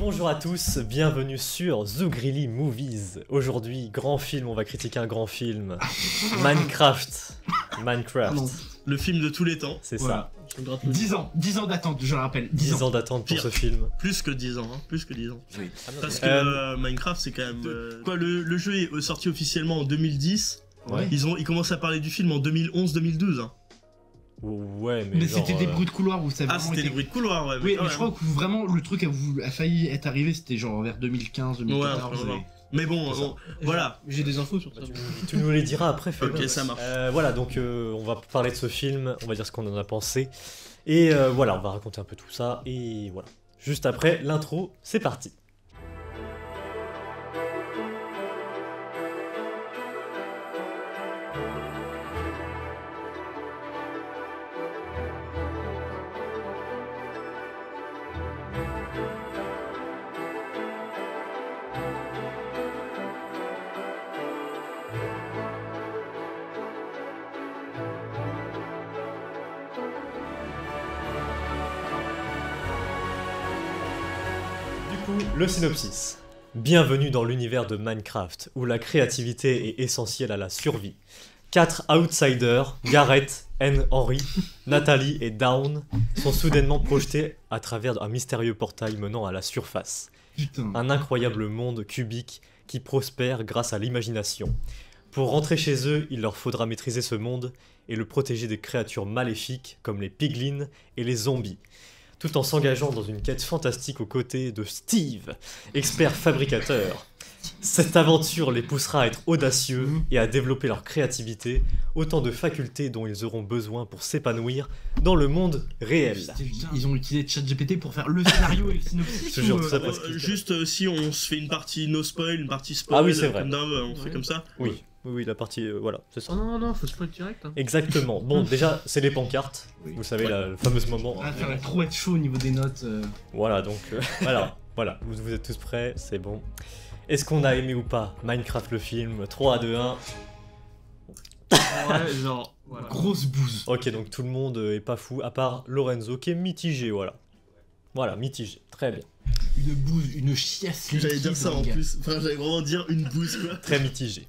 Bonjour à tous, bienvenue sur Zougrili Movies. Aujourd'hui, grand film, on va critiquer un grand film. Minecraft. Le film de tous les temps. C'est Voilà. ça. 10 ans d'attente, je le rappelle. 10 ans d'attente pour Pire. ce film. Plus que 10 ans, hein. Plus que 10 ans. Oui. Parce que Minecraft, c'est quand même... Quoi, le jeu est sorti officiellement en 2010. Ouais. Ils commencent à parler du film en 2011-2012. Hein. Ouais, Mais genre, c'était des bruits de couloir où ça Ah, vraiment c'était été- des bruits de couloir, ouais. Oui, quand mais je même. crois que vraiment le truc a failli être arrivé, c'était genre vers 2015, 2014. Ouais, et- Mais bon, voilà. J'ai des infos sur ça. tu nous les diras après, Félix. Ok, ça marche. Voilà, donc on va parler de ce film, on va dire ce qu'on en a pensé. Et voilà, on va raconter un peu tout ça. Et voilà. Juste après l'intro, c'est parti. Le synopsis. Bienvenue dans l'univers de Minecraft, où la créativité est essentielle à la survie. 4 outsiders, Gareth, Henry, Nathalie et Dawn, sont soudainement projetés à travers un mystérieux portail menant à la surface. Putain. Un incroyable monde cubique qui prospère grâce à l'imagination. Pour rentrer chez eux, il leur faudra maîtriser ce monde et le protéger des créatures maléfiques comme les piglins et les zombies, tout en s'engageant dans une quête fantastique aux côtés de Steve, expert fabricateur. Cette aventure les poussera à être audacieux et à développer leur créativité, autant de facultés dont ils auront besoin pour s'épanouir dans le monde réel. Ils ont utilisé ChatGPT pour faire le scénario et le synopsis. Je te jure, ou, tout ça parce que- Juste si on se fait une partie no spoil, une partie spoil, Ah oui, c'est vrai. comme d'hab, on fait Ouais. comme ça. Oui, la partie, voilà, c'est ça. Oh non, faut spoil direct. Hein. Exactement. Bon, déjà, c'est les pancartes. Oui. Vous savez, le fameux moment. Ah, ça va trop être chaud au niveau des notes. Voilà, donc, voilà. Vous êtes tous prêts, c'est bon. Est-ce qu'on a aimé ou pas Minecraft le film? 3, 2, 1. Ouais, genre, voilà. Grosse bouse. Ok, donc tout le monde est pas fou, à part Lorenzo qui est mitigé, voilà. Voilà, mitigé, très bien. Une bouse, une chiasse. J'allais dire liquide, ça mon en gars. plus. Enfin, j'allais vraiment dire une bouse, quoi. Très mitigé.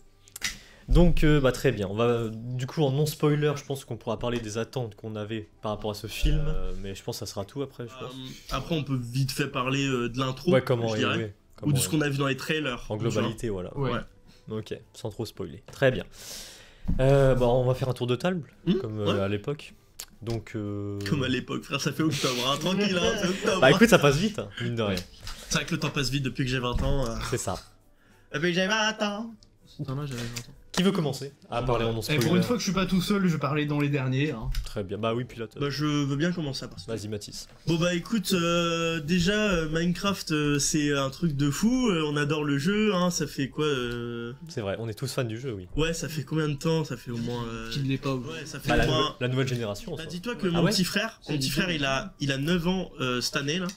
Donc, très bien. On va, du coup, en non-spoiler, je pense qu'on pourra parler des attentes qu'on avait par rapport à ce film. Mais je pense que ça sera tout après, je pense. Après, on peut vite fait parler de l'intro, Ouais, comment, je ouais, dirais. ouais, Ou comment, de ce qu'on a vu dans les trailers. en globalité, voilà. Ouais. Ok, sans trop spoiler. Très bien. On va faire un tour de table, comme ouais. à l'époque. Donc, Comme à l'époque, frère, ça fait octobre, hein. Tranquille, hein, c'est octobre. bah écoute, ça passe vite, hein, mine de rien. C'est vrai que le temps passe vite depuis que j'ai 20 ans. C'est ça. Depuis que j'ai 20 ans. Non, là, j'avais 20 ans. Qui veut commencer à parler en Et non-spoiler? pour une fois que je suis pas tout seul, je parlais dans les derniers. Hein. Très bien. Bah oui, puis là, Bah, je veux bien commencer à part ça. vas-y, Mathis. Bon bah écoute, déjà Minecraft c'est un truc de fou, on adore le jeu, hein, ça fait quoi C'est vrai, on est tous fans du jeu, oui. Ouais, ça fait combien de temps? Ça fait au moins... Qui ne l'est pas aujourd'hui. Ouais, ça fait Bah, au moins... la nouvelle génération, en Bah, soi. dis-toi que Ah mon ouais petit frère, il a 9 ans cette année là,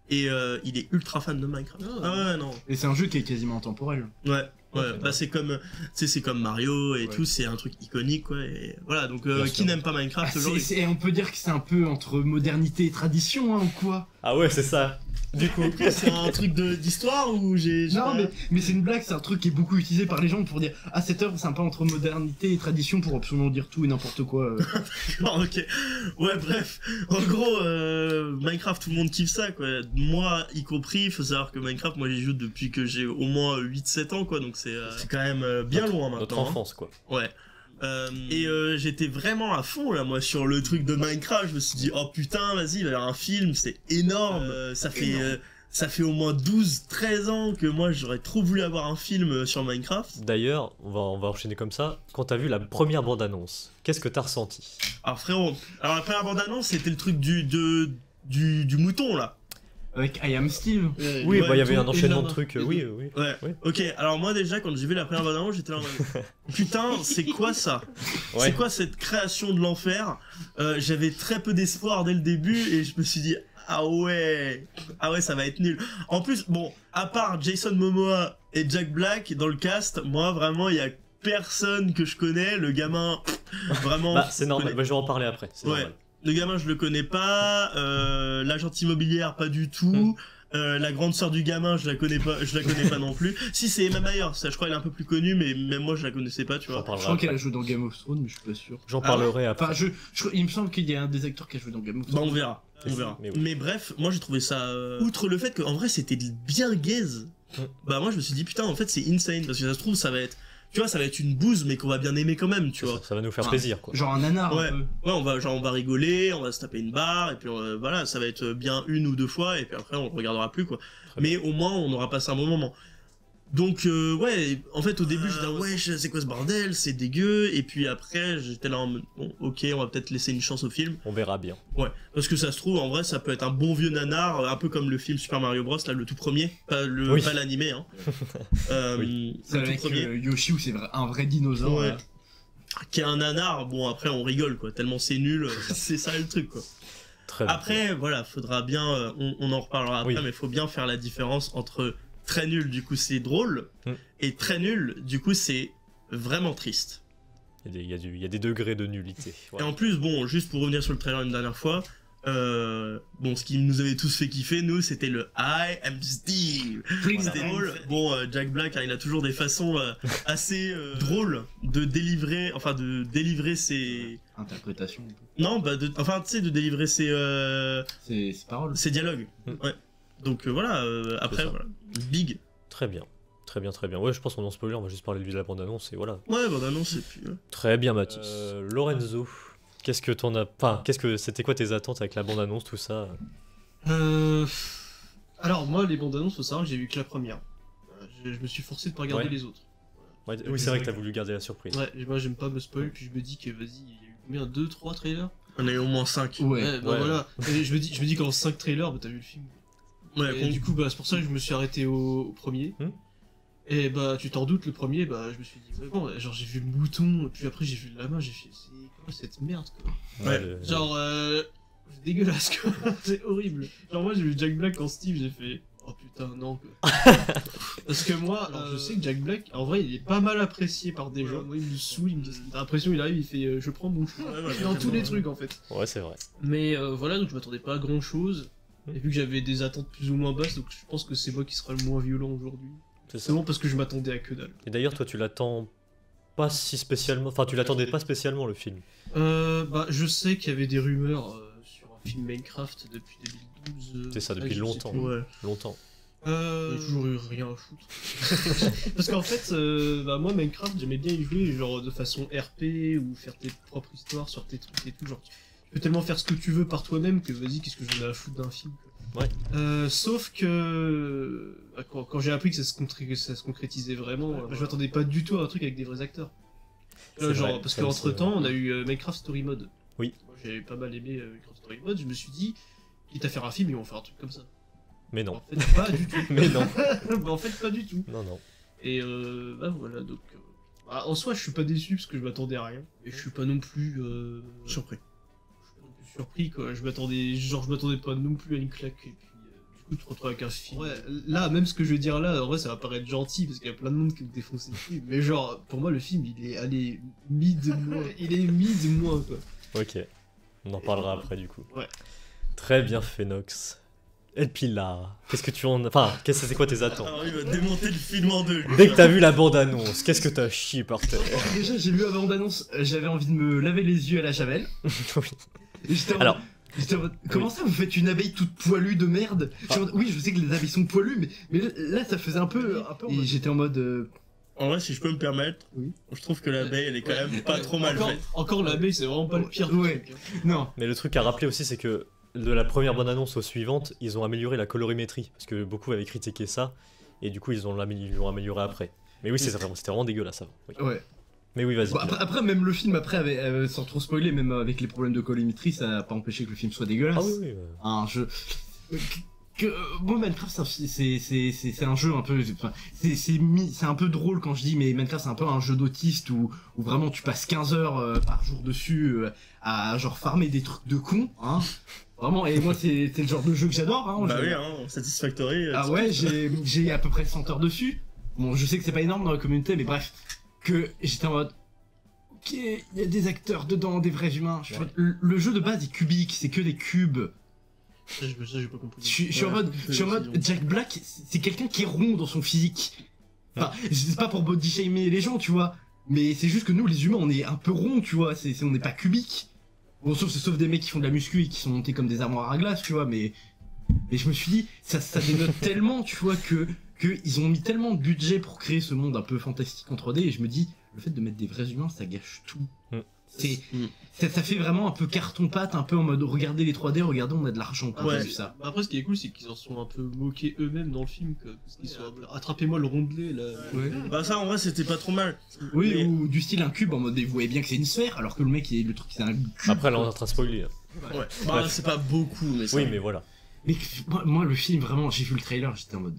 et il est ultra fan de Minecraft. Oh. Ah ouais, non. Et c'est un jeu qui est quasiment intemporel. Ouais. Ouais, Ok, bah c'est comme, tu sais, c'est comme Mario et Ouais. tout, c'est un truc iconique quoi, et voilà, donc Bien qui sûr. n'aime pas Minecraft Ah, aujourd'hui? on peut dire que c'est un peu entre modernité et tradition, hein, ou quoi. Ah ouais, c'est ça. Du coup, C'est un truc d'histoire ou j'ai... Non, mais c'est une blague, c'est un truc qui est beaucoup utilisé par les gens pour dire ah, cette œuvre c'est un peu entre modernité et tradition pour absolument dire tout et n'importe quoi. D'accord, ok. Ouais, bref. En gros, Minecraft, tout le monde kiffe ça, quoi. Moi, y compris, il faut savoir que Minecraft, moi, j'y joue depuis que j'ai au moins 8-7 ans, quoi. Donc c'est quand même bien loin notre maintenant. enfance, quoi. Hein. Ouais. J'étais vraiment à fond, là, moi, sur le truc de Minecraft. Je me suis dit, oh putain, vas-y, il va y avoir un film, c'est énorme. Ça fait au moins 12-13 ans que moi, j'aurais trop voulu avoir un film sur Minecraft. D'ailleurs, on va enchaîner comme ça. Quand t'as vu la première bande-annonce, qu'est-ce que t'as ressenti? Alors, frérot, la première bande-annonce, c'était le truc du mouton, là. Avec I Am Steve. Oui, Ouais, bah il y avait tout un enchaînement de et trucs, Lana. oui, oui. Ouais. Oui. Ok, alors moi déjà quand j'ai vu la première bande-annonce, j'étais là en mode putain, c'est quoi ça? Ouais. C'est quoi cette création de l'enfer? J'avais très peu d'espoir dès le début et je me suis dit ah ouais, ça va être nul. En plus, bon, à part Jason Momoa et Jack Black dans le cast, moi vraiment il y a personne que je connais, le gamin vraiment. Bah c'est normal, connais- bah, je vais en parler après, c'est Ouais. normal. Le gamin, je le connais pas. L'agente immobilière, pas du tout. La grande sœur du gamin, je la connais pas non plus. Si, c'est Emma Mayer, ça je crois elle est un peu plus connue, mais même moi je la connaissais pas, tu J'en vois. Je parlerai crois qu'elle a après. joué dans Game of Thrones, mais je suis pas sûr. J'en Ah ouais parlerai après. Enfin, il me semble qu'il y a un des acteurs qui a joué dans Game of Bah Thrones. on verra, on verra. Mais oui. Mais bref, moi j'ai trouvé ça... Outre le fait qu'en vrai c'était bien gaze, bah moi je me suis dit putain en fait c'est insane, parce que ça se trouve ça va être... Tu vois, ça va être une bouse mais qu'on va bien aimer quand même, tu vois. Ça va nous faire Ah. plaisir, quoi. Genre un nanar Ouais. un peu. Ouais, on va rigoler, on va se taper une barre, et puis voilà, ça va être bien une ou deux fois, et puis après on regardera plus, quoi. Très Mais au moins on aura passé un bon moment. Donc ouais, en fait au début j'étais là, ouais, c'est quoi ce bordel, c'est dégueu, et puis après j'étais là en mode, bon, ok, on va peut-être laisser une chance au film. On verra bien. Ouais, parce que ça se trouve, en vrai, ça peut être un bon vieux nanar, un peu comme le film Super Mario Bros, là, le tout premier, pas Oui. l'animé, hein. C'est Le tout avec premier, Yoshi où c'est un vrai dinosaure. Ouais. là. qui est un nanar, bon après on rigole, quoi, tellement c'est nul, c'est ça le truc, quoi. Très bien. Après, voilà, faudra bien, on en reparlera après, Oui. mais faut bien faire la différence entre très nul, du coup c'est drôle, Mm. et très nul, du coup c'est vraiment triste. Il y a des degrés de nullité. Et Voilà. en plus, bon, juste pour revenir sur le trailer une dernière fois, bon, ce qui nous avait tous fait kiffer, nous, c'était le I am Steve. C'était drôle. Bon, Jack Black, hein, il a toujours des façons assez drôles de délivrer ses... Interprétation. Non, bah, enfin, tu sais, de délivrer ses paroles. dialogues. Mm. Ouais. Donc voilà, après, ça. voilà. Big. Très bien. Très bien, très bien. Ouais, je pense qu'on en spoiler, on va juste parler de la bande-annonce et voilà. Ouais, bah annonce, et puis... Très bien, Mathis. Lorenzo, qu'est-ce que t'en as... Enfin, c'était quoi tes attentes avec la bande-annonce, tout ça? Alors, moi, les bandes annonces, faut savoir que j'ai vu que la première. Je me suis forcé de pas regarder Ouais. les autres. Ouais, oui, c'est vrai que t'as voulu garder la surprise. Ouais, et moi, j'aime pas me spoil, puis je me dis que, vas-y, il y a eu combien 2, 3 trailers? On a eu au moins 5. Ouais. Bah ouais. voilà. Et je me dis qu'en 5 trailers, bah t'as vu le film. Ouais, Et du coup, bah c'est pour ça que je me suis arrêté au premier. Et bah, tu t'en doutes, le premier, bah je me suis dit, ouais, bon, genre j'ai vu le mouton, puis après j'ai vu la main, j'ai fait, c'est quoi cette merde, quoi? Ouais. Genre, c'est dégueulasse, quoi. C'est horrible. Genre, moi j'ai vu Jack Black en Steve, j'ai fait, oh putain, non, quoi. Parce que moi, alors, je sais que Jack Black, en vrai, il est pas mal apprécié par des gens. Moi, il me saoule, il me dit, t'as l'impression, il arrive, il fait, je prends mon choix. Ouais, ouais, Dans ouais, tous ouais. les trucs, en fait. Ouais, c'est vrai. Mais voilà, donc je m'attendais pas à grand chose. Et vu que j'avais des attentes plus ou moins basses, donc je pense que c'est moi qui sera le moins violent aujourd'hui. C'est ça. C'est bon parce que je m'attendais à que dalle. Et d'ailleurs, toi, tu l'attends pas si spécialement... Enfin, tu l'attendais pas spécialement, le film. Bah, je sais qu'il y avait des rumeurs sur un film Minecraft depuis 2012. C'est ça, depuis je sais longtemps. plus. Ouais. Longtemps. J'ai toujours eu rien à foutre. Parce qu'en fait, bah, moi, Minecraft, j'aimais bien y jouer genre de façon RP ou faire tes propres histoires sur tes trucs et tout. Genre, tu peux tellement faire ce que tu veux par toi-même que vas-y, qu'est-ce que j'en ai à foutre d'un film, quoi. Ouais. Sauf que bah, quand j'ai appris que ça se concrétisait vraiment, je m'attendais pas du tout à un truc avec des vrais acteurs. C'est Genre, vrai, parce ça, qu'entre c'est temps, vrai. on a eu Minecraft Story Mode. Oui. Moi, j'ai pas mal aimé Minecraft Story Mode, je me suis dit, quitte à faire un film, ils vont faire un truc comme ça. Mais non. En fait, pas du tout. Mais non. Bah, en fait, pas du tout. Non, non. Et bah voilà, donc. Bah, en soi, je suis pas déçu parce que je m'attendais à rien. Et je suis pas non plus. Surpris. Je suis pas non plus surpris, quoi. Je m'attendais pas non plus à une claque. Et puis, du coup, tu te retrouves avec un film. Ouais, là, même ce que je vais dire là, en vrai, ça va paraître gentil parce qu'il y a plein de monde qui me défonce le film. Mais genre, pour moi, le film, il est allé mid-moins. Il est mid-moins, quoi. Ok. On en parlera après, du coup. Ouais. Très bien, Phénox. Et puis là, qu'est-ce que tu en... Enfin, c'est quoi tes attentes? Alors il va démonter le film en deux. lui. Dès que t'as vu la bande-annonce, qu'est-ce que t'as chié par terre? Déjà, j'ai lu avant d'annonce, j'avais envie de me laver les yeux à la javel. Oui. Et j'étais en Alors, mode, comment ça vous faites une abeille toute poilue de merde? J'étais en mode, oui, je sais que les abeilles sont poilues, mais là ça faisait un peu. Et j'étais en mode. En vrai, si je peux me permettre, Oui. je trouve que l'abeille, elle est quand même pas trop mal faite. Encore l'abeille, c'est vraiment pas le pire Ouais. du truc. Non. mais le truc à rappeler aussi, c'est que de la première bande-annonce aux suivantes, ils ont amélioré la colorimétrie. Parce que beaucoup avaient critiqué ça, et du coup, ils l'ont amélioré après. Mais oui, c'était vraiment dégueulasse avant. Oui. Ouais. Mais oui, vas-y. Bon, après, même le film, avait, sans trop spoiler, même avec les problèmes de colorimétrie, ça n'a pas empêché que le film soit dégueulasse. Ah oui, oui. Un jeu. Bon, Minecraft, c'est un jeu un peu. Enfin, c'est un peu drôle quand je dis, mais Minecraft, c'est un peu un jeu d'autiste où vraiment tu passes 15 heures par jour dessus à genre farmer des trucs de con, hein. Vraiment, et moi, c'est le genre de jeu que j'adore, hein. Bah oui, hein, Satisfactory. Ah ouais, j'ai à peu près 100 heures dessus. Bon, je sais que c'est pas énorme dans la communauté, mais bref, que j'étais en mode. Ok, il y a des acteurs dedans, des vrais humains. Le jeu de base est cubique, c'est que des cubes. Ça, j'ai pas compris. Je suis en mode, Jack Black, c'est quelqu'un qui est rond dans son physique. Enfin, c'est pas pour body shamer les gens, tu vois. Mais c'est juste que nous, les humains, on est un peu rond, tu vois. On n'est pas cubique. Bon, sauf des mecs qui font de la muscu et qui sont montés comme des armoires à glace, tu vois. Mais je me suis dit, ça dénote tellement, tu vois, que ils ont mis tellement de budget pour créer ce monde un peu fantastique en 3D. Et je me dis, le fait de mettre des vrais humains, ça gâche tout. Ça fait vraiment un peu carton-pâte, un peu en mode regardez les 3D, regardez, on a de l'argent pour Ouais. faire ça. Bah après, ce qui est cool, c'est qu'ils en sont un peu moqués eux-mêmes dans le film, quoi. Parce qu'ils sont attrapez-moi le rondelet là. Ouais. Bah ça en vrai c'était pas trop mal. Oui, Mais- ou du style un cube en mode vous voyez bien que c'est une sphère, alors que le mec, le truc c'est un cube. Après, là, on est quoi. en train de spoiler. Ouais. Bah c'est pas beaucoup mais ça. Oui, mais voilà. Mais moi, le film, vraiment, j'ai vu le trailer, j'étais en mode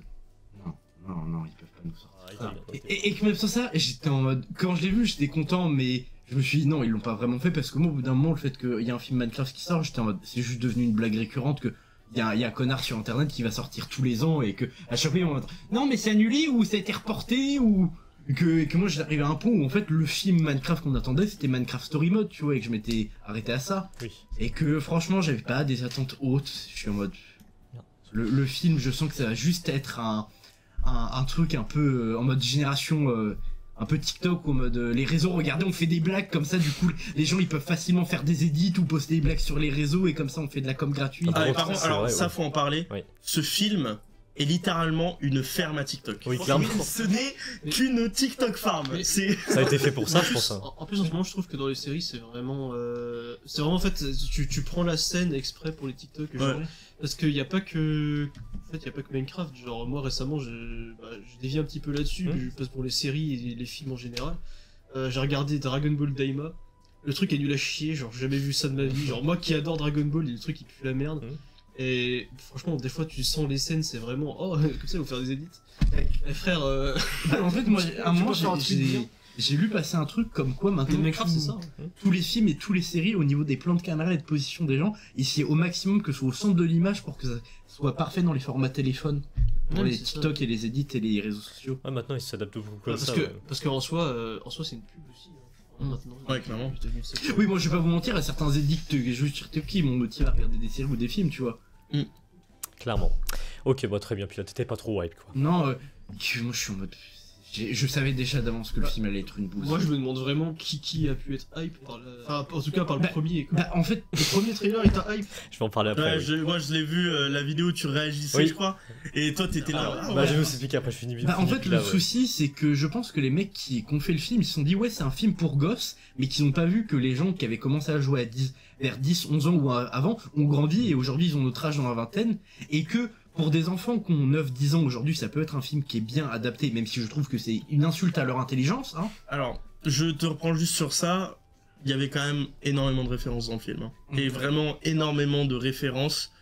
non, ils peuvent pas nous sortir. Et que même sans ça, j'étais en mode, quand je l'ai vu, j'étais content, mais je me suis dit non, ils l'ont pas vraiment fait parce que moi, au bout d'un moment, le fait qu'il y a un film Minecraft qui sort, j'étais en mode, c'est juste devenu une blague récurrente que il y a un connard sur internet qui va sortir tous les ans et que à chaque fois, on va dire non, mais c'est annulé ou ça a été reporté ou que moi j'arrivais à un point où en fait le film Minecraft qu'on attendait c'était Minecraft Story Mode, tu vois, et que je m'étais arrêté à ça. Oui. Et que franchement, j'avais pas des attentes hautes, je suis en mode. Le film, je sens que ça va juste être un truc un peu en mode génération un peu TikTok, au mode les réseaux, regardez, on fait des blagues comme ça, du coup les gens ils peuvent facilement faire des edits ou poster des blagues sur les réseaux et comme ça on fait de la com gratuite. Ah, Et par contre, c'est alors vrai, ça ouais. faut en parler. Oui. Ce film est littéralement une ferme à TikTok. Oui, clairement. Ce n'est qu'une TikTok farm. Mais- C'est Ça a été fait pour ça, En je plus- pense. hein. En plus, en ce moment, je trouve que dans les séries, c'est vraiment en fait, tu prends la scène exprès pour les TikTok, genre, Ouais. parce qu'il y a pas que, en fait, il y a pas que Minecraft. Genre, moi récemment, je dévie un petit peu là-dessus, mais je passe pour les séries et les films en général. J'ai regardé Dragon Ball Daima. Le truc est nul à chier, genre j'ai jamais vu ça de ma vie. Genre moi qui adore Dragon Ball, le truc il pue la merde. Et franchement, des fois tu sens les scènes, c'est vraiment oh comme ça ils vont faire des edits. Eh, frère, En fait, moi, à un tu moment, peux faire un truc bien. j'ai lu passer un truc comme quoi maintenant Minecraft tout- c'est ça. tous les films et toutes les séries au niveau des plans de caméra et de position des gens, ici au maximum que ce soit au centre de l'image pour que ça soit parfait dans les formats téléphone, pour Ouais, les c'est ça. TikTok et les edits et les réseaux sociaux. Ouais, maintenant, ils s'adaptent beaucoup comme Parce ça. que ouais. parce qu'en soi c'est une pub aussi. Maintenant. Ouais, clairement. C'est devenu ça. Oui, moi je vais pas vous mentir, à certains edits que j'ai joué sur TikTok qui m'ont motivé à regarder des séries ou des films, tu vois. Clairement. Ok, bah très bien, puis là, t'étais pas trop hype, quoi. Non, moi je suis en mode. Je savais déjà d'avance que le film allait être une bouse. Moi je me demande vraiment qui a pu être hype par la... Enfin en tout cas par le Bah, premier quoi. Bah, en fait, Le premier trailer était hype. Je vais en parler après. Ouais, oui. moi je l'ai vu la vidéo, tu réagissais Oui. je crois. Et toi t'étais là. Ah, Ah Bah, ouais. je vais vous expliquer après, je finis bah, en finis fait, plus le là, ouais. souci, c'est que je pense que les mecs qui ont fait le film, ils se sont dit, ouais, c'est un film pour gosses, mais qu'ils n'ont pas vu que les gens qui avaient commencé à jouer vers 10, 11 ans ou avant ont grandi et aujourd'hui ils ont notre âge dans la vingtaine, et que pour des enfants qui ont 9, 10 ans aujourd'hui, ça peut être un film qui est bien adapté, même si je trouve que c'est une insulte à leur intelligence, hein. Alors, je te reprends juste sur ça. Il y avait quand même énormément de références dans le film. hein. Et vraiment énormément de références.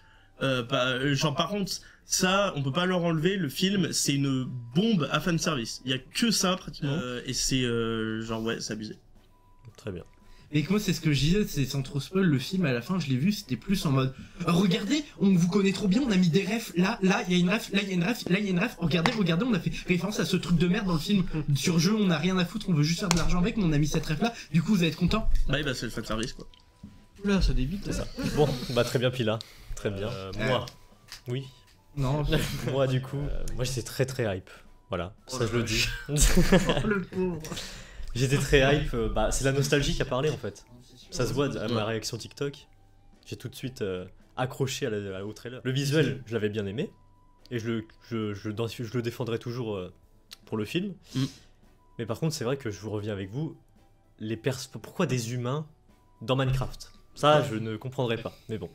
Genre par contre, ça, on peut pas leur enlever. Le film, c'est une bombe à fanservice. Il y a que ça pratiquement. Et c'est genre ouais, c'est abusé. Très bien. Et que moi, c'est ce que je disais, c'est sans trop spoil, le film, à la fin, je l'ai vu, c'était plus en mode, regardez, on vous connaît trop bien, on a mis des refs, là, il y a une ref, là, il y a une ref, là, il y a une ref, regardez, on a fait référence à ce truc de merde dans le film, sur jeu, on a rien à foutre, on veut juste faire de l'argent avec, mais on a mis cette ref là, du coup, vous allez être content. Bah c'est le fanservice quoi. Oula ça débite C'est là. ça. Bon, bah très bien, Pila. Très bien. Moi. Oui. Non, Moi, du coup, moi j'étais très très hype. Voilà, Oh ça la je le dis. Le pauvre. J'étais très hype. Bah, c'est la nostalgie qui a parlé en fait. Ça se voit à ma réaction TikTok. J'ai tout de suite accroché au trailer. Le visuel, je l'avais bien aimé. Et je le défendrai toujours pour le film. Mm. Mais par contre, c'est vrai que je vous reviens avec vous. Pourquoi des humains dans Minecraft? Ça, je ne comprendrai pas. Mais bon.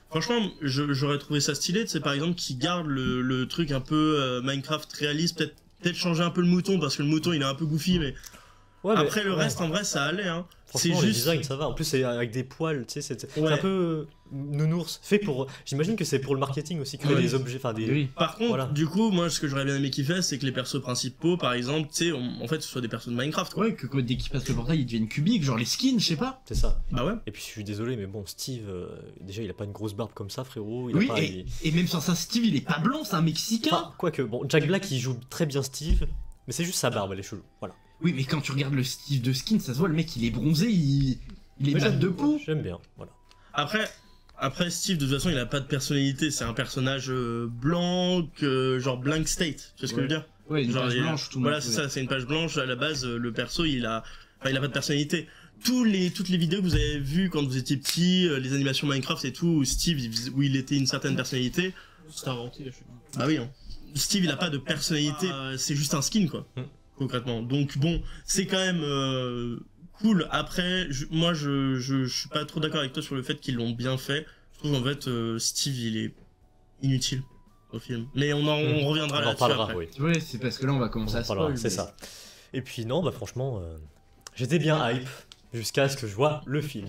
Franchement, j'aurais trouvé ça stylé, c'est par exemple qui garde le truc un peu Minecraft réaliste, peut-être changer un peu le mouton parce que le mouton il est un peu goofy, mais Ouais, mais- après le ouais. reste en vrai ça allait hein. C'est Franchement, les juste. designs, ça va. En plus, c'est avec des poils, tu sais, c'est Ouais. un peu nounours. Fait pour. J'imagine que c'est pour le marketing aussi, créer Ouais. des objets, enfin des. oui. Par contre, Voilà. du coup, moi ce que j'aurais bien aimé qu'ils fassent, c'est que les persos principaux, par exemple, tu sais, en fait, ce soient des persos de Minecraft quoi. Ouais, que quoi, dès qu'ils passent le portail, ils deviennent cubiques, genre les skins, je sais pas. C'est ça. Bah ouais. Et puis, je suis désolé, mais bon, Steve, déjà, il a pas une grosse barbe comme ça, frérot. Il a Oui, pas, et même sans ça, Steve, il est pas blanc, c'est un Mexicain. Enfin, quoique, bon, Jack Black, il joue très bien Steve, mais c'est juste sa barbe, elle est chelou. Voilà. Oui, mais quand tu regardes le Steve de skin, ça se voit, le mec, il est bronzé, il est Mais mat de peau. J'aime bien, voilà. Après, Après, Steve, de toute façon, il a pas de personnalité. C'est un personnage blanc, genre blank state. Tu vois ce que je veux dire? Ouais, une Genre, page blanche, tout le voilà, monde. c'est ça, c'est une page blanche. À la base, le perso, il a pas de personnalité. Toutes les vidéos que vous avez vues quand vous étiez petit, les animations Minecraft et tout, où Steve, où il était une certaine personnalité. C'est inventé à chaque fois. Bah oui, hein. Steve, il a pas de personnalité. C'est juste un skin, quoi. Concrètement. Donc bon, c'est quand même cool. Après, moi, je suis pas trop d'accord avec toi sur le fait qu'ils l'ont bien fait. Je trouve en fait Steve, il est inutile au film. Mais on reviendra On en là-dessus parlera, après. oui. Ouais, c'est parce que là on va commencer On en à parlera, spoil. c'est mais- ça. Et puis non, bah franchement, j'étais bien hype jusqu'à ce que je vois le film.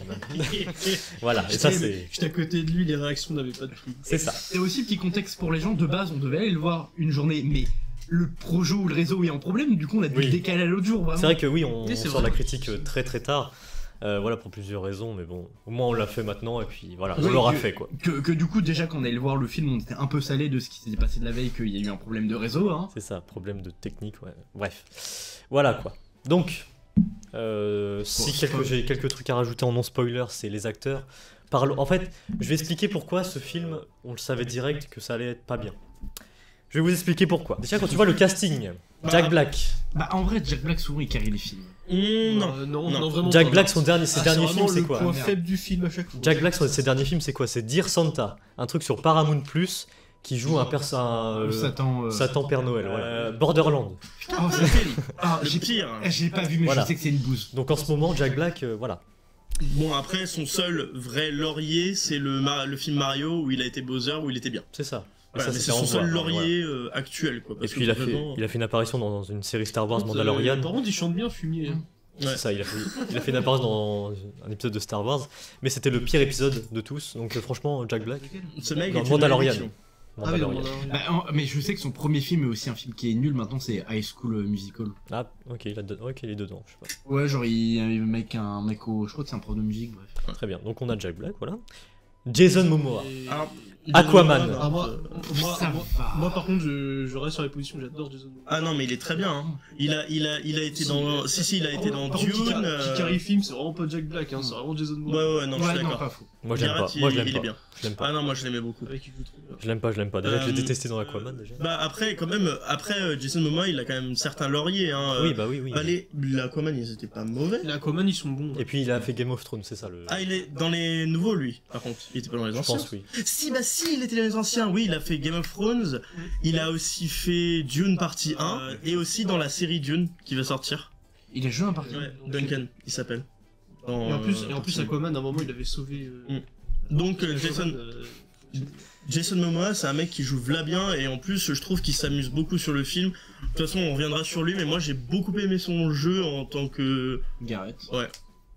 Voilà, et ça c'est... J'étais à côté de lui, les réactions n'avaient pas de prix. C'est ça. Et aussi, petit contexte pour les gens, de base, on devait aller le voir une journée, mais le projet ou le réseau est en problème, du coup on a dû Oui. le décaler à l'autre jour, vraiment. C'est vrai que oui, on Oui, c'est sort la vrai. critique très très tard. Voilà, pour plusieurs raisons, mais bon, au moins on l'a fait maintenant, et puis voilà, on Oui, l'aura que- fait quoi. Que du coup, déjà quand on allait voir le film, on était un peu salé de ce qui s'était passé de la veille, qu'il y a eu un problème de réseau, hein. C'est ça, problème de technique, ouais. Bref. Voilà quoi. Donc, si j'ai quelques trucs à rajouter en non-spoiler, c'est les acteurs. En fait, je vais expliquer pourquoi ce film, on le savait direct que ça allait être pas bien. Je vais vous expliquer pourquoi. Déjà, quand tu vois le casting, Jack Black. Bah en vrai, Jack Black souvent il carry les films. Non. Non, vraiment Jack pas. Black, ses derniers films, vraiment c'est le quoi point Merde. faible du film à chaque fois. Jack Black, ses derniers films, c'est quoi? C'est Dear Santa, un truc sur Paramount Plus qui joue un Satan Père Noël, voilà. Borderland. Oh, c'est terrible. Ah, Le j'ai pire. j'ai pas vu, mais Voilà. je sais que c'est une bouse. Donc en ce moment, Jack Black, voilà. Bon, après, son seul vrai laurier, c'est le film Mario où il a été Bowser, où il était bien. C'est ça. Et Voilà, ça, mais c'était c'est en son seul voix, voilà. laurier actuel, quoi. Et parce puis que il a fait vraiment- une apparition dans une série Star Wars Mandalorian. Par contre, il chante bien Fumier. hein. Ouais. C'est ça, il a fait une apparition dans un épisode de Star Wars, mais c'était le pire épisode de tous. Donc franchement, Jack Black, Ce mec dans est une Mandalorian. malédiction. Ah oui, Mandalorian. Bah, mais je sais que son premier film est aussi un film qui est nul maintenant, c'est High School Musical. Ah, ok, il est dedans, je sais pas. Ouais, genre il y a un mec au. Je crois que c'est un prof de musique, bref. Très bien. Donc on a Jack Black, voilà. Jason Momoa. Et- Alors, Aquaman. Ah, Ça va. moi, par contre, je reste sur les positions, j'adore Jason Momoa. Ah non, mais il est très bien. Hein. Il a été dans. Si, il a été dans Par contre, Dune. Qui carry film, c'est vraiment pas Jack Black, hein, c'est vraiment Jason Momoa. Ouais, non, je suis Ouais, non, d'accord. pas faux. Moi j'aime Garrett, pas. Moi je il l'aime est pas. bien. Je l'aime pas. Ah non, moi je l'aimais beaucoup. Avec, il joue trop bien. Je l'aime pas, je l'aime pas. Déjà que je l'ai Euh, détesté dans Aquaman déjà. Bah après, quand même, Jason Momoa, il a quand même certains lauriers. Hein. Oui, bah oui, oui. L'Aquaman, ils étaient pas mauvais. Les Aquaman, ils sont bons. Et puis il a fait Game of Thrones, c'est ça le. Ah, il est dans les nouveaux, lui, par contre. Il était pas dans les Je anciens. pense oui. Si, il était dans les anciens. Oui, il a fait Game of Thrones. Il a aussi fait Dune partie 1. Et aussi dans la série Dune qui va sortir. Il a joué un parti. Ouais, Duncan, il s'appelle. Dans, Et en plus, partie 1. Aquaman, à un moment, il avait sauvé. Donc, Aquaman, Jason Momoa, c'est un mec qui joue v'là bien. Et en plus, je trouve qu'il s'amuse beaucoup sur le film. De toute façon, on reviendra sur lui. Mais moi, j'ai beaucoup aimé son jeu en tant que. Garrett. Ouais.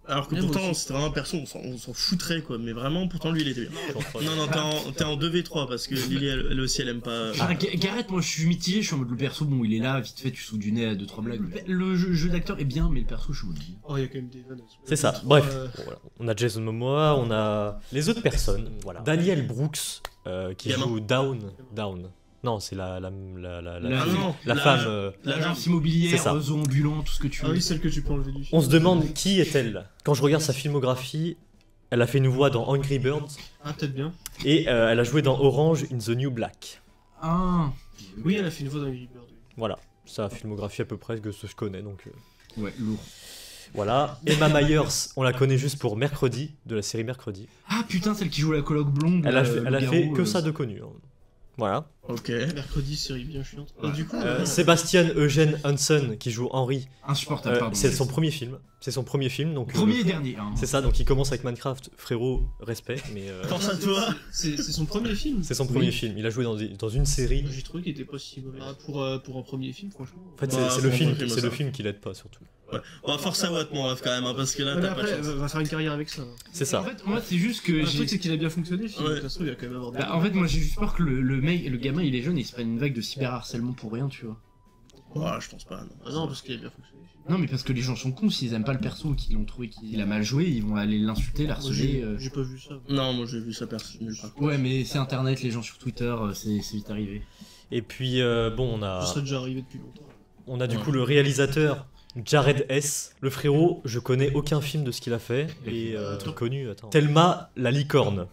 Alors que Même pourtant, aussi. c'était vraiment un perso, on s'en foutrait quoi. Mais vraiment, pourtant, lui, il était bien. Non, t'es en 2v3 parce que Lily, elle aussi, elle aime pas. Ah, Garrett, moi je suis mitigé, je suis en mode le perso, bon il est là, vite fait, tu sautes du nez à 2-3 blagues. Le jeu d'acteur est bien, mais le perso, je suis en mode. Oh, il y a quand même des vannes. C'est ça. Bref, bon, voilà. On a Jason Momoa, on a les autres personnes. Voilà. Daniel Brooks qui Gamin. joue Down. Non, c'est la Ah fille- non, la femme. L'agence C'est immobilière, ça. zoo ambulant, tout ce que tu Ah veux. oui, celle que tu peux enlever du film. On se demande qui est-elle. Quand je regarde sa filmographie, elle a fait une voix dans Angry Birds Ah, peut-être bien. et elle a joué dans Orange in the New Black. Ah. Oui, elle a fait une voix dans Angry Birds. Oui. Voilà, sa filmographie à peu près que ce que je connais donc. Ouais, lourd. Voilà. Emma Myers, on la connaît juste pour Mercredi, de la série Mercredi. Ah putain, celle qui joue la coloc blonde. Elle a Loup-garou, fait que ça de connu. Hein. Voilà. Ok. Mercredi, série bien chiante. Et du coup, Sébastien Eugène Hansen qui joue Henry. Insupportable, pardon. C'est son premier film. C'est son premier film donc. Premier et dernier. Hein. C'est ça, donc il commence avec Minecraft, frérot, respect, mais Force à toi. c'est son premier film. c'est son premier film. Il a joué dans une série. J'ai trouvé qu'il était pas si mauvais. Ah, pour un premier film, franchement. En fait, Bah, c'est le bon, film, bon, c'est ça. le film qui l'aide pas surtout. Ouais. Bon, force à Watt, mon ref, quand même, hein, parce que là, Mais t'as pas de après, chance. va faire une carrière avec ça. C'est ça. En fait, moi, c'est juste que Le j'ai. truc, c'est qu'il a bien fonctionné, le film. Ouais. De toute façon, il va quand même avoir des. Bah, en fait, moi, j'ai juste peur que le gamin, il est jeune et il se prenne une vague de cyberharcèlement pour rien, tu vois. Ouais, je pense pas, non. Ah non, parce qu'il a bien fonctionné. le film. Non, mais parce que les gens sont cons, s'ils aiment pas le perso ou qu'ils l'ont trouvé qu'il a mal joué, ils vont aller l'insulter, Moi, l'harceler. j'ai pas vu ça. Non, moi j'ai vu ça personne nulle part. Ouais, mais c'est internet, les gens sur Twitter, c'est vite arrivé. Et puis bon, Je serais déjà arrivé depuis longtemps. on a du Ouais. coup le réalisateur Jared S. Le frérot, je connais aucun film de ce qu'il a fait et un truc connu. Attends. Thelma la licorne.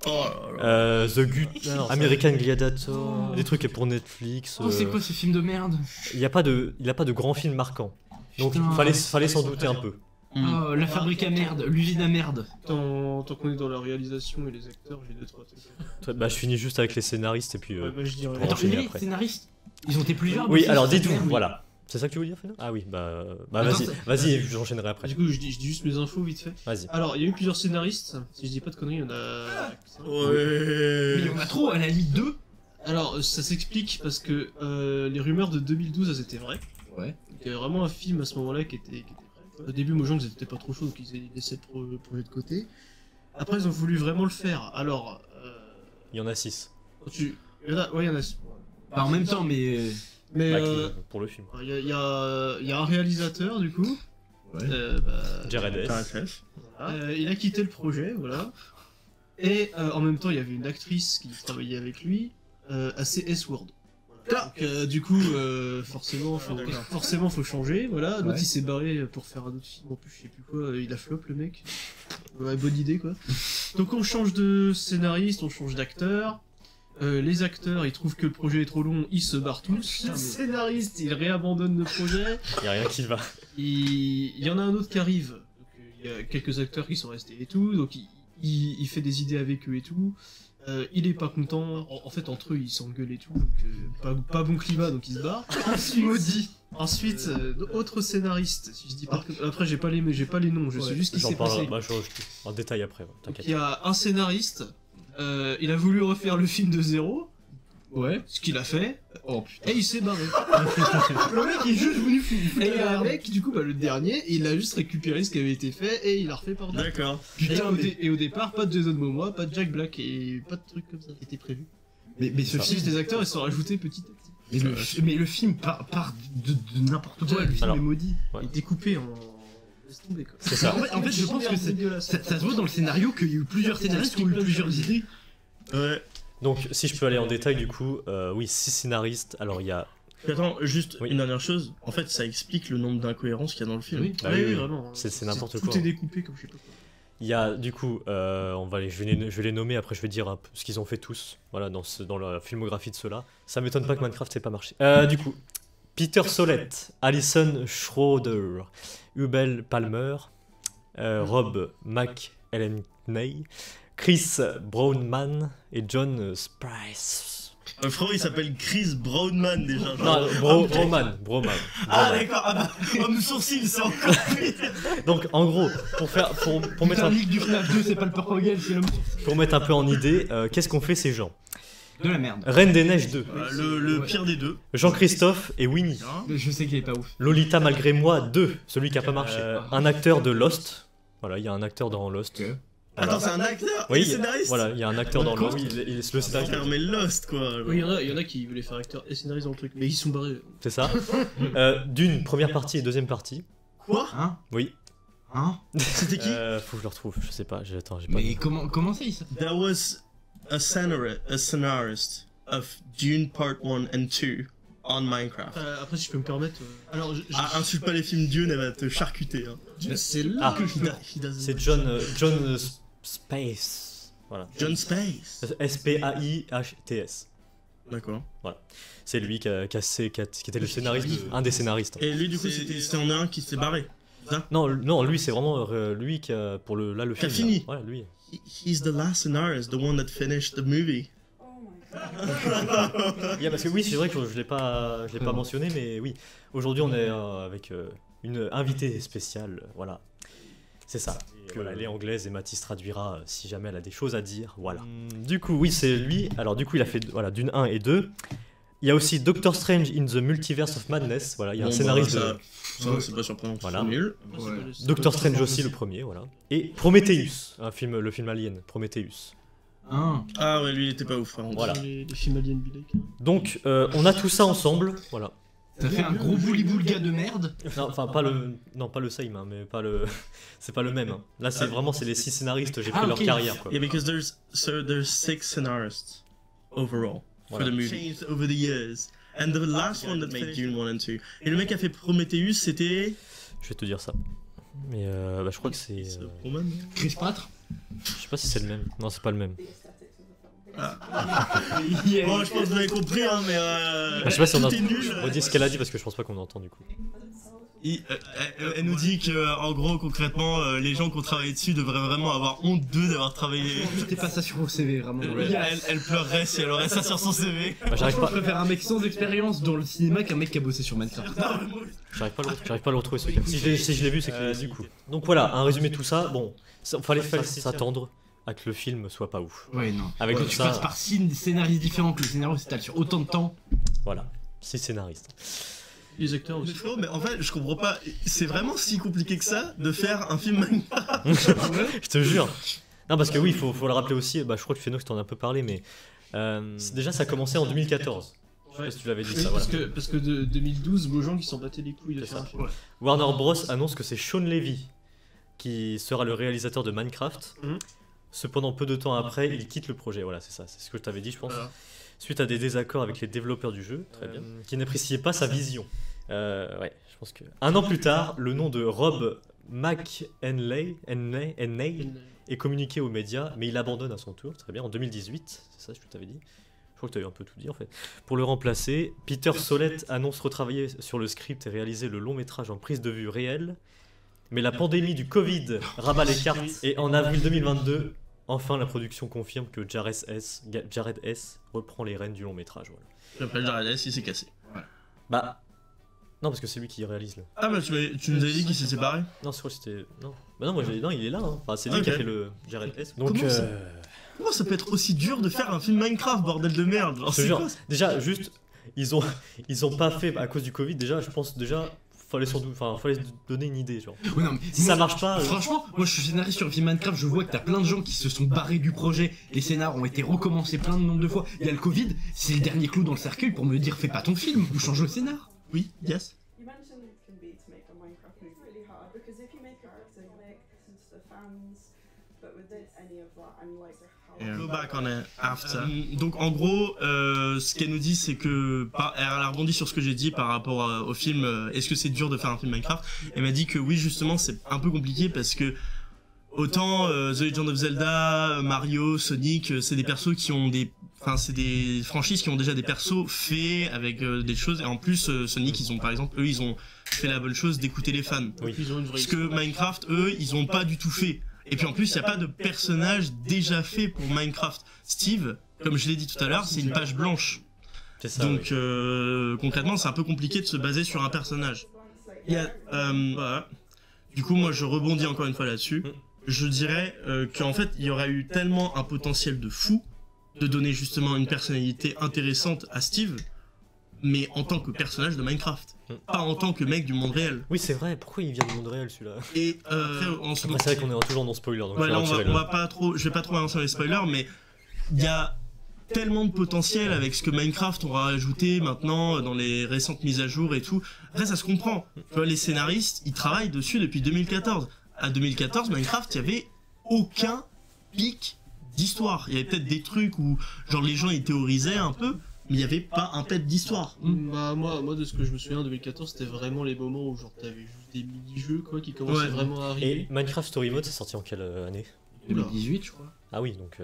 Oh là là. The Good, American Gladiator, des trucs pour Netflix. Oh, c'est quoi ce film de merde? Il a pas de grand film marquant. Donc Putain, fallait s'en douter un peu. Oh, la fabrique à merde, l'usine à merde. Tant qu'on est dans la réalisation et les acteurs, j'ai 2-3 trucs. Bah je finis juste avec les scénaristes et puis. Ouais, bah, je dirais. Pour Attends, enchaîner les après. scénaristes, ils ont été plusieurs. Oui, mais alors c'est dites-vous, merde, oui. voilà. C'est ça que tu veux dire, Fena? Ah oui, bah Attends, vas-y, j'enchaînerai après. Du coup, je dis juste mes infos vite fait. Vas-y. Alors, il y a eu plusieurs scénaristes. Si je dis pas de conneries, il y en a. Mais Ouais. il y en a trop, à la limite 2. Alors, ça s'explique parce que les rumeurs de 2012, elles étaient vraies. Ouais. Il y avait vraiment un film à ce moment-là qui était vrai. Au début, Mojang, ils étaient pas trop chauds, donc ils laissaient le projet de côté. Après, ils ont voulu vraiment le faire. Alors, Il y en a 6. il y en a. Ouais, il y en a. Bah, en même temps, mais. Mais Pour le film. il y a un réalisateur, du coup. Ouais. Jared S. Parafef. Voilà. Il a quitté le projet, voilà. Et en même temps, il y avait une actrice qui travaillait avec lui, assez S-word. Voilà. Donc, du coup, forcément, faut changer, voilà. L'autre, Ouais. il s'est barré pour faire un autre film, en plus, je sais plus quoi, il a flop, le mec. Ouais, bonne idée, quoi. Donc, on change de scénariste, on change d'acteur. Les acteurs, ils trouvent que le projet est trop long, ils se barrent tous. Le scénariste, il réabandonne le projet. Y a rien qui va. Il y en a un autre qui arrive. Donc, il y a quelques acteurs qui sont restés et tout. Donc il fait des idées avec eux et tout. Il est pas content. En fait, entre eux, ils s'engueulent et tout. Donc, pas bon climat, donc ils se barrent. Ensuite, autre scénariste. Si je dis pas. Après, j'ai pas les noms. Je sais juste ce qui J'en s'est passé. parlerai en détail après, ouais, Donc, t'inquiète. il y a un scénariste. Il a voulu refaire le film de zéro. Ouais. Ce qu'il a fait. Oh putain. Et il s'est barré. Le mec est juste venu foutre. Et il y a un mec, du coup, le dernier, il a juste récupéré ce qui avait été fait et il a refait par dessus. D'accord. Putain, Et au départ, pas de Jason Momoa, pas de Jack Black et pas de trucs comme ça qui étaient prévus. mais ce C'est film. juste les acteurs, ils sont rajoutés petit à petit. Mais le film part de n'importe quoi, le film Alors, est maudit. ouais. Il était coupé en. Laisse tomber quoi. C'est ça. En fait, je pense que ça se voit dans le scénario qu'il y a eu plusieurs scénaristes qui ont eu plusieurs idées. Ouais. Donc, si je peux aller en détail, du coup, oui, 6 scénaristes. Alors, il y a. Puis attends, juste Oui. une dernière chose. En fait, ça explique le nombre d'incohérences qu'il y a dans le film. Oui, Bah oui, oui, oui. vraiment. C'est n'importe Tout quoi. est découpé comme je sais pas quoi. Il y a, du coup, je vais les nommer, après je vais dire un peu ce qu'ils ont fait tous, voilà, dans la filmographie de ceux-là. Ça m'étonne pas que Minecraft n'ait pas marché. Du coup, Peter Sollett, Alison Schroeder, Hubel Palmer, Rob McElhenney, Chris Brownman et John Sprice. Frérot, il s'appelle Chris Brownman déjà. Non, Broman. Ah d'accord, ah bah, homme sourcil, c'est encore plus. Donc, en gros, pour mettre Putain, un, le leak du FNAF 2, c'est pas le Purple Gale, c'est l'homme. pour mettre un peu en idée, qu'est-ce qu'ont fait ces gens? De la merde. Reine des Neiges 2, Le pire des deux. Jean-Christophe et Winnie. Mais je sais qu'il est pas ouf. Lolita malgré moi 2, celui qui a pas marché. Un acteur de Lost. Voilà, il y a un acteur dans Lost. Ok. Attends, c'est un acteur Oui, et scénariste. voilà, il y a un acteur dans Quoi Lost. Il est le scénariste. Putain, mais Lost quoi. Oui, il y en a qui voulaient faire acteur et scénariste dans le truc, mais ils sont barrés. C'est ça. D'une première partie et deuxième partie. Quoi? Hein? Oui. Hein? C'était qui? Faut que je le retrouve. Je sais pas. Attends, j'ai pas. Mais comment c'est ça? There was a scenarist of Dune Part 1 and 2 on Minecraft. Après, si je peux me permettre. Alors, Ah, insulte pas les films Dune, elle va te charcuter. Hein. c'est là Ah, que je peux. C'est John Space. Voilà. John Space. S-P-A-I-H-T-S. D'accord. C'est lui qui était le scénariste, un des scénaristes. Et lui, du coup, c'était en un qui s'est barré. Non, lui, c'est vraiment lui qui a, le Qui a film. fini. là. Voilà, lui. He's the last scenarist, the one that finished the movie. Parce que oui, c'est vrai que je l'ai pas mentionné, mais oui. Aujourd'hui, on est avec une invitée spéciale, voilà. C'est ça. Voilà, elle est anglaise et Mathis traduira si jamais elle a des choses à dire, voilà. Du coup, oui, c'est lui. Alors du coup, il a fait voilà, Dune 1 et 2. Il y a aussi Doctor Strange in the Multiverse of Madness, voilà, il y a un scénariste de... Ça, c'est pas surprenant. Voilà. C'est nul. Doctor Strange aussi, le premier, voilà. Et Prometheus, le film Alien, Prometheus. Hein? Ah ouais, lui, il était pas ouf. Hein. Voilà. Les films Alien Bilek. Donc, on a tout ça ensemble, voilà. Ça fait un gros bouli-boulga de merde. Non, enfin pas le same, hein, mais pas le, c'est pas le même. Hein. Là, c'est vraiment les 6 scénaristes, j'ai pris leur ok. carrière, quoi. Yeah, because there's 6 scenarists overall for Voilà. the movie. Changed over the years. And the last one that made Dune 1 and 2. Et le mec qui a fait Prometheus, c'était... Je vais te dire ça. Mais je crois que c'est. Roman, Chris Patre. Je sais pas si c'est le même. Non, c'est pas le même. Bon, je pense que vous avez compris, hein, mais Je sais pas si on tout a. est nul. Redis ce qu'elle a dit parce que je pense pas qu'on entend du coup. Elle nous dit que, en gros, concrètement, les gens qui ont travaillé dessus devraient vraiment avoir honte d'eux d'avoir travaillé. Mettez pas ça sur vos CV, vraiment. Elle pleurerait si elle aurait ça sur son CV. J'arrive Je pas. préfère un mec sans expérience dans le cinéma qu'un mec qui a bossé sur Minecraft. J'arrive pas à le retrouver ce gars. Si je l'ai vu, c'est que du coup. Donc voilà, un résumé de tout ça. Bon, fallait s'attendre à que le film soit pas ouf. Ouais, non. Avec Quand tout tu ça, passes par 6 scénaristes différents, que le scénario s'étale sur autant de temps. voilà, 6 scénaristes. Les acteurs Mais aussi. frérot, mais en fait, je comprends pas. C'est vraiment si compliqué que ça de faire un film Minecraft. Je te jure. Non, parce que oui, faut le rappeler aussi. Bah, je crois que Phénox t'en a un peu parlé, mais déjà ça a commencé en 2014. Je sais pas si tu l'avais dit Oui, ça. Voilà. parce que de 2012, Mojang qui s'en battait les couilles de C'est faire ça. un film. Warner Bros annonce que c'est Sean Levy qui sera le réalisateur de Minecraft. Mhm. Cependant, peu de temps après, il quitte le projet. Voilà, c'est ça. C'est ce que je t'avais dit, je pense. Voilà. Suite à des désaccords avec les développeurs du jeu, très bien, qui n'appréciaient pas sa vision. Ouais, je pense que. Un an plus tard, le nom de Rob McEnley est communiqué aux médias, mais il abandonne à son tour, très bien, en 2018, c'est ça ce que je t'avais dit. Je crois que tu avais un peu tout dit en fait. Pour le remplacer, Peter Sollett annonce retravailler sur le script et réaliser le long métrage en prise de vue réelle. Mais la pandémie du Covid rabat les cartes et en avril 2022, enfin la production confirme que Jared S. reprend les rênes du long métrage. Voilà. J'appelle Jared S, il s'est cassé. Bah. Non, parce que c'est lui qui réalise là. Ah bah tu nous avais dit qu'il s'est séparé. Non, c'est quoi c'était. Non. Bah non, moi j'ai. Non, il est là. Hein. Enfin, c'est lui Ok. qui a fait le Jared S. Donc. Comment ça Comment ça peut être aussi dur de faire un film Minecraft, bordel de merde? Genre, Je te c'est jure, quoi, ça déjà, juste, ils ont pas fait à cause du Covid. Déjà, je pense déjà, fallait se donner une idée, genre. Ouais, non, mais Si ça marche pas, Franchement, moi je suis scénariste sur un film Minecraft, je vois que t'as plein de gens qui se sont barrés du projet, les scénars ont été recommencés plein de nombre de fois. Il y a le Covid, c'est le dernier clou dans le cercueil pour me dire fais pas ton film ou change le scénar. Oui, yes. You mentioned it can be to make a Minecraft movie really hard because if you make a character you make sense to the fans, but with any of that, I'm like, how Go back on it after. Donc en gros, ce qu'elle nous dit, c'est que elle a rebondi sur ce que j'ai dit par rapport au film. Est-ce que c'est dur de faire un film Minecraft? Elle m'a dit que oui, justement, c'est un peu compliqué parce que autant The Legend of Zelda, Mario, Sonic, c'est des persos qui ont c'est des franchises qui ont déjà des persos faits avec des choses. Et en plus, Sonic, ils ont par exemple, eux, ils ont fait la bonne chose d'écouter les fans. Oui. Ils ont une vraie Ce que Minecraft, eux, ils ont pas du tout fait. Et puis en plus, il n'y a pas de personnage déjà fait pour Minecraft. Steve, comme je l'ai dit tout à l'heure, c'est une page blanche. C'est ça. Donc oui. concrètement, c'est un peu compliqué de se baser sur un personnage. Il y a, voilà. Du coup, moi, je rebondis encore une fois là-dessus. Je dirais qu'en fait, il y aurait eu tellement un potentiel de fou de donner justement une personnalité intéressante à Steve, mais en tant que personnage de Minecraft, pas en tant que mec du monde réel. Oui, c'est vrai. Pourquoi il vient du monde réel celui-là? Et après, en ce Après, c'est vrai qu'on est toujours dans spoiler. Donc Ouais, je vais là, retirer on le- va pas trop, je vais pas trop avancer dans les spoilers, mais il y a tellement de potentiel avec ce que Minecraft aura ajouté maintenant dans les récentes mises à jour et tout. Après, ça se comprend. Tu vois, les scénaristes, ils travaillent dessus depuis 2014. À 2014, Minecraft, il y avait aucun pic d'histoire. Il y avait peut-être des trucs où, genre, les gens, ils théorisaient un peu, mais il y avait pas un pet d'histoire. Bah moi de ce que je me souviens en 2014 c'était vraiment les moments où genre t'avais juste des mini-jeux quoi qui commençaient Ouais. vraiment à arriver. Et Minecraft Story Mode, c'est sorti en quelle année? 2018 je crois. Ah oui, donc.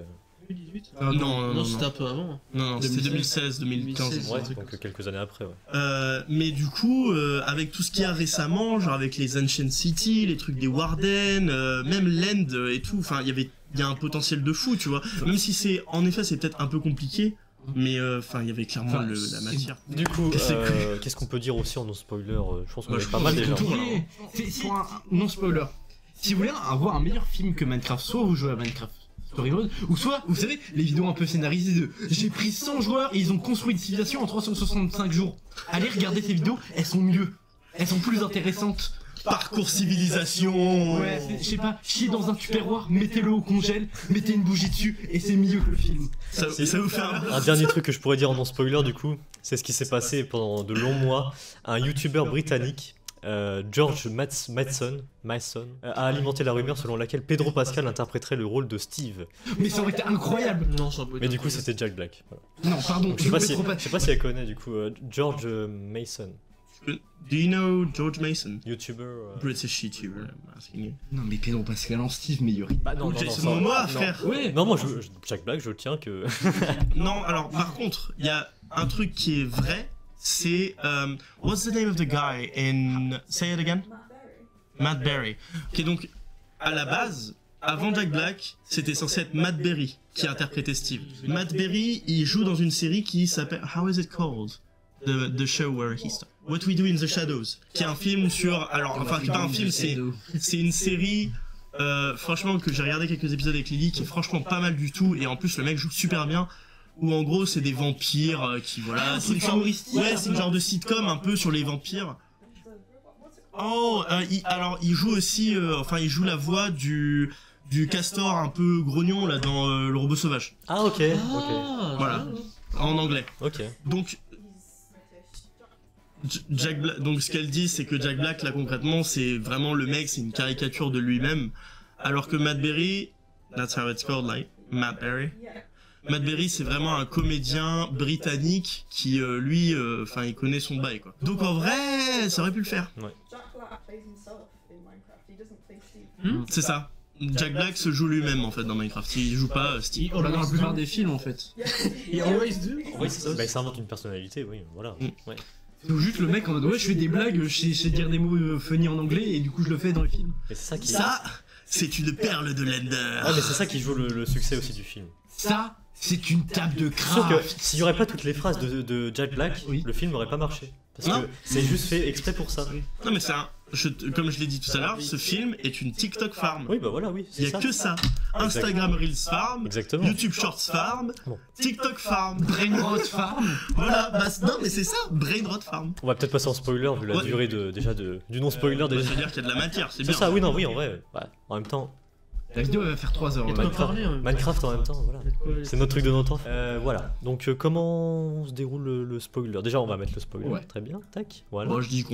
2018 Non, c'était un peu avant. Non, c'était 2016, 2016, 2015. Ouais, un truc donc comme ça. quelques années après, ouais. Mais du coup, avec tout ce qu'il y a récemment, genre avec les Ancient City, les trucs des Warden, même l'End et tout, enfin, il y a un potentiel de fou, tu vois. Même si en effet, c'est peut-être un peu compliqué, mais il y avait clairement Enfin, la matière. Du coup, C'est qu'est-ce qu'on peut dire aussi en non-spoiler? Je pense qu'on Bah, est je pas pense mal que déjà. tout, alors. C'est un non spoiler. Si vous voulez avoir un meilleur film que Minecraft, soit vous jouez à Minecraft Story Mode, ou soit, vous savez, les vidéos un peu scénarisées de j'ai pris 100 joueurs et ils ont construit une civilisation en 365 jours. Allez regarder ces vidéos, elles sont mieux. Elles sont plus intéressantes. Parcours civilisation. Ouais, je sais pas, chier dans un tupperware, mettez-le au congèle, mettez une bougie dessus et c'est mieux que le film. Ça vous fait Un dernier truc que je pourrais dire en non-spoiler, du coup, c'est ce qui s'est passé pendant de longs mois. Un youtubeur britannique, George Mason, a alimenté la rumeur selon laquelle Pedro Pascal interpréterait le rôle de Steve. Mais ça aurait été incroyable. Non, ça peut Mais du coup, c'était Jack Black. Voilà. Non, pardon, Donc, je sais pas si trop pas. elle connaît, du coup, George Mason. Do you know George Mason? YouTuber. British YouTuber, I'm asking you. Non, mais Pedro Pascal en Steve meilleur. Bah non, non, non, Jason ça- Momoa, non. frère. Ouais. Non, moi, Jack Black, je le tiens que. Non, alors par contre, il y a un truc qui est vrai, c'est what's the name of the guy in say it again? Matt Berry. Matt Berry. Ok, donc à la base, avant Jack Black, c'était censé être Matt Berry qui interprétait Steve. Matt Berry, il joue dans une série qui s'appelle How is it called? The show where he started. What We Do in the Shadows, qui est un film sur, alors enfin qui est pas un film, c'est une série. Franchement, que j'ai regardé quelques épisodes avec Lily, qui est franchement pas mal du tout, et en plus le mec joue super bien. Où en gros c'est des vampires qui voilà, c'est une genre, ouais, c'est une genre de sitcom un peu sur les vampires. Oh, alors il joue aussi, enfin il joue la voix du castor un peu grognon là dans Le Robot Sauvage. Ah, ok, ok. Ah, Voilà, en anglais. Ok. Donc Jack Black, donc ce qu'elle dit c'est que Jack Black là concrètement c'est vraiment le mec, c'est une caricature de lui-même, alors que Matt Berry, that's how it's called, like Matt Berry. Matt Berry c'est vraiment un comédien britannique qui lui, enfin il connaît son bail quoi. Donc en vrai ça aurait pu le faire. Jack Black plays himself in Minecraft. He doesn't play Steve. C'est ça. Jack Black se joue lui-même en fait dans Minecraft. Il joue pas Steve. Oh là, dans la plupart des films en fait. He always do. Oui, c'est ça. Bah, il s'invente une personnalité, oui, voilà. Ouais. C'est juste le mec en mode ouais, je fais des blagues, je sais dire des mots funny en anglais et du coup je le fais dans le film. Mais c'est ça qui. Ça, c'est une perle de Lender. Ouais, mais c'est ça qui joue le succès aussi du film. Ça, c'est une table de Sauf que craft. s'il y aurait pas toutes les phrases de Jack Black, Oui. le film n'aurait pas marché. Parce Non. que c'est juste fait exprès pour ça. Non mais c'est un, comme je l'ai dit tout à l'heure, ce film est une TikTok farm. Oui, bah voilà, oui. Il y C'est a ça. que ça. Instagram Reels farm, Exactement. YouTube Shorts farm, Bon. TikTok farm. Brainrot Farm. Voilà, bah non mais c'est ça, Brain Rot farm. On va peut-être passer en spoiler vu la Ouais. durée du non-spoiler déjà. C'est-à-dire qu'il y a de la matière, c'est C'est bien. ça, oui, non, oui, en vrai. Ouais. En même temps, La vidéo elle va faire 3 heures. Et ouais. de quoi parler, hein. Minecraft en même temps, voilà. Ouais, C'est notre truc de notre temps. Voilà. Donc, comment se déroule le spoiler? Déjà, on va mettre le spoiler. Ouais. Très bien. Tac. Voilà. Moi je dis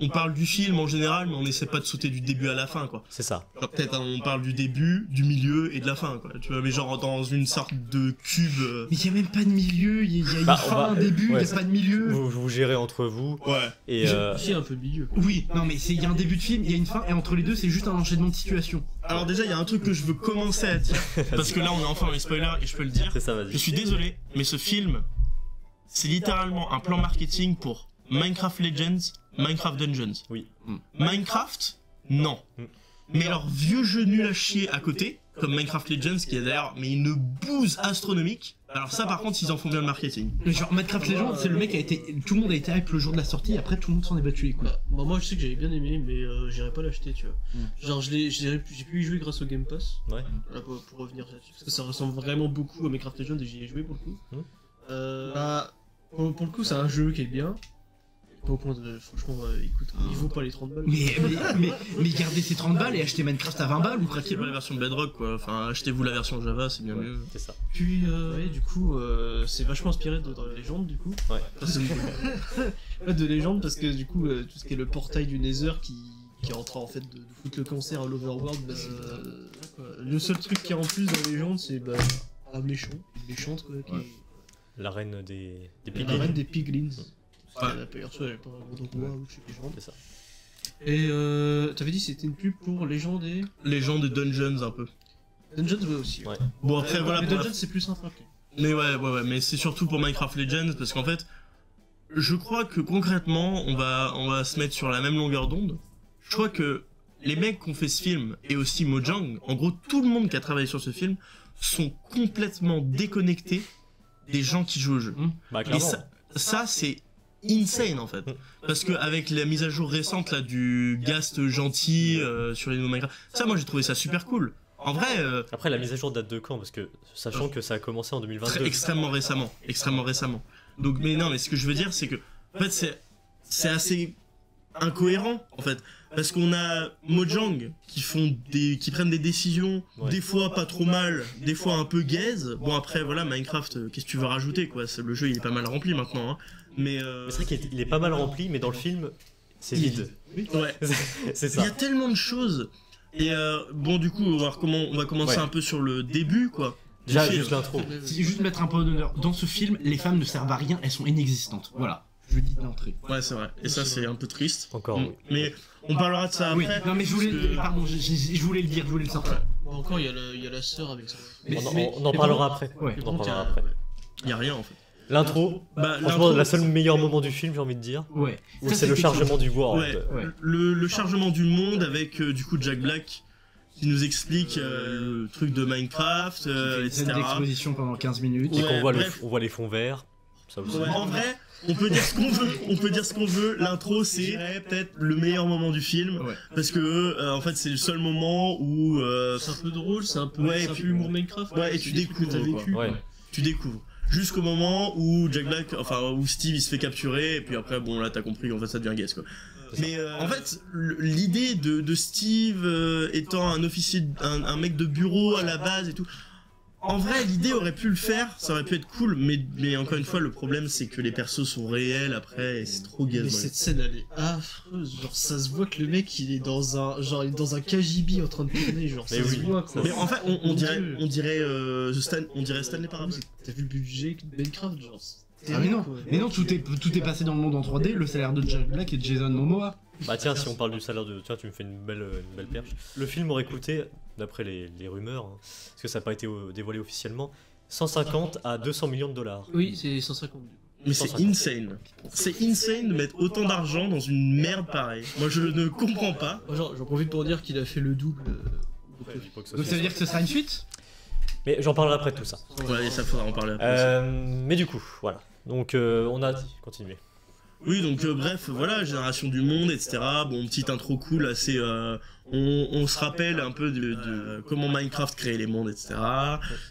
on parle du film en général, mais on essaie pas de sauter du début à la fin quoi. C'est ça. Genre, peut-être on parle du début, du milieu et de la fin quoi. Tu vois, mais genre dans une sorte de cube. Mais il y a même pas de milieu, il y a une Bah, on fin, va- un début, il ouais. y a pas de milieu. Vous gérez entre vous. Ouais. Et Si, un peu de milieu. Oui, non mais il y a un début de film, il y a une fin et entre les deux c'est juste un enchaînement de situations. Alors déjà il y a un truc que je veux commencer à dire parce que là on est enfin dans les spoilers et je peux le dire. c'est ça, Je vas-y. suis désolé, mais ce film, c'est littéralement un plan marketing pour Minecraft Legends, Minecraft Dungeons. Oui. Minecraft, non. Mm. Mais leur vieux jeu nul à chier à côté, comme Minecraft Legends, qui est d'ailleurs mais une bouse astronomique. Alors ça par contre ils en font bien le marketing. Genre Minecraft Legends, c'est le mec qui a été. Tout le monde a été hype le jour de la sortie, et après tout le monde s'en est battu les couilles. Bah, moi je sais que j'avais bien aimé, mais j'irais pas l'acheter, tu vois. Genre j'ai pu y jouer grâce au Game Pass. Ouais. Voilà, pour revenir là-dessus. Parce que ça ressemble vraiment beaucoup à Minecraft Legends et j'y ai joué pour le coup. Bah, pour le coup, c'est un jeu qui est bien. Pas au point de. Franchement, écoute, il vaut pas les 30 balles. Mais gardez ces 30 balles et achetez Minecraft à 20 balles ou C'est craquez pas la version Bedrock quoi, enfin achetez-vous la version Java, c'est bien Ouais, mieux. c'est ça. Puis, ouais, du coup, c'est vachement inspiré de Légende, du coup. Ouais. Parce que- ouais, de Légende, parce que du coup, tout ce qui est le portail du Nether qui est en train en fait de foutre le cancer à l'Overworld. Bah, le seul truc qui est en plus dans Légende, c'est bah, un méchant, une méchante quoi, qui est La reine des la piglins. reine des piglins. Ouais. Elle a pas un gros roi ou je sais pas. C'est ça. Et t'avais dit que c'était une pub pour Légende et Les gens de Dungeons un peu. Dungeons ouais aussi. Ouais. Bon après voilà. Mais pour la- Dungeons c'est plus sympa. Mais ouais, mais c'est surtout pour Minecraft Legends parce qu'en fait, je crois que concrètement, on va se mettre sur la même longueur d'onde. Je crois que les mecs qui ont fait ce film et aussi Mojang, en gros tout le monde qui a travaillé sur ce film, sont complètement déconnectés des gens qui jouent au jeu. Bah, Et clairement. ça c'est insane en fait. Parce que avec la mise à jour récente là du Ghast gentil sur les nouveaux Minecraft, ça moi j'ai trouvé ça super cool. En vrai, Après, la mise à jour date de quand? Parce que, sachant que ça a commencé en 2022. extrêmement récemment. Donc, mais non, mais ce que je veux dire, c'est que, en fait, c'est assez incohérent, en fait. Parce qu'on a Mojang qui prennent des décisions, Ouais. des fois pas trop mal, des fois un peu gaze. Bon, après, voilà, Minecraft, qu'est-ce que tu veux rajouter, quoi? Le jeu, il est pas mal rempli maintenant, hein. Mais, Mais c'est vrai qu'il est pas mal rempli, mais dans le film, c'est Il est vide. ouais. C'est Il ça. y a tellement de choses. Et, bon, du coup, on va commencer Ouais. un peu sur le début, quoi. Déjà, du film. juste l'intro. C'est juste mettre un peu d'honneur. Dans ce film, les femmes ne servent à rien, elles sont inexistantes. Voilà. jeudi d'entrée. Ouais, c'est vrai. Et ça, c'est un peu triste. Encore, oui. Mais on parlera de ça Oui, après. non mais je voulais, parce que- pardon, je voulais le dire, je voulais le sortir. Bon, encore, il y a la sœur avec son. On en parlera après. Ouais. On en Donc, parlera après. Il y a rien en fait. L'intro, Bah, franchement, l'intro, la seule meilleur moment du film, j'ai envie de dire. Ouais. Où Ça, c'est le quelque chose. chargement du World. Ouais. Ouais. Le chargement du monde avec du coup Jack Black qui nous explique le truc de Minecraft, Qui fait une etc. scène d'exposition pendant 15 minutes. Et Ouais, qu'on voit, bref. on voit les fonds verts. Ça aussi. Ouais, en vrai, on peut dire ce qu'on veut. On peut dire ce qu'on veut. L'intro, c'est peut-être le meilleur moment du film Ouais. parce que en fait, c'est le seul moment où C'est un peu drôle, c'est un peu, Ouais, c'est et un puis- peu humour Minecraft. Ouais, et c'est tu des trucs que découvres, t'as quoi. vécu. Ouais. tu découvres. Jusqu'au moment où Jack Black, enfin où Steve il se fait capturer et puis après bon là t'as compris qu'en fait ça devient guess quoi. Mais en fait l'idée de Steve étant un officier, un mec de bureau à la base et tout, en vrai l'idée aurait pu le faire, ça aurait pu être cool, mais encore une fois le problème c'est que les persos sont réels après et c'est trop Mais gaz. cette scène elle est affreuse, genre ça se voit que le mec il est dans un genre il est dans un KGB en train de tourner, genre Mais ça se oui. voit quoi. Mais en fait on Mon dirait Dieu. on dirait Stanley Parable. T'as vu le budget de Minecraft, genre c'est Ah mais non, terrible, quoi. mais non, tout est passé dans le monde en 3D, le salaire de Jack Black et de Jason Momoa. Bah tiens, si on parle du salaire de... Tiens, tu me fais une belle perche. Le film aurait coûté, d'après les rumeurs, hein, parce que ça n'a pas été dévoilé officiellement, 150 à 200 millions de dollars. Oui, c'est 150. Mais c'est 150. insane. C'est insane de mettre autant d'argent dans une merde pareille. Moi je ne comprends pas. Genre, j'en profite pour dire qu'il a fait le double. Donc ça veut dire que ce sera une suite? Mais j'en parlerai après de tout ça. Ouais, et ça faudra en parler après. Mais du coup, voilà. Donc on a continué. Oui, donc bref, voilà, génération du monde, etc. Bon, petite intro cool, assez. On se rappelle un peu de comment Minecraft créait les mondes, etc.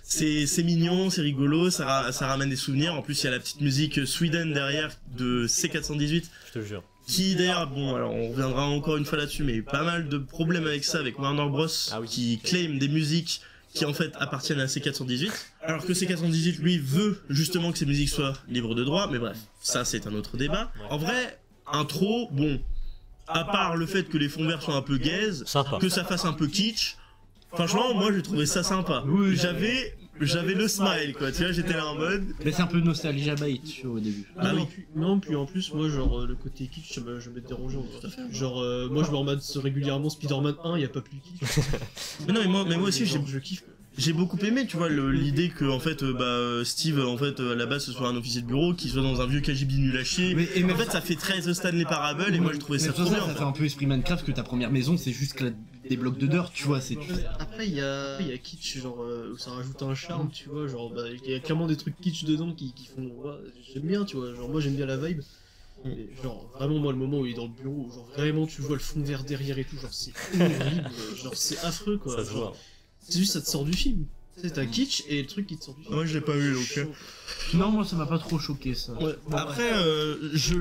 C'est mignon, c'est rigolo, ça ramène des souvenirs. En plus, il y a la petite musique Sweden derrière de C418. Je te jure. Qui d'ailleurs, bon, alors on reviendra encore une fois là-dessus, mais pas mal de problèmes avec ça, avec Warner Bros. Ah oui. Qui claim des musiques qui en fait appartiennent à C418, alors que C418 lui veut justement que ces musiques soient libres de droit, mais bref, ça c'est un autre débat. En vrai, intro, bon, à part le fait que les fonds verts soient un peu gaze, Sympa. que ça fasse un peu kitsch, franchement moi j'ai trouvé ça sympa. Oui. J'avais le smile quoi, tu vois, j'étais là en mode... Mais c'est un peu nostalgia bait au début. Ah oui. Non, puis en plus, moi, genre, le côté kitsch, ça m'a dérangé. Tout à fait. Genre, moi, je me remate régulièrement Spider-Man 1, y a pas plus kitsch. Mais non, mais moi aussi j'ai... je kiffe. J'ai beaucoup aimé, tu vois, l'idée que en fait, Steve, en fait, à la base, ce soit un officier de bureau, qui soit dans un vieux KGB nul à chier. Et En fait, ça fait très The Stanley Parable, et moi, j'ai trouvé ça mais trop pour bien. ça en fait fait. un peu esprit Minecraft que ta première maison c'est juste des blocs de dirt, tu vois, c'est... Après, il y a kitsch, genre, où ça rajoute un charme, tu vois. Genre, bah, il y a clairement des trucs kitsch dedans qui font. Ouais, j'aime bien, tu vois. Genre, moi, j'aime bien la vibe. Et genre, vraiment, moi, le moment où il est dans le bureau, genre, vraiment, tu vois le fond vert derrière et tout, genre, c'est horrible, genre, c'est affreux, quoi. Ça se Genre, voit. c'est juste, ça te sort du film. C'est un kitsch et le truc qui te sort du film. Moi, je l'ai pas vu, donc. Non, moi ça m'a pas trop choqué ça. Ouais. Après,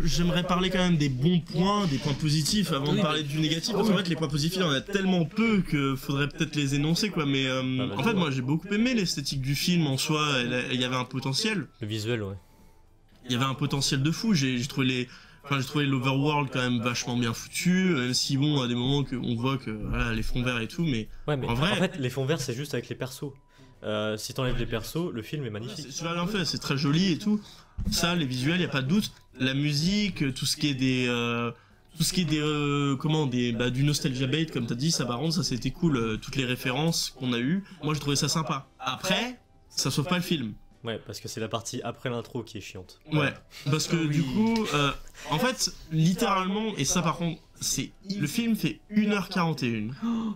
j'aimerais parler quand même des bons points, des points positifs avant de parler du négatif. Parce qu'en fait, les points positifs, il y en a tellement peu que faudrait peut-être les énoncer, quoi. Mais en fait, moi, j'ai beaucoup aimé l'esthétique du film en soi. Il y avait un potentiel. Le visuel, ouais. Il y avait un potentiel de fou. J'ai trouvé l'Overworld quand même vachement bien foutu. Même si, bon, à des moments on voit que voilà, les fonds verts et tout, mais. Ouais, mais En en, vrai- fait, les fonds verts, c'est juste avec les persos. Si t'enlèves les persos, le film est magnifique. C'est bien fait, c'est très joli et tout. Ça, les visuels, y a pas de doute. La musique, tout ce qui est du nostalgia bait, comme t'as dit, ça par contre, ça c'était cool. Toutes les références qu'on a eues, moi j'ai trouvé ça sympa. Après, ça sauve pas le film. Ouais, parce que c'est la partie après l'intro qui est chiante. Ouais, parce que du coup, en fait, littéralement, et ça par contre, le film fait 1h41.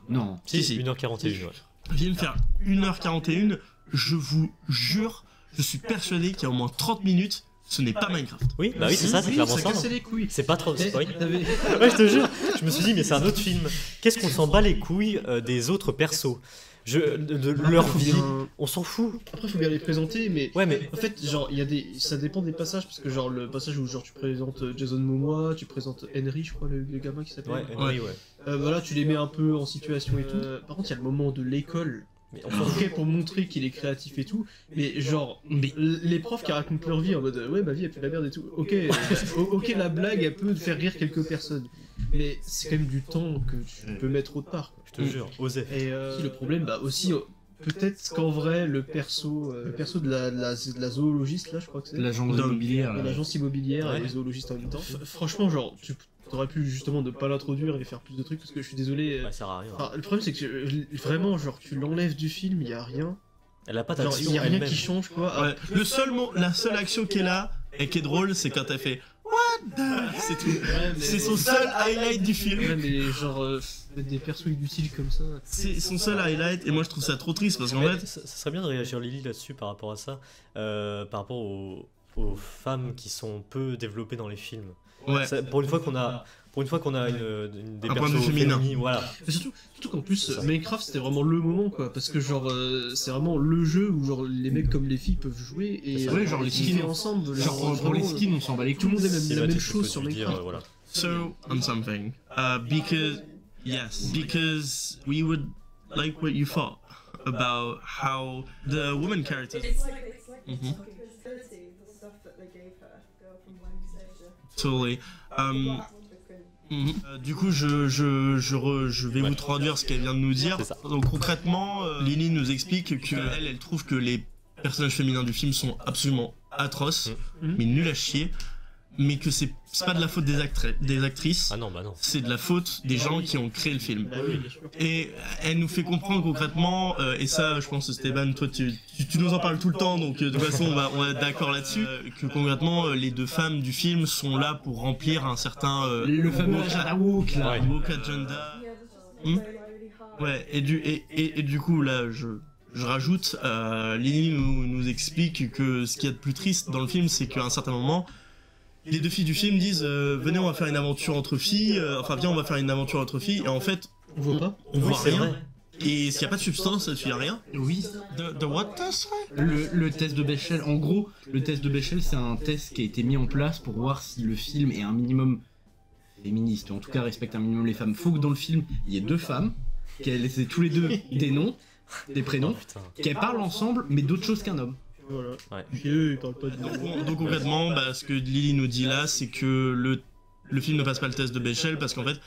Non. Si, Si. 1h41, ouais. Le film fait 1h41, je vous jure, je suis persuadé qu'il y a au moins 30 minutes, ce n'est pas Minecraft. Oui, bah oui, c'est ça, c'est clairement ça. cassait les couilles. C'est pas trop. Eh, Oui. t'avais- Ouais, je te jure. Je me suis dit, mais c'est un autre film. Qu'est-ce qu'on s'en bat les couilles des autres persos de leur Faut vie. bien- On s'en fout. Après, faut bien les présenter, mais. Ouais, mais En fait, genre, il y a ça dépend des passages, parce que genre, le passage où genre tu présentes Jason Momoa, tu présentes Henry, je crois, le gamin qui s'appelle. ouais, Henry, ouais. Voilà, tu les mets un peu en situation et tout. Par contre, il y a le moment de l'école. Mais on s'en fout. Ok, pour montrer qu'il est créatif et tout, mais genre, les profs qui racontent leur vie en mode ouais, ma vie elle fait la merde et tout. Ok, ok, la blague elle peut faire rire quelques personnes, mais c'est quand même du temps que tu peux mettre autre part. Quoi. Je te jure, Osef. Et aussi, le problème, bah aussi, peut-être qu'en vrai, le perso de la zoologiste, là, je crois que c'est. L'agence immobilière. là. L'agence immobilière Ouais. et les zoologistes en même temps. Franchement, genre, tu aurais pu justement ne pas l'introduire et faire plus de trucs, parce que je suis désolé. Ça sert à rien. Enfin, le problème, c'est que vraiment, genre, tu l'enlèves du film, il y a rien. Elle a pas Genre, d'action il y a rien elle-même. qui change, quoi. Ouais. La seule action qui est là et qui est drôle, c'est quand elle fait What the... C'est tout. Ouais, mais- C'est son seul highlight du film. Ouais, mais genre, mettre des persos inutiles comme ça. C'est son seul highlight et moi je trouve ça trop triste parce qu'en Mais fait, ça serait bien de réagir Lily là-dessus par rapport à ça, par rapport aux femmes qui sont peu développées dans les films. ouais. Pour une fois qu'on a des Un point de persos vue féminin. féminins, voilà. Et surtout qu'en plus, Minecraft c'était vraiment le moment, quoi. Parce que, genre, c'est vraiment le jeu où, genre, les mecs comme les filles peuvent jouer et. Ouais, genre, les skins ensemble. Genre pour les skins, on s'en bat les Tout le couilles. monde aime la même Thématique, chose tu sur peux dire, Minecraft. voilà. So on something. Because we would like what you thought about how the woman characters It's like Mhm. ability, the stuff that they gave her, girl from Wednesday. totally. Du coup, je vais vous traduire ce qu'elle vient de nous dire. C'est ça. Donc concrètement, Lily nous explique que elle trouve que les personnages féminins du film sont absolument atroces, mais nuls à chier, mais que c'est pas de la faute des actrices, Ah non, bah non. c'est de la faute des gens qui ont créé le film. Bah oui, bien sûr. Et elle nous fait comprendre concrètement, et ça je pense que Stéban, toi tu nous en parles tout le temps, donc de toute façon on va être d'accord là-dessus, que concrètement les deux femmes du film sont là pour remplir un certain Le fameux agenda woke là. Ouais. woke agenda. Yeah, this is Hmm? really hard. Ouais, et du coup là je rajoute, Lily nous explique que ce qu'il y a de plus triste dans le film, c'est qu'à un certain moment, les deux filles du film disent venez on va faire une aventure entre filles, viens on va faire une aventure entre filles, et en fait On voit pas. on voit c'est rien. vrai. Et s'il n'y a pas de substance là-dessus, il n'y a rien. Oui. The what test? Le test de Bechdel, en gros, le test de Bechdel, c'est un test qui a été mis en place pour voir si le film est un minimum féministe, ou en tout cas respecte un minimum les femmes. Faut que dans le film, il y ait deux femmes, qu'elles aient tous les deux des noms, des Oh, prénoms, putain. qu'elles parlent ensemble, mais d'autre chose qu'un homme. Voilà. Ouais. Puis eux, ils parlent pas de. Donc concrètement, ce que Lily nous dit là, c'est que le film ne passe pas le test de Bechdel parce qu'en fait,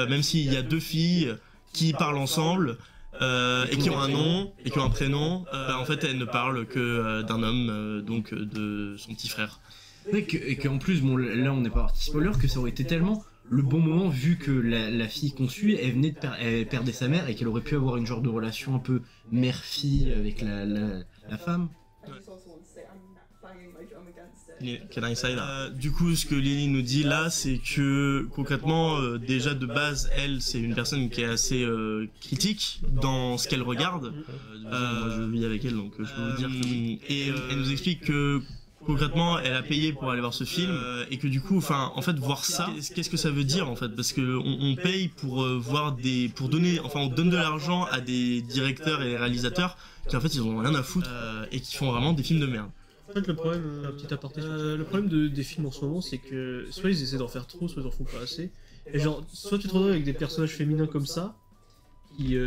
même s'il y a deux filles qui parlent ensemble et qui ont un nom et qui ont un prénom, en fait elles ne parlent que d'un homme, donc de son petit frère. Ouais, et qu'en plus, bon, là on n'est pas parti spoiler, que ça aurait été tellement le bon moment vu que la fille conçue, elle venait elle perdait sa mère et qu'elle aurait pu avoir une genre de relation un peu mère-fille avec la femme. I just also want to say I'm banging my drum against it. Can I say that? Du coup, ce que Lily nous dit là, c'est que concrètement, déjà de base, elle, c'est une personne qui est assez critique dans ce qu'elle regarde. Moi, je vis avec elle, donc je peux vous dire que oui. Et elle nous explique que concrètement, elle a payé pour aller voir ce film et que du coup, en fait, voir ça, qu'est-ce que ça veut dire en fait? Parce que on paye pour voir pour donner, on donne de l'argent à des directeurs et des réalisateurs qui en fait ils ont rien à foutre et qui font vraiment des films de merde. En fait, le problème, un petit aparté, le problème des films en ce moment, c'est que soit ils essaient d'en faire trop, soit ils en font pas assez. Et genre, soit tu te retrouves avec des personnages féminins comme ça, qui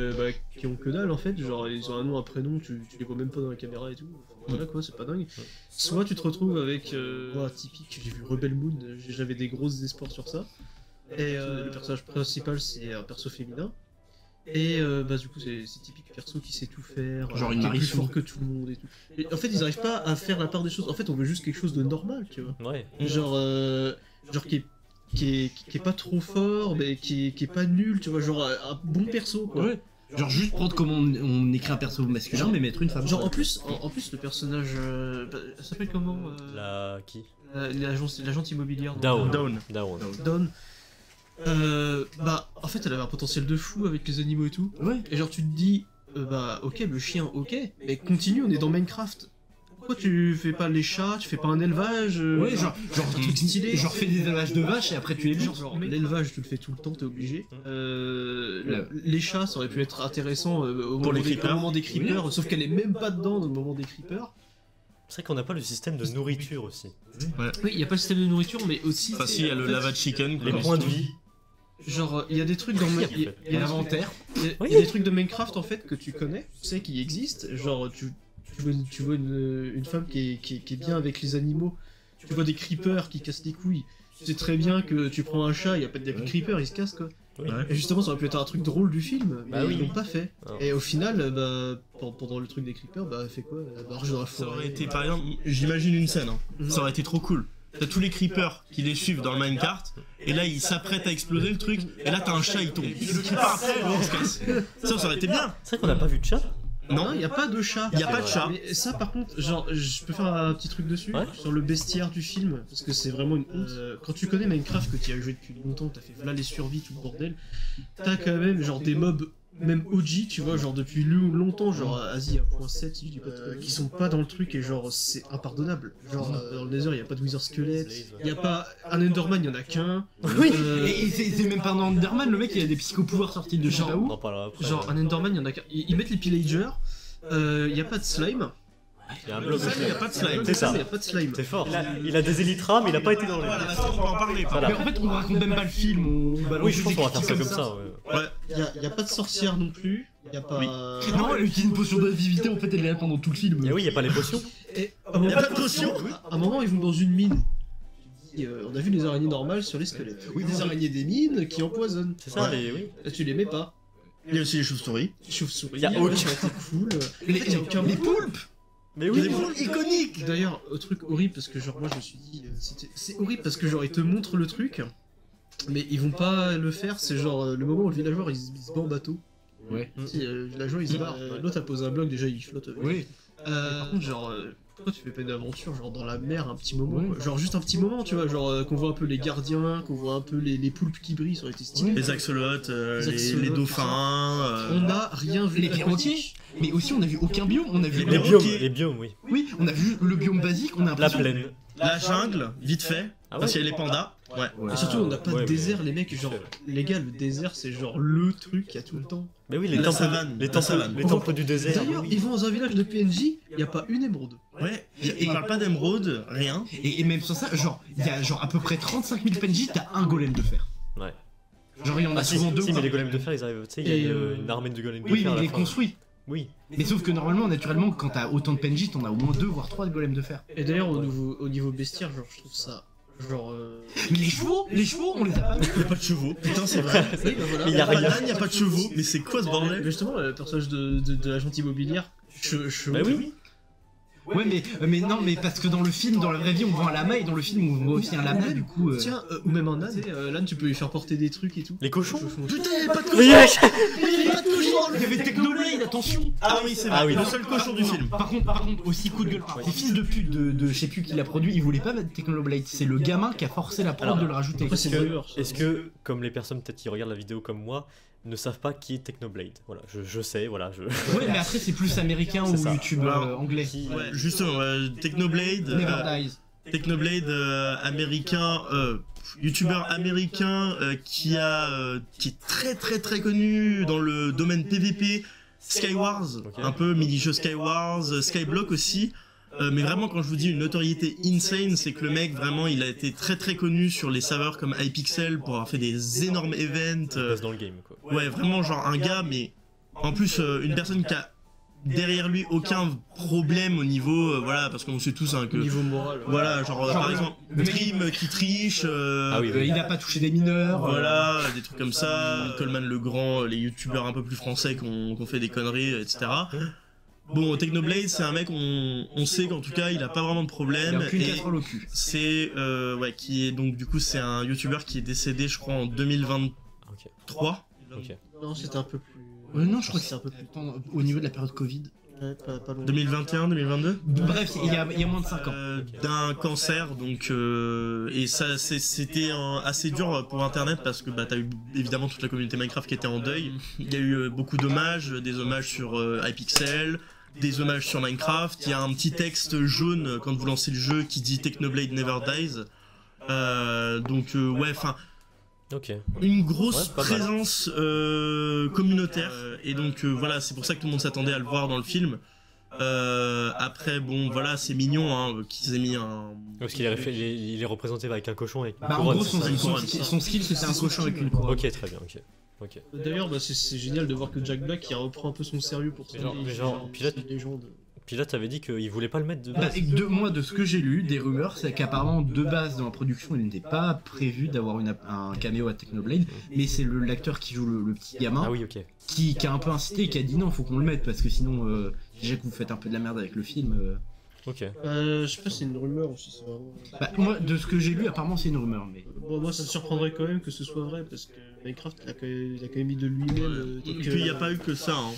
ont que dalle en fait, genre ils ont un nom, un prénom, tu les vois même pas dans la caméra et tout. Enfin, voilà quoi, c'est pas dingue. Soit tu te retrouves avec, typique, j'ai vu Rebel Moon, j'avais des grosses espoirs sur ça. Et le personnage principal c'est un perso féminin. Et du coup c'est typique perso qui sait tout faire, Genre une qui est plus Marichou. fort que tout le monde et tout. Et en fait ils arrivent pas à faire la part des choses, en fait on veut juste quelque chose de normal, tu vois. Ouais. Genre qui est pas trop fort mais qui est pas nul, tu vois, genre un bon perso quoi. Ouais. Genre juste prendre comment on écrit un perso masculin, mais mettre une femme. Genre en plus le personnage ça s'appelle comment Qui? l'agente immobilière Down. Down. Dawn. En fait elle avait un potentiel de fou avec les animaux et tout. Ouais. Et genre tu te dis ok le chien ok, mais continue, on est dans Minecraft. Pourquoi tu fais pas les chats, tu fais pas un élevage Ouais, genre un truc stylé. genre fais des élevages de vaches et après tu les butes. Genre, l'élevage, tu le fais tout le temps, t'es obligé. Les chats, ça aurait pu être intéressant au moment des creepers, sauf qu'elle est même pas dedans dans le moment des creepers. C'est vrai qu'on n'a pas le système de nourriture aussi. Oui, il y a pas le système de nourriture, mais aussi. Enfin, si, il y a le en fait, lava chicken. Les quoi. points de vie. Genre, il y a des trucs dans Il y a il y a L'inventaire. il y a des trucs de Minecraft en fait que tu connais, tu sais qui existent. Genre, tu vois une femme qui est bien avec les animaux. Tu vois des creepers qui cassent les couilles. Tu sais très bien que tu prends un chat, il y a pas de creepers, il se casse quoi. Oui. Ouais. Et justement, ça aurait pu être un truc drôle du film, mais Bah oui. ils l'ont pas fait. Non. Et au final, pendant le truc des creepers, elle fait quoi? Elle marche dans la Ça forêt. aurait été, par exemple, j'imagine une scène, hein. Ça aurait été trop cool. T'as tous les creepers qui les suivent dans le minecart, et là ils s'apprêtent à exploser le truc, et là t'as un chat, il tombe. Et le creeper après, il se casse. Ça aurait été bien. C'est vrai qu'on n'a pas vu de chat. Non, il n'y a pas de chat. Y a pas de chat. Mais ça, par contre, genre, je peux faire un petit truc dessus Ouais. sur le bestiaire du film, parce que c'est vraiment une honte. Quand tu connais Minecraft, que tu y as joué depuis longtemps, que t'as fait voilà les survies, tout le bordel, t'as quand même genre des mobs, même OG, tu vois, genre depuis longtemps, genre Asie 1.7, si je dis pas de conneries, qui sont pas dans le truc et genre c'est impardonnable. Genre dans le Nether, il y a pas de Wither Skelette, il y a pas un Enderman, il y en a qu'un. Oui, Euh, et c'est même pas dans Enderman, le mec il a des psychopouvoirs sortis de je sais pas On où. en parlera après. Genre un Enderman, il y en a qu'un. Ils mettent les pillagers. Il y a pas de slime. Il y a un bloc. Il y a pas de slime. C'est ça. Il y a pas de slime. C'est fort. Il a des élytras, mais il a pas été dans les. Voilà, ça, on va en parler. Voilà. Mais en fait, on raconte même pas le film, on balance Oui, je pense des qu'on va faire ça critiques comme ça. ouais. Ouais. Il y a pas de sorcière non plus. Il y a pas. Oui. Non, elle utilise une potion d'invivité, en fait, elle est là pendant tout le film. Et oui, il y a pas les potions. Et Il y a pas de potion. À un moment, ils vont dans une mine. Et, on a vu les araignées normales sur les squelettes. Oui, des araignées des mines qui empoisonnent. C'est ça, Ouais. les. Oui. Là, tu les mets pas. Il y a aussi les chauves-souris. Chauve-souris. Y a aucun- ça aurait été cool. Les, En fait, y a aucun les moment. poulpes. Mais Il y a oui. des poules iconiques. D'ailleurs, truc horrible parce que genre moi je me suis dit c'est horrible parce que genre ils te montrent le truc mais ils vont pas le faire, c'est genre le moment où le villageois il se bat en bateau. Ouais. Si, le villageois il se barre, l'autre a posé un bloc déjà il flotte. Oui. Par contre genre pourquoi tu fais pas une aventure genre dans la mer un petit moment Ouais. quoi. Genre juste un petit moment tu vois genre qu'on voit un peu les gardiens, qu'on voit un peu les poulpes qui brillent, ça aurait été stylé. Les axolotes, Les les axolotes, dauphins. On n'a rien vu. Les perroquets. Mais aussi, on a vu aucun biome. On a vu Les perroquets. biomes, les biomes, oui. Oui, on a vu le biome basique. On a La l'impression- plaine. La jungle, vite fait. Ah Parce ouais. qu'il y a les pandas. Ouais. Et surtout on n'a pas Ouais, de mais- désert les mecs genre les gars le désert c'est genre le truc qu'il y a tout le temps. Mais oui, les La temples, savane, les la temples, savane. les temples du désert. D'ailleurs, ils vont dans un village de PNJ, il n'y a pas une émeraude. Ouais. Il parle pas d'émeraude, rien. Et même sans ça, genre, il y a genre à peu près 35 000 PNJ, t'as un golem de fer. Ouais. Genre, il y en a Ah si, souvent deux. si, mais les golems de fer, ils arrivent. Tu sais, il y a Et, une armée de golems de Oui, fer. mais à il la est fin. construit. Oui. Mais sauf que normalement, naturellement, quand t'as autant de PNJ, t'en as au moins 2 voire 3 de golems de fer. Et d'ailleurs, au niveau bestiaire, genre, je trouve ça. Genre. Mais les chevaux, on les a pas vus. Il y a pas de chevaux. Putain, c'est vrai. Oui, bah voilà. Il y a pas rien. d'âne, il y a pas de chevaux. Mais c'est quoi ce Mais bordel justement, le personnage de l'agent immobilière, Bah oui. Ouais, mais non, mais parce que dans le film, dans la vraie vie, on voit un lama et dans le film, on voit aussi un lama, du coup. Tiens, ou même un âne. L'âne, tu peux lui faire porter des trucs et tout. Les cochons. Putain, il y avait pas de Mais cochons. Il y avait Technoblade, attention! Ah oui, c'est vrai. Ah oui. Le seul cochon du film. Par contre, aussi coup de gueule. Les fils de pute de je sais plus qui l'a produit, ils voulaient pas mettre Technoblade. C'est le gamin qui a forcé la prod Alors, de le rajouter. Après, c'est une rumeur. ça. Est-ce que, comme les personnes peut-être qui regardent la vidéo comme moi, ne savent pas qui est Technoblade? Voilà, je sais, voilà, je. Ouais, mais après, c'est plus américain C'est ou ça. YouTube anglais. Qui- Ouais, justement, Technoblade. Never Dies. Technoblade américain, youtubeur américain qui est très très très connu dans le domaine PVP, Skywars, Ok. un peu mini-jeu Skywars, Skyblock aussi. Mais vraiment, quand je vous dis une notoriété insane, c'est que le mec, vraiment, il a été très très connu sur les serveurs comme Hypixel pour avoir fait des énormes events. Passe dans le game, quoi. Ouais, vraiment, genre un gars, mais en plus, une personne qui a derrière lui aucun problème au niveau, voilà, parce qu'on sait tous hein, que. Au niveau moral. Voilà, genre, par exemple, le mec- Dream qui triche, Ah oui, Il a pas touché des mineurs. voilà, des trucs comme ça, Coleman le Grand, les youtubeurs un peu plus français qui ont fait des conneries, etc. Bon, Technoblade, c'est un mec, on sait qu'en tout cas, il a pas vraiment de Il problème, a aucune et casserole au cul. c'est, ouais, qui est, donc du coup, c'est un youtubeur qui est décédé, je crois, en 2023. Ok. Non, c'était un peu plus. Non, je crois que c'est un peu plus. au niveau de la période Covid. Pas long. 2021, 2022 Bref, il y a moins de 5 ans. D'un cancer, donc et ça c'était assez dur pour internet parce que bah t'as eu évidemment toute la communauté Minecraft qui était en deuil. Il y a eu beaucoup d'hommages, des hommages sur Hypixel, des hommages sur Minecraft. Il y a un petit texte jaune quand vous lancez le jeu qui dit Technoblade Never Dies. Donc ouais, enfin Ok. une grosse Ouais, pas mal. présence communautaire et donc voilà, c'est pour ça que tout le monde s'attendait à le voir dans le film. Après bon voilà, c'est mignon hein, qu'ils aient mis un Parce qu'il est, il est représenté avec un cochon avec une Bah, en couronne, gros, c'est ça, son skill, c'était un cochon avec une couronne. Ok, très bien, ok. Ok. D'ailleurs, bah, c'est génial de voir que Jack Black il reprend un peu son sérieux pour ça. Mais genre, puis là, légende. Puis là, t'avais dit qu'il voulait pas le mettre de Bah, base. et moi, de ce que j'ai lu, des rumeurs, c'est qu'apparemment, de base, dans la production, il n'était pas prévu d'avoir un caméo à Technoblade, mais c'est l'acteur qui joue le petit gamin Ah oui, ok. qui a un peu incité et qui a dit non, faut qu'on le mette, parce que sinon, déjà que vous faites un peu de la merde avec le film. Ok. Je sais pas si c'est une rumeur ou si c'est vraiment. Bah, moi, de ce que j'ai lu, apparemment, c'est une rumeur, mais. Bon, moi, ça me surprendrait quand même que ce soit vrai, parce que Minecraft, il a quand même mis de lui-même. Et puis il n'y a pas eu que ça, hein,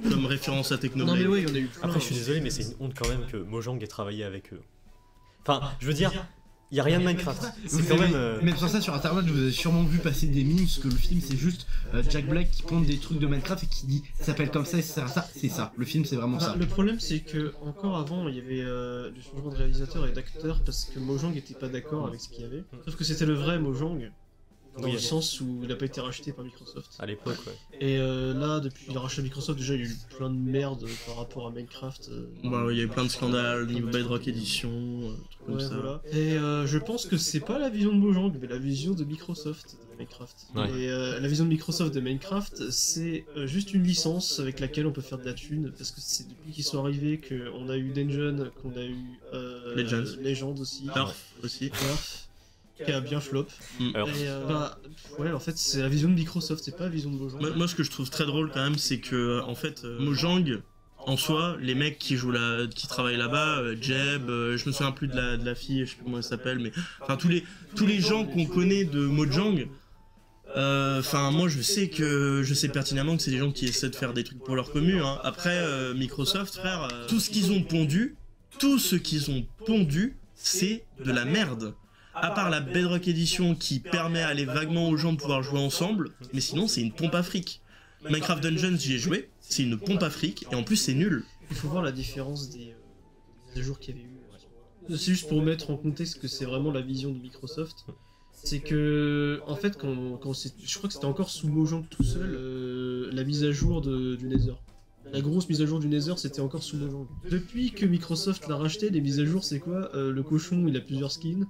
comme référence à Technoblade. Non, mais oui, il y en a eu plein. Après, je suis désolé, mais c'est une honte quand même que Mojang ait travaillé avec eux. Enfin, je veux dire, il y a rien de Minecraft. C'est quand même. Même sans ça, sur internet, vous avez sûrement vu passer des memes, parce que le film, c'est juste Jack Black qui ponte des trucs de Minecraft et qui dit ça s'appelle comme ça et ça, c'est ça. Le film, c'est vraiment ça. Le problème, c'est que encore avant, il y avait du changement de réalisateur et d'acteur parce que Mojang était pas d'accord avec ce qu'il y avait. Sauf que c'était le vrai Mojang, dans Oui, le sens où il a pas été racheté par Microsoft. À l'époque, ouais. Et là, depuis le rachat de Microsoft, déjà, il y a eu plein de merde par rapport à Minecraft. Bah, il y a eu plein de scandales, niveau Bedrock Edition, trucs comme Ouais, ça. voilà. Et je pense que c'est pas la vision de Mojang, mais la vision de Microsoft de Minecraft. Ouais. Et la vision de Microsoft de Minecraft, c'est juste une licence avec laquelle on peut faire de la thune, parce que c'est depuis qu'ils sont arrivés qu'on a eu Dungeon, qu'on a eu Legends aussi, Earth aussi. Earth, qui a bien flop. Alors, Et bah, ouais, en fait, c'est la vision de Microsoft, c'est pas la vision de Mojang. Moi, ce que je trouve très drôle quand même, c'est que en fait, Mojang, en soi, les mecs qui travaillent là-bas, Jeb, je me souviens plus de la fille, je sais plus comment elle s'appelle, mais enfin tous les gens qu'on connaît de Mojang. Enfin, moi, je sais pertinemment que c'est des gens qui essaient de faire des trucs pour leur commu. Hein. Après, Microsoft, frère, tout ce qu'ils ont pondu, c'est de la merde. À part la Bedrock Edition qui permet à aller vaguement aux gens de pouvoir jouer ensemble, mais sinon c'est une pompe à fric. Minecraft Dungeons, j'y ai joué, c'est une pompe à fric, et en plus c'est nul. Il faut voir la différence des jours qu'il y avait eu. C'est juste pour mettre en contexte que c'est vraiment la vision de Microsoft. C'est que, en fait, je crois que c'était encore sous Mojang tout seul, la mise à jour du Nether. La grosse mise à jour du Nether, c'était encore sous Mojang. Depuis que Microsoft l'a racheté, les mises à jour, c'est quoi le cochon, il a plusieurs skins.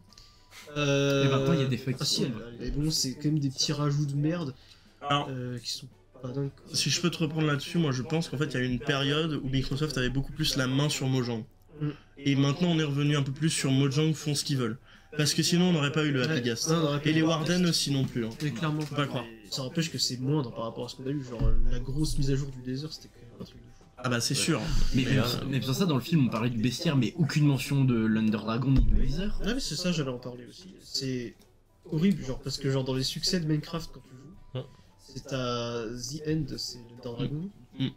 Et maintenant, il y a des fuck Ah si, mais bon, c'est quand même des petits rajouts de merde Alors, qui sont pas dingues. si je peux te reprendre là-dessus, moi je pense qu'en fait il y a eu une période où Microsoft avait beaucoup plus la main sur Mojang. Mm. Et maintenant on est revenu un peu plus sur Mojang font ce qu'ils veulent. Parce que sinon on n'aurait pas eu le Happy Ghast. Non, on aurait pas Et eu les le Warden aussi non plus. Hein. Mais clairement Faut pas le croire. Ça empêche que c'est moindre par rapport à ce qu'on a eu. Genre, la grosse mise à jour du Nether, c'était quand même un truc de fou. Ah bah c'est sûr. Mais Mais, même sans ça, dans le film, on parlait du bestiaire, mais aucune mention de l'Under Dragon ni de Wither. Ah mais c'est ça, j'allais en parler aussi. C'est horrible, genre, parce que genre dans les succès de Minecraft quand tu joues, c'est à The End, c'est le Dragon. Mm.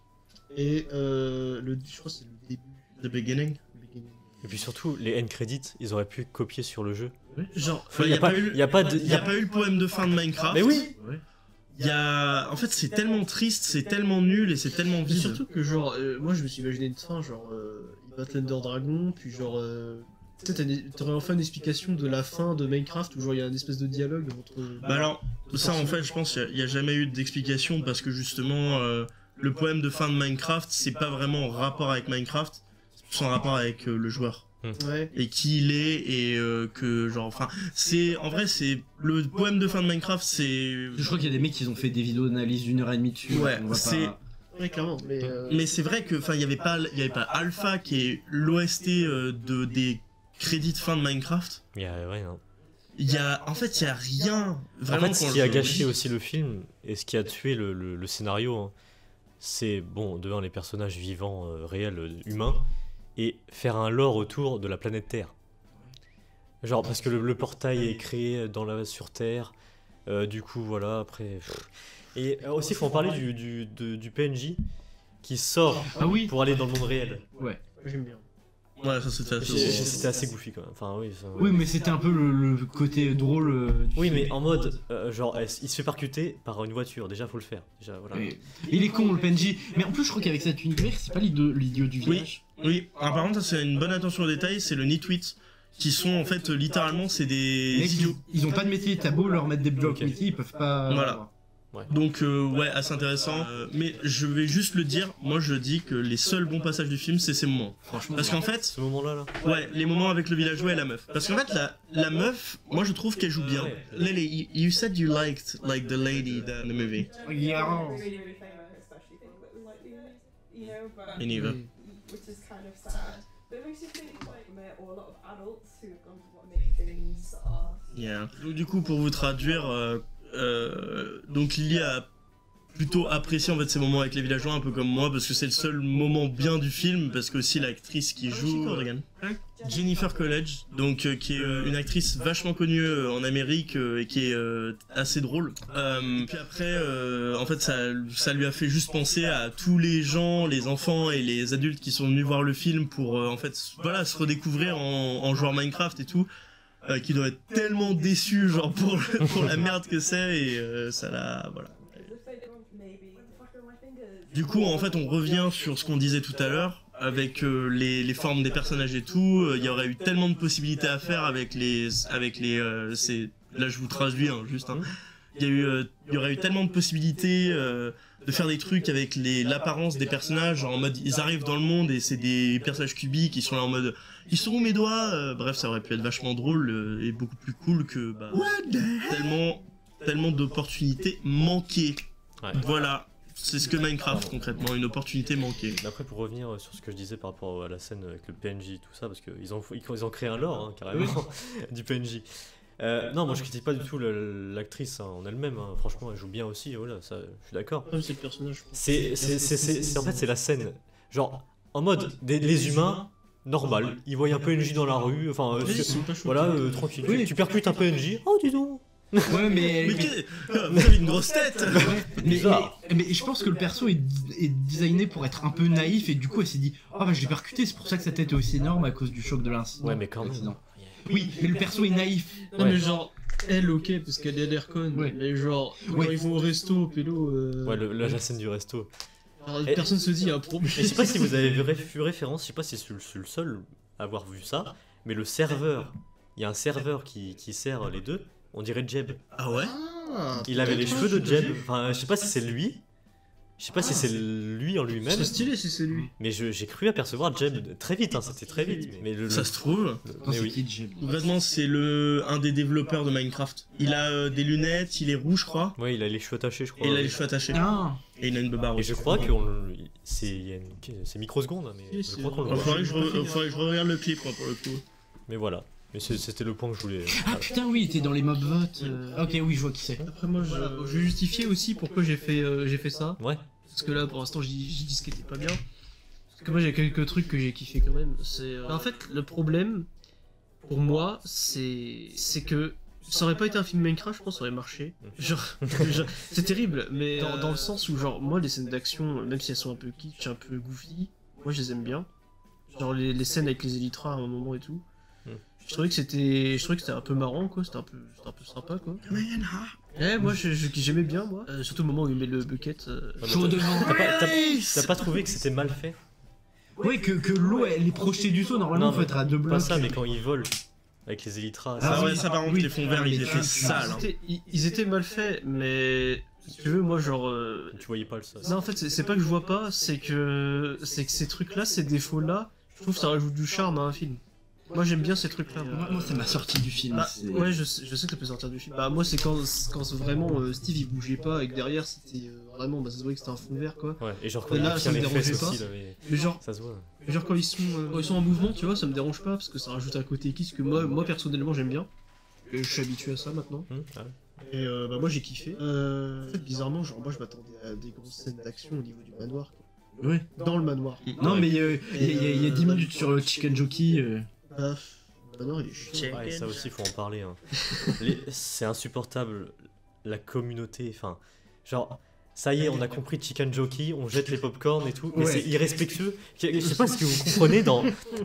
Et je crois que c'est le début. The Beginning. le beginning. et puis surtout, les end credits, ils auraient pu copier sur le jeu. Genre, Enfin, y a pas eu de. le poème de fin de Minecraft. Mais oui. En fait c'est tellement triste, c'est tellement nul et c'est tellement mais vide. surtout que genre, moi je me suis imaginé une fin, genre, ils battent l'Ender Dragon, puis genre, peut-être t'aurais enfin une explication de la fin de Minecraft où genre il y a une espèce de dialogue entre. Bah alors, ça en fait je pense qu'il n'y a jamais eu d'explication parce que justement le poème de fin de Minecraft c'est pas vraiment en rapport avec Minecraft, c'est plus en rapport avec le joueur. Ouais. Et qui il est et que genre enfin c'est en vrai c'est le poème de fin de Minecraft c'est Je crois qu'il y a des mecs qui ont fait des vidéos d'analyse d'1h30 dessus. Ouais, on va c'est- pas... Ouais, clairement, mais c'est vrai que enfin il y avait pas Alpha qui est l'OST des crédits de fin de Minecraft. Il y a rien. Il y a rien vraiment En fait, ce quand qui a je- gâché aussi le film et ce qui a tué le scénario, hein, c'est bon, de un, les personnages vivants, réels, humains, et faire un lore autour de la planète Terre. Genre, parce que le portail est créé sur Terre, du coup, voilà, après. Et aussi, il faut en parler du PNJ qui sort Ah oui. pour aller dans le monde réel. Ouais. j'aime bien. Ouais, ça c'était assez C'était assez goofy quand même. Enfin, oui, Oui, mais c'était un peu le côté drôle. Du oui, film. mais en mode, genre, il se fait percuter par une voiture. Déjà, faut le faire. Déjà, voilà. Mais il est con le PNJ. Mais en plus, je crois qu'avec cet univers, c'est pas l'idiot du village. Oui, alors, par contre, ça c'est une bonne attention aux détails, c'est le nitwit, qui sont en fait littéralement c'est des Les mecs, idiots. ils ont pas de métier, t'as beau leur mettre des blocs Ok. métiers, ils peuvent pas. Voilà. Donc ouais, assez intéressant. Mais je vais juste le dire, moi je dis que les seuls bons passages du film c'est ces moments. Franchement. Parce qu'en fait, Ce moment-là, là. ouais, les moments avec le villageois et la meuf. Parce qu'en fait la meuf, moi je trouve qu'elle joue bien. Ouais. Lily, you said you liked like the lady in the movie. Yeah. Really, really famous, especially things that was like, you know, but Me neither. which is kind of sad. But it makes you think like or a lot of adults who have gone to what make things that are. Yeah. Donc, du coup, pour vous traduire, donc Lily a plutôt apprécié en fait ces moments avec les villageois, un peu comme moi, parce que c'est le seul moment bien du film, parce que aussi l'actrice qui joue Jennifer Coolidge, donc qui est une actrice vachement connue en Amérique et qui est assez drôle. Puis après, en fait, ça lui a fait juste penser à tous les gens, les enfants et les adultes qui sont venus voir le film pour en fait, voilà, se redécouvrir en jouant à Minecraft et tout. Qui doit être tellement déçu genre pour la merde que c'est et ça l'a voilà. Du coup en fait on revient sur ce qu'on disait tout à l'heure avec les formes des personnages et tout, il y aurait eu tellement de possibilités à faire avec les c'est là je vous traduis hein, juste hein. Il y aurait eu tellement de possibilités de faire des trucs avec l'apparence des personnages en mode ils arrivent dans le monde et c'est des personnages cubiques qui sont là en mode ils sont où mes doigts bref ça aurait pu être vachement drôle et beaucoup plus cool que bah, tellement d'opportunités manquées. Ouais. Voilà, c'est ce que Minecraft concrètement, une opportunité manquée. Après pour revenir sur ce que je disais par rapport à la scène avec le PNJ tout ça parce qu'ils ont créé un lore hein, carrément du PNJ. Non, moi je critique pas du tout l'actrice hein, en elle-même, hein. Franchement elle joue bien aussi, voilà, ça, je suis d'accord. C'est le personnage. En fait c'est la scène, genre en mode les humains, normal, ils voient un PNJ dans la rue, enfin voilà, tranquille, Oui. tu percutes un PNJ, oh dis donc. Ouais, Mais vous avez une grosse tête. mais je pense que le perso est designé pour être un peu naïf et du coup elle s'est dit ah bah je l'ai percuté, c'est pour ça que sa tête est aussi énorme à cause du choc de l'incident. Ouais mais quand même. Oui, mais le perso est naïf. Non Ouais. mais genre, elle ok parce qu'elle a l'air conne, Ouais. mais genre, Ouais. quand ils vont au resto, pélo... Ouais, la scène du resto. alors, personne se dit il y a un problème. Et je sais pas si vous avez vu référence, je sais pas si je suis le seul à avoir vu ça, mais le serveur, il y a un serveur qui sert les deux, on dirait Jeb. Ah ouais. Il avait les cheveux de Jeb, enfin je sais pas si c'est lui, je sais pas si c'est lui en lui-même, C'est stylé si c'est lui. mais j'ai cru apercevoir Jeb très vite, hein, c'était très vite. Mais Ça se trouve. Non, mais c'est oui. qui, Jeb ? Concrètement, c'est un des développeurs de Minecraft. Il a des lunettes, il est rouge, je crois, Ouais, il a les cheveux attachés, je crois. et il a les cheveux attachés. Ah, Et il a une beubare Et aussi. je crois que c'est microsecondes, hein, mais Oui, je c'est crois qu'on le Il voit. faudrait que je regarde le clip, moi, pour le coup. Mais voilà. Mais c'était le point que je voulais. ah putain oui, il était dans les mob votes. Ok oui, je vois qui c'est. Après moi je vais justifier aussi pourquoi j'ai fait ça. Ouais. Parce que là pour l'instant j'ai dit ce qui était pas bien. Parce que moi j'ai quelques trucs que j'ai kiffé quand même. En fait le problème pour moi c'est que ça aurait pas été un film Minecraft, je pense que ça aurait marché. Genre, c'est terrible, mais dans le sens où genre moi les scènes d'action, même si elles sont un peu kitsch, un peu goofy, moi je les aime bien. Genre les scènes avec les élytras à un moment et tout. Je trouvais que c'était un peu marrant quoi, c'était un peu sympa quoi. Moi j'aimais bien moi, surtout le moment où il met le bucket. Chaud devant. T'as pas trouvé que c'était mal fait? Oui, que l'eau elle est projetée du saut, normalement Non, faut être à deux blocs. Pas ça, mais quand ils volent avec les élytras. Ah Ah ouais, oui. ça par contre, Oui. les fonds verts, ils Mais étaient tu- sales. Hein. Ils étaient mal faits, mais si tu veux moi genre Tu voyais pas le ça. non en fait c'est pas que je vois pas, c'est que ces trucs là, ces défauts là, je trouve que ça rajoute du charme à un film. Moi j'aime bien ces trucs là. Moi ça m'a sorti du film. Bah, c'est- ouais, je sais que ça peut sortir du film. Bah, moi, c'est quand vraiment Steve il bougeait pas et que derrière c'était vraiment, bah, ça se voyait que c'était un fond vert quoi. Ouais, et genre quand Et là, il ça tire me les fesses dérangeait aussi, là, mais Mais genre, ça se voit. quand ils sont en mouvement, tu vois, ça me dérange pas parce que ça rajoute un côté kiss que moi personnellement j'aime bien. Et je suis habitué à ça maintenant. Ah ouais. Et bah, moi j'ai kiffé. En fait, bizarrement, genre, moi je m'attendais à des grosses scènes d'action au niveau du manoir quoi. Ouais. Dans le manoir. Non Ouais. mais il y a 10 minutes sur le Chicken Jockey. Bah, le manoir il est chiant. Ouais, ça aussi, faut en parler. Hein. C'est insupportable, la communauté. Enfin, genre, ça y est, on a compris Chicken Jockey, on jette les popcorn et tout, mais Ouais. c'est irrespectueux. Je sais pas ce que vous comprenez dans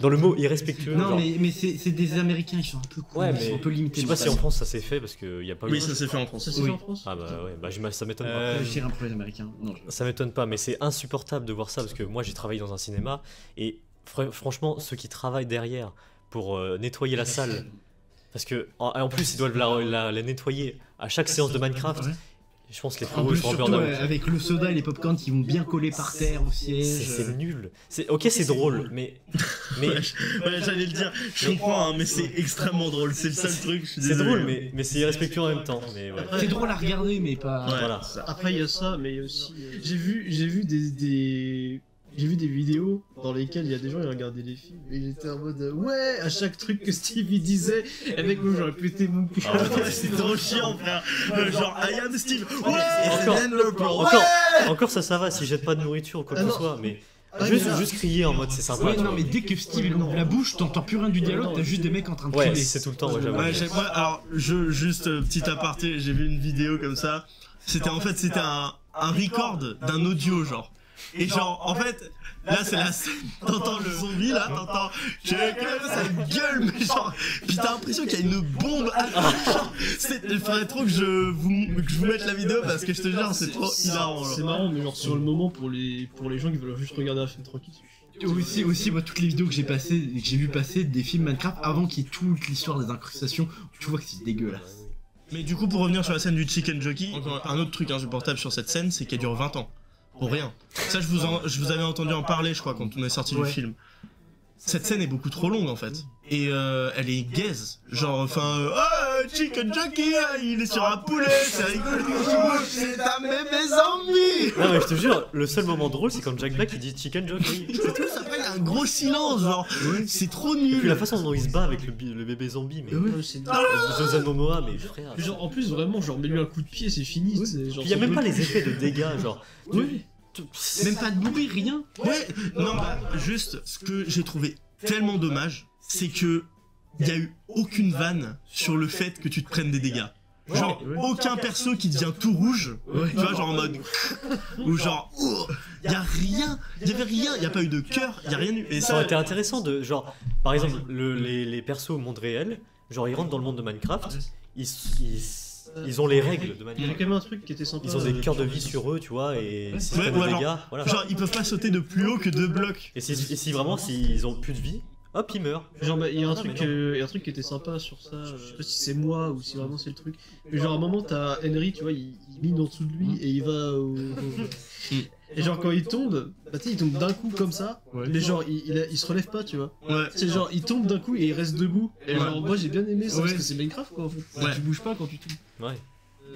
le mot irrespectueux. Non genre. mais c'est des Américains, ils sont un peu cool, Ouais, ils mais sont un peu je limités. sais pas si en France ça s'est fait parce qu'il y a pas eu. Oui, ça s'est fait en France. Ça c'est Oui. fait en France. Ah bah ouais, bah ça m'étonne pas. Je dirais un peu les Américains. Non, Ça m'étonne pas, mais c'est insupportable de voir ça parce que moi j'ai travaillé dans un cinéma et franchement, ceux qui travaillent derrière pour nettoyer la salle, parce que en plus ils doivent la nettoyer à chaque séance de Minecraft, Ouais. je pense que les En frérots plus, ils sont un peu en surtout avance. avec le soda et les popcorn qui vont bien coller par terre au siège. C'est nul. Ok, c'est drôle, mais Ouais, j'allais le dire, je comprends, hein, mais c'est extrêmement drôle, c'est le seul truc, je suis c'est désolé. drôle, mais c'est irrespectueux en même temps. Mais ouais. C'est drôle à regarder, mais pas. Ouais, Voilà. ça. Après il y a ça, mais il y a aussi j'ai vu des j'ai vu des vidéos dans lesquelles il y a des gens qui regardaient les films et j'étais en mode ouais, à chaque truc que Steve il disait, avec moi j'aurais pété mon cul. C'est trop chiant, frère. Genre, I am Steve. Encore- Ouais. Encore ça va, s'il jette pas de nourriture ou quoi que Ah ce non. soit, mais Ah, juste, mais là- juste crier en mode c'est sympa. Ouais, tu non, vois. mais dès que Steve il ouvre la bouche, t'entends plus rien du dialogue, t'as juste des mecs en train de Ouais, crier. c'est tout le temps, ouais, j'avoue. Ouais, moi, alors, juste petit aparté, j'ai vu une vidéo comme ça. C'était un record d'un audio, genre. Et genre, en fait, là, c'est la scène. T'entends le zombie, là, t'entends. Ça gueule, mais genre. Puis t'as l'impression qu'il y a une bombe. Il faudrait trop que je vous mette la vidéo parce que je te jure, c'est trop hilarant. C'est genre. marrant, mais genre sur le moment pour les gens qui veulent juste regarder un film tranquille. Aussi, moi, toutes les vidéos que j'ai vu passer des films Minecraft avant qu'il y ait toute l'histoire des incrustations, tu vois que c'est dégueulasse. Mais du coup, pour revenir sur la scène du Chicken Jockey, encore un autre truc insupportable sur cette scène, c'est qu'elle dure 20 ans. Pour rien. Ça, je vous avais entendu en parler, je crois, quand on est sorti du film. Cette scène est beaucoup trop longue, en fait. Et elle est gaze. Genre, enfin, Chicken Jockey, il est sur un poulet, c'est rigolo. C'est un bébé zombie. Non mais je te jure, le seul moment drôle c'est quand Jack Black il dit Chicken Jockey. C'est tout, après, il y a un gros silence, genre. C'est trop Et puis nul. la façon dont il se bat avec le bébé zombie, mais Jason Momoa, mais frère. Genre, en plus, vraiment, genre, mets-lui un coup de pied, c'est fini. c'est genre, Il y a ça même peut pas plus. les effets de dégâts, genre. Oui. Même pas de bruit, rien. Ouais, non, bah, juste, ce que j'ai trouvé tellement dommage, c'est que il y a eu aucune vanne sur le fait que tu te prennes des dégâts. Genre, aucun perso qui devient tout rouge, tu vois, genre en mode, ou genre, y a rien, y avait rien, y a pas eu de cœur, y a rien eu. Et Ça aurait ça, été intéressant de, genre, par exemple, les persos au monde réel, genre ils rentrent dans le monde de Minecraft, ils ont les règles de Il y avait Minecraft. quand même un truc qui était sympa. Ils ont des cœurs de vie sur eux, tu vois, et s'ils Ouais, prennent ou des alors- dégâts, voilà. genre, ils peuvent pas sauter de plus haut que 2 blocs. Et si vraiment, s'ils ont plus de vie, hop, ils meurent. Genre, bah, il y a un Ah, truc, mais non. il y a un truc qui était sympa sur ça. Je sais pas si c'est moi ou si vraiment c'est le truc. Mais genre, à un moment, t'as Henry, tu vois, il mine en dessous de lui et il va au. Et genre, quand il tombe, bah, tu sais, il tombe d'un coup comme ça. Mais genre, il se relève pas, tu vois. Ouais. C'est genre, il tombe d'un coup et il reste debout. Et genre, moi j'ai bien aimé ça parce Ouais. que c'est Minecraft quoi en fait. Ouais. Tu bouges pas quand tu tombes. Ouais.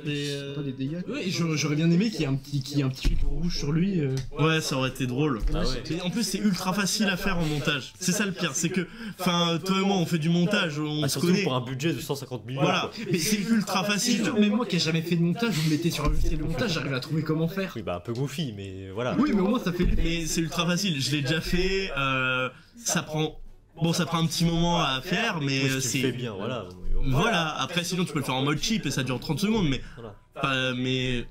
Mais pas des dégâts. Quoi. Ouais, j'aurais bien aimé qu'il y ait un petit filtre rouge sur lui. Ouais, ça aurait été drôle. Ah ouais. Et en plus, c'est ultra facile à faire en montage. C'est ça le pire, c'est que, enfin, toi et moi, on fait du montage, on Ah, se surtout connaît. pour un budget de 150 millions. Voilà, quoi. mais c'est ultra facile. Même moi qui ai jamais fait de montage, vous me mettez sur un logiciel de montage, j'arrive à trouver comment faire. Oui, bah un peu goofy, mais voilà. Oui, mais au moins ça fait. Mais c'est ultra facile, je l'ai déjà fait, ça prend... Bon, ça prend un petit moment à faire, mais Oui, si tu le c'est... fais bien, voilà. Voilà, après sinon tu peux le faire en mode cheap et ça dure 30 secondes, mais... Voilà. mais...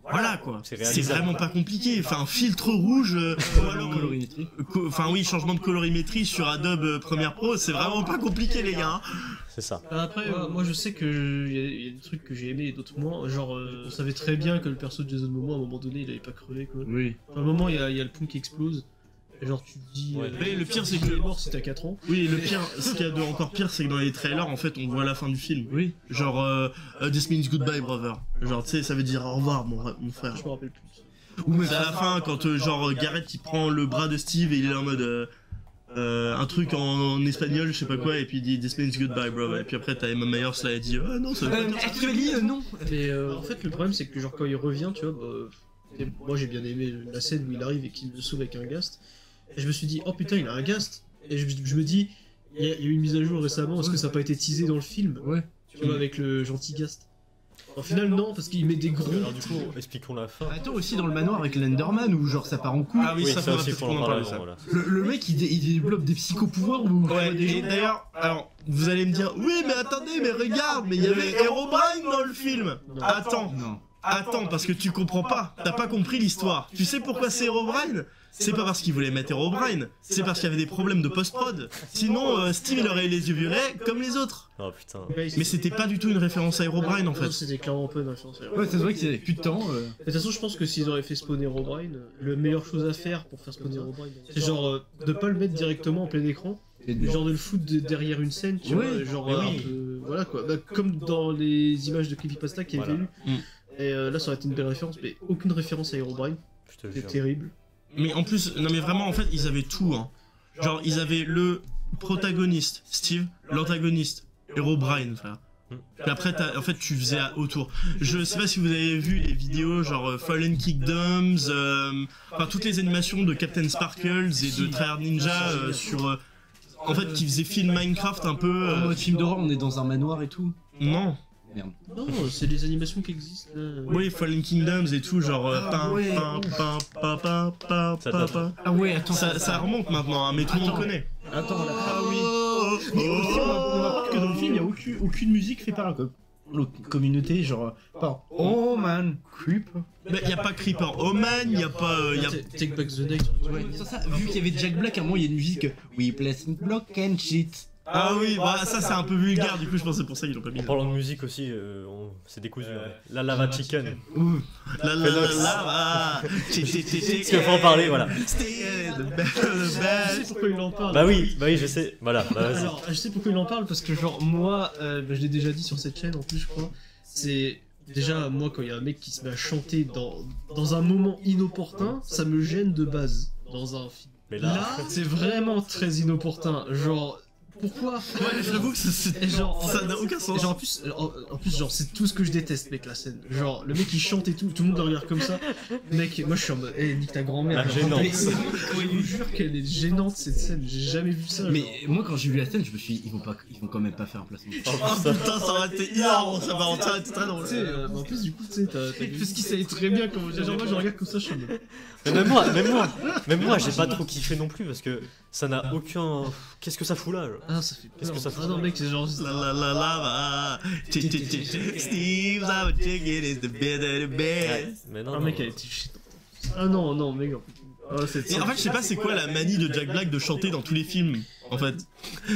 Voilà quoi, C'est c'est réalisable. vraiment pas compliqué, enfin filtre rouge, ou alors... Colorimétrie. Enfin oui, changement de colorimétrie sur Adobe Premiere Pro, c'est vraiment pas compliqué les gars. C'est ça. Après, moi je sais que il y a des trucs que j'ai aimé et d'autres moins. Genre, on savait très bien que le perso de Jason Momoa à un moment donné il avait pas crevé quoi. Oui. À un moment il y a le pont qui explose. Et genre tu te dis. Ouais. Mais le pire, c'est il que- est mort si t'as 4 ans. Oui, le pire, ce qu'il y a de encore pire, c'est que dans les trailers, en fait, on voit la fin du film. Oui. Genre, This means goodbye, brother. Genre, tu sais, ça veut dire au revoir, mon frère. Je me rappelle plus. Ou même C'est à la fin, quand, genre, Garrett, il prend le bras de Steve et il est en mode... un truc en espagnol, je sais pas quoi, et puis il dit This means goodbye, brother. Et puis après, t'as Emma Myers, là, elle dit non, ça veut pas dire ça. actually, non. Mais en fait le problème c'est que genre quand il revient tu vois, moi j'ai bien aimé la scène où il arrive et qu'il le sauve avec un ghast. Et je me suis dit oh putain il a un ghast. Et je me dis il y a eu une mise à jour récemment, est-ce que ça n'a pas été teasé dans le film? Ouais. Tu vois avec le gentil ghast. Au final non parce qu'il met des gros. Alors du coup, expliquons la fin. Attends, aussi dans le manoir avec l'Enderman où genre ça part en couille. Ah oui, ça, ça faudra aussi, peut-être faut qu'on en en parler parle, avant, ça. voilà. Le mec il développe des psychopouvoirs ou Ouais, des et gens. d'ailleurs, alors, vous allez me dire, oui, mais attendez, mais regarde, mais il y avait Herobrine dans le film. Attends, Non. attends, parce que tu comprends pas, t'as pas compris l'histoire. Tu sais pourquoi c'est Herobrine? C'est pas parce qu'ils voulaient mettre Herobrine, c'est parce qu'il y avait des problèmes de post-prod. Sinon, Steve, il aurait les yeux violets comme les autres. Oh putain. Mais c'était pas du tout une référence à Herobrine, en fait. C'était clairement pas une référence. Ouais, c'est vrai qu'il y avait plus de temps. De toute façon, je pense que s'ils auraient fait spawner O'Brien, la meilleure chose à faire pour faire spawner O'Brien, c'est genre de pas le mettre directement en plein écran, mais genre de le foutre derrière une scène, tu Ouais, vois, genre mais oui. un peu, voilà quoi, bah, comme dans les images de Creepypasta qu'il y avait Voilà. eu. Mm. Et là, ça aurait été une belle référence, mais aucune référence à Herobrine, Je te c'est jure. terrible. Mais en plus, non mais vraiment, en fait, ils avaient tout, hein. Genre, ils avaient le protagoniste, Steve, l'antagoniste, Herobrine, frère. Puis après, en fait, tu faisais autour. Je sais pas si vous avez vu les vidéos genre Fallen Kingdoms, enfin toutes les animations de Captain Sparkles et de Tryhard Ninja sur, en fait, qui faisaient film Minecraft un peu. En mode film d'horreur, on est dans un manoir et tout. Non. Merde. Non, c'est des animations qui existent. Là. Oui, Fallen Kingdoms et tout, genre ouais. Ah ouais, attends. Ça remonte maintenant, hein, mais tout le monde connaît. Attends, là. Ah oui. Mais aussi, on remarque que dans le film, il n'y a aucune musique faite par la communauté, genre, pas Oh man, creep. Mais y a pas Creeper Oman, y a pas. Take Back the Night. Ouais, ça, vu qu'il y avait Jack Black, à un moment, il y a une musique We place block and shit. Ah oui, bah ça c'est un peu vulgaire, du coup je pense que c'est pour ça qu'ils l'ont pas mis. En parlant de musique aussi, c'est décousu. La Lava Chicken. La la la la. Est-ce qu'il faut en parler, voilà. Je sais pourquoi il en parle. Bah oui, je sais. Voilà, bah vas-y. Alors, je sais pourquoi il en parle parce que genre moi, je l'ai déjà dit sur cette chaîne en plus je crois, c'est déjà moi quand il y a un mec qui se met à chanter dans un moment inopportun, ça me gêne de base dans un film. Mais Là, là, c'est vraiment très inopportun, genre pourquoi? Ouais, j'avoue que ça n'a aucun sens. Genre en plus genre c'est tout ce que je déteste mec la scène. Genre le mec il chante et tout le monde le regarde comme ça. Mec, moi je suis en mode nique ta grand-mère. La gênante. Mais je vous jure qu'elle est gênante cette scène, j'ai jamais vu ça. Mais moi, quand j'ai vu la scène, je me suis dit, ils vont quand même pas faire un placement. Oh putain, ça aurait été hilarant, ça aurait été très drôle. Tu sais, en plus du coup tu sais t'as ce qui savait très bien comment genre moi je regarde comme ça je suis en mode mais même moi, j'ai pas trop kiffé non plus parce que ça n'a aucun. Qu'est-ce que ça fout là genre ah ça fait Qu'est-ce que ça ah fout non mec c'est genre La la la la Steve's our chicken is the better the best. Mais non, un non. mec a été shit. Ah non mec oh, cette Et en fait, je sais pas c'est quoi la manie de Jack Black de chanter dans tous les films, en fait.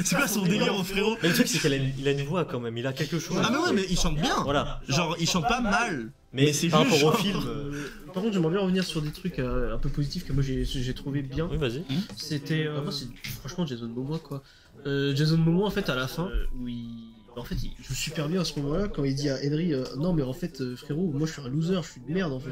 C'est quoi son délire au frérot? Mais le truc c'est qu'il a une voix quand même, il a quelque chose. Ah mais ouais, mais il chante bien. Voilà. Genre, il chante pas mal. Mais c'est par juste rapport au genre- film. Par contre, j'aimerais bien revenir sur des trucs un peu positifs que moi j'ai trouvé bien. Oui, vas-y. C'était moi, c'est franchement Jason Momoa quoi. Jason Momoa en fait à la fin où en fait il joue super bien à ce moment-là quand il dit à Henry non mais en fait frérot moi je suis un loser, je suis une merde en fait.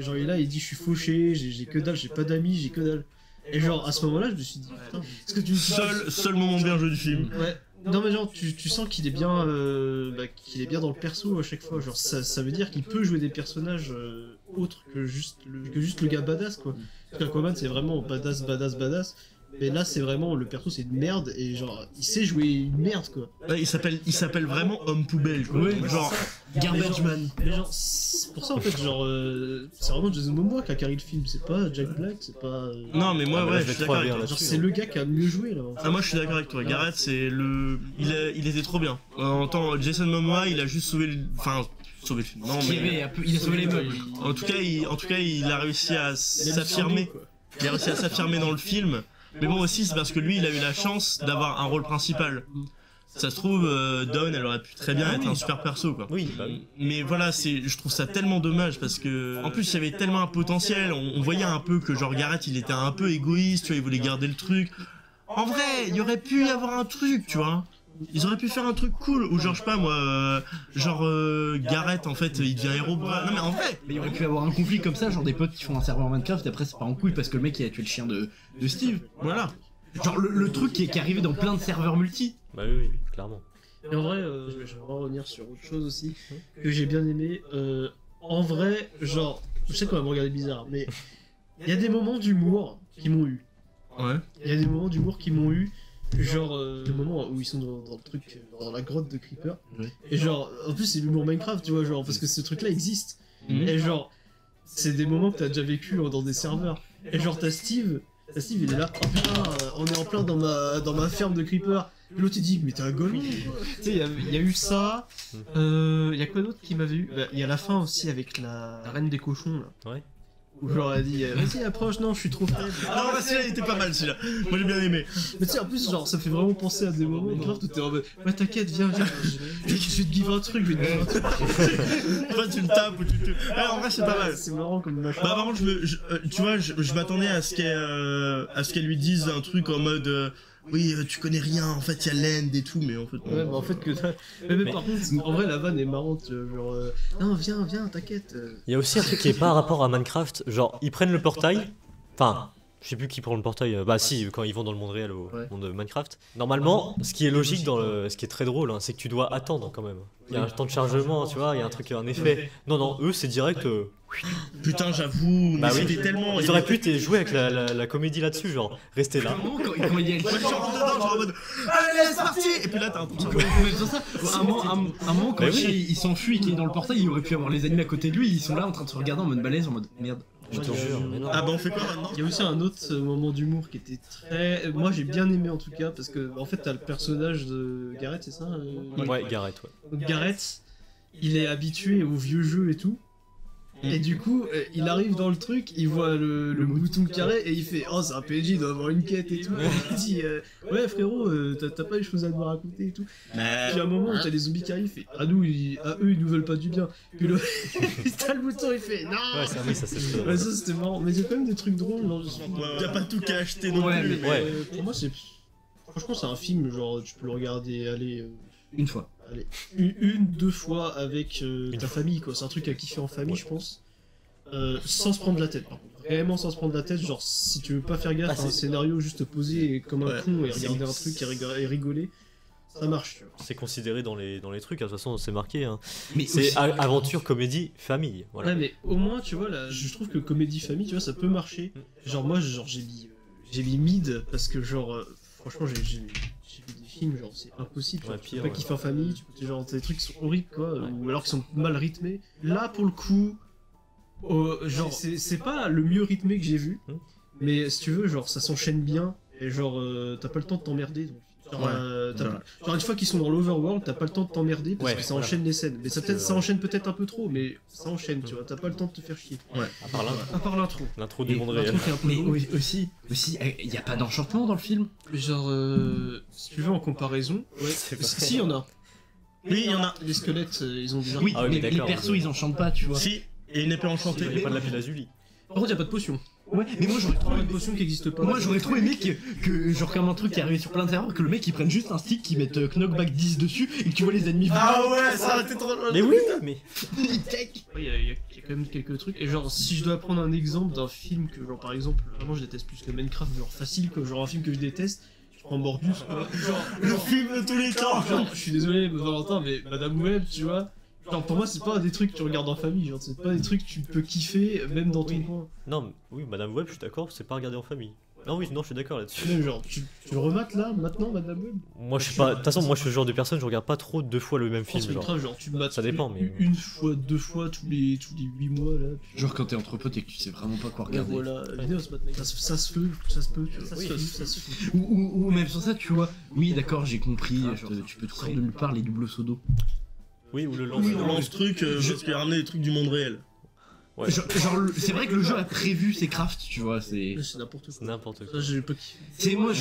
Genre il est là il dit je suis fauché, j'ai que dalle, j'ai pas d'amis, j'ai que dalle. Et genre à ce moment-là je me suis dit putain est-ce que tu Seul moment bien joué du film. Ouais. Non mais genre tu sens qu'il est bien qu'il est bien dans le perso à chaque fois, genre ça veut dire qu'il peut jouer des personnages autres que juste le gars badass quoi. Parce qu'Aquaman c'est vraiment badass. Mais là c'est vraiment le perso c'est une merde et genre il sait jouer une merde quoi. Ouais, il s'appelle vraiment homme poubelle quoi. Ouais, Genre Garbage Man. Mais genre c'est pour ça en fait genre c'est vraiment Jason Momoa qui a carré le film, c'est pas Jack Black, c'est pas non mais moi Ah, mais ouais, là, je je suis vais d'accord trop avec bien toi. là. genre c'est le gars qui a mieux joué là. En fait. Ah moi je suis d'accord avec toi. Gareth c'est le il était trop bien. En tant Jason Momoa, il a juste sauvé le film. Non mais Il a sauvé les meubles. en tout cas, il a réussi à s'affirmer. Il a réussi à s'affirmer dans le film. Mais bon aussi c'est parce que lui il a eu la chance d'avoir un rôle principal. Ça se trouve Dawn elle aurait pu très bien être un super perso quoi. Oui, bah oui. Mais voilà, je trouve ça tellement dommage parce que en plus il y avait tellement un potentiel, on voyait un peu que genre Gareth il était un peu égoïste, tu vois, il voulait garder le truc. En vrai, il y aurait pu y avoir un truc, tu vois. Ils auraient pu faire un truc cool ou genre je sais pas moi Gareth en fait il devient héros. Non mais en vrai, Mais il aurait pu avoir un conflit comme ça, genre des potes qui font un serveur Minecraft et après c'est pas en couille parce que le mec il a tué le chien de Steve. voilà. Genre le truc qui est arrivé dans plein de serveurs multi. Bah oui, clairement. Et en vrai, je vais revenir sur autre chose aussi que j'ai bien aimé. En vrai, genre, je sais qu'on va me regarder bizarre, mais il y a des moments d'humour qui m'ont eu. Ouais. Il y a des moments d'humour qui m'ont eu. Genre, le moment où ils sont dans le truc, dans la grotte de Creeper. Ouais. Et genre, en plus, c'est l'humour Minecraft, tu vois, genre, parce que ce truc-là existe. Mhm. Et genre, c'est des moments que t'as déjà vécu dans des serveurs. Et genre, t'as Steve, il est là, oh putain, on est en plein dans ma ferme de Creeper. Et l'autre il dit, mais t'es un golemon. Tu sais, il y a eu ça. Il y a quoi d'autre qui m'avait eu? Il y a la fin aussi avec la reine des cochons là. Ouais. Où genre elle dit, vas-y approche, non, je suis trop faible. Ah bah celui-là il était pas mal celui-là. Moi j'ai bien aimé. Mais tu sais, en plus, genre, ça fait vraiment penser à des moments Minecraft où t'es en mode, ouais, t'inquiète, viens, je vais te give un truc, je vais te give un truc. Toi tu le tapes ou tu te. Ouais, en vrai c'est pas mal. C'est marrant comme machin. Bah par contre tu vois je m'attendais à ce qu'elle lui dise un truc en mode oui tu connais rien en fait il y a l'end et tout mais en fait Ouais, bah en fait que ça. Mais par contre, en vrai, la vanne est marrante, genre, non, viens, t'inquiète. Il y a aussi un truc qui est pas à rapport à Minecraft, genre ils prennent le portail, enfin Je sais plus qui prend le portail. Bah si, quand ils vont dans le monde réel au Ouais. monde de Minecraft. Normalement, ce qui est logique ce qui est très drôle, hein, c'est que tu dois attendre quand même. Il y a un temps de chargement, tu vois, il y a un truc, un effet. Non, eux c'est direct. Putain, j'avoue, Bah mais oui. c'était tellement. Ils auraient pu jouer avec la comédie là-dessus, genre rester là. Quand il y a le Ouais, je rentre dedans, genre en mode allez, c'est parti. Et puis là, t'as un truc. Sur ça, un moment, quand Mais oui. il s'enfuit et qu'il est dans le portail, il aurait pu avoir les animés à côté de lui, ils sont là en train de se regarder en mode balèze, en mode merde. Je te jure, mais non. Ah bah on fait quoi maintenant? Il y a aussi un autre moment d'humour qui était très. Moi j'ai bien aimé en tout cas, parce que en fait t'as le personnage de Gareth, c'est ça Ouais, Gareth, ouais. Donc Gareth, il est habitué aux vieux jeux et tout. Et du coup, il arrive dans le truc, il voit le bouton carré et il fait oh c'est un PNJ, il doit avoir une quête et tout. Il dit ouais frérot, t'as pas les choses à nous raconter et tout. Puis à un moment où t'as les zombies qui arrivent, il fait à eux ils nous veulent pas du bien. Puis le t'as le bouton, il fait non. Ouais, ça c'est très Ouais, drôle. ça c'était marrant, mais il y a quand même des trucs drôles. Genre, Y'a pas tout qu'à acheter non Ouais, plus. mais- Ouais. pour moi c'est. Franchement c'est un film, genre tu peux le regarder, Une fois. une, deux fois avec ta fois. famille quoi. C'est un truc à kiffer en famille Ouais. je pense. Sans se prendre la tête par contre. Vraiment sans se prendre la tête, genre si tu veux pas faire gaffe à un scénario, juste poser comme un Ouais. con et regarder un truc et rigoler, ça marche tu vois. C'est considéré dans les trucs, hein, de toute façon c'est marqué. Hein. Mais C'est aussi- aventure, comédie, famille. Voilà. Ouais mais au moins tu vois là, je trouve que comédie famille tu vois ça peut marcher. Genre moi genre j'ai mis mid parce que genre franchement j'ai vu des films genre c'est impossible, Ouais, tu pire, peux pas ouais. kiffer en famille, tu peux genre t'as des trucs qui sont horribles quoi, ou alors qui sont mal rythmés. Là pour le coup genre c'est pas le mieux rythmé que j'ai vu, Hmm. mais si tu veux genre ça s'enchaîne bien et genre t'as pas le temps de t'emmerder donc. Genre, genre une fois qu'ils sont dans l'overworld, t'as pas le temps de t'emmerder parce Ouais, que ça voilà. enchaîne les scènes. Mais ça, Parce que- ça enchaîne peut-être un peu trop, mais ça enchaîne, tu vois. T'as pas le temps de te faire chier. À part À part l'intro. l'intro du Et monde l'intro réel. qui est un peu Mais drôle. aussi, il y a pas d'enchantement dans le film. Genre, si tu veux en comparaison, C'est pas- si, il y en a. Oui, il y en a. Les squelettes, ils ont des armes. Oui, Ah oui, mais mais les d'accord. persos ils enchantent pas, tu vois. Si, et une épée enchantée. Il y a pas de lapis lazuli. Par contre, y a pas de potion. Ouais, mais moi j'aurais trop Pas aimé. de potion qui existe pas. Moi j'aurais trop aimé que genre comme un truc qui est arrivé sur plein de serveurs, que le mec il prenne juste un stick, qui mette Knockback 10 dessus et que tu vois les ennemis. Ah ouais, ça aurait été trop drôle. Mais oui, mais. Il take. Ouais, y a quand même quelques trucs. Et genre, si je dois prendre un exemple d'un film que, genre, par exemple, vraiment je déteste plus que Minecraft, genre facile, quoi, genre un film que je déteste, je prends Morbius, quoi. Genre, Le film de tous les temps. genre, je suis désolé, Valentin, mais Madame Web, tu vois. Genre, pour moi, c'est pas des trucs que tu regardes en famille, genre, c'est pas des trucs que tu peux kiffer, même dans ton coin. Non, mais- oui, Madame Web, je suis d'accord, c'est pas regardé en famille. Non, oui, non, je suis d'accord là-dessus. Même, genre, tu le remates là, maintenant, Madame Web. Moi, je sais pas. De toute façon, moi, je suis le genre de personne, je regarde pas trop deux fois le même France film. Genre. Minecraft, genre, tu le mates Ça dépend, mais- une fois, deux fois, tous les 8 mois, là. Puis, Genre quand t'es entre potes et que tu sais vraiment pas quoi ouais, regarder. voilà, vidéo, ça se peut, ça se peut, tu vois, ça Oui. se fait. Ou même sans ça, tu vois. Oui, d'accord, j'ai compris. Genre, tu peux te sortir de nulle part les doubles sodos. Oui, ou le lance. Oui, on lance truc parce qu'il a ramené des trucs du monde réel. Ouais. Genre, c'est vrai que le jeu a prévu ses crafts, tu vois. C'est. C'est n'importe C'est quoi. n'importe Ça, quoi. j'ai pas kiffé. C'est moi,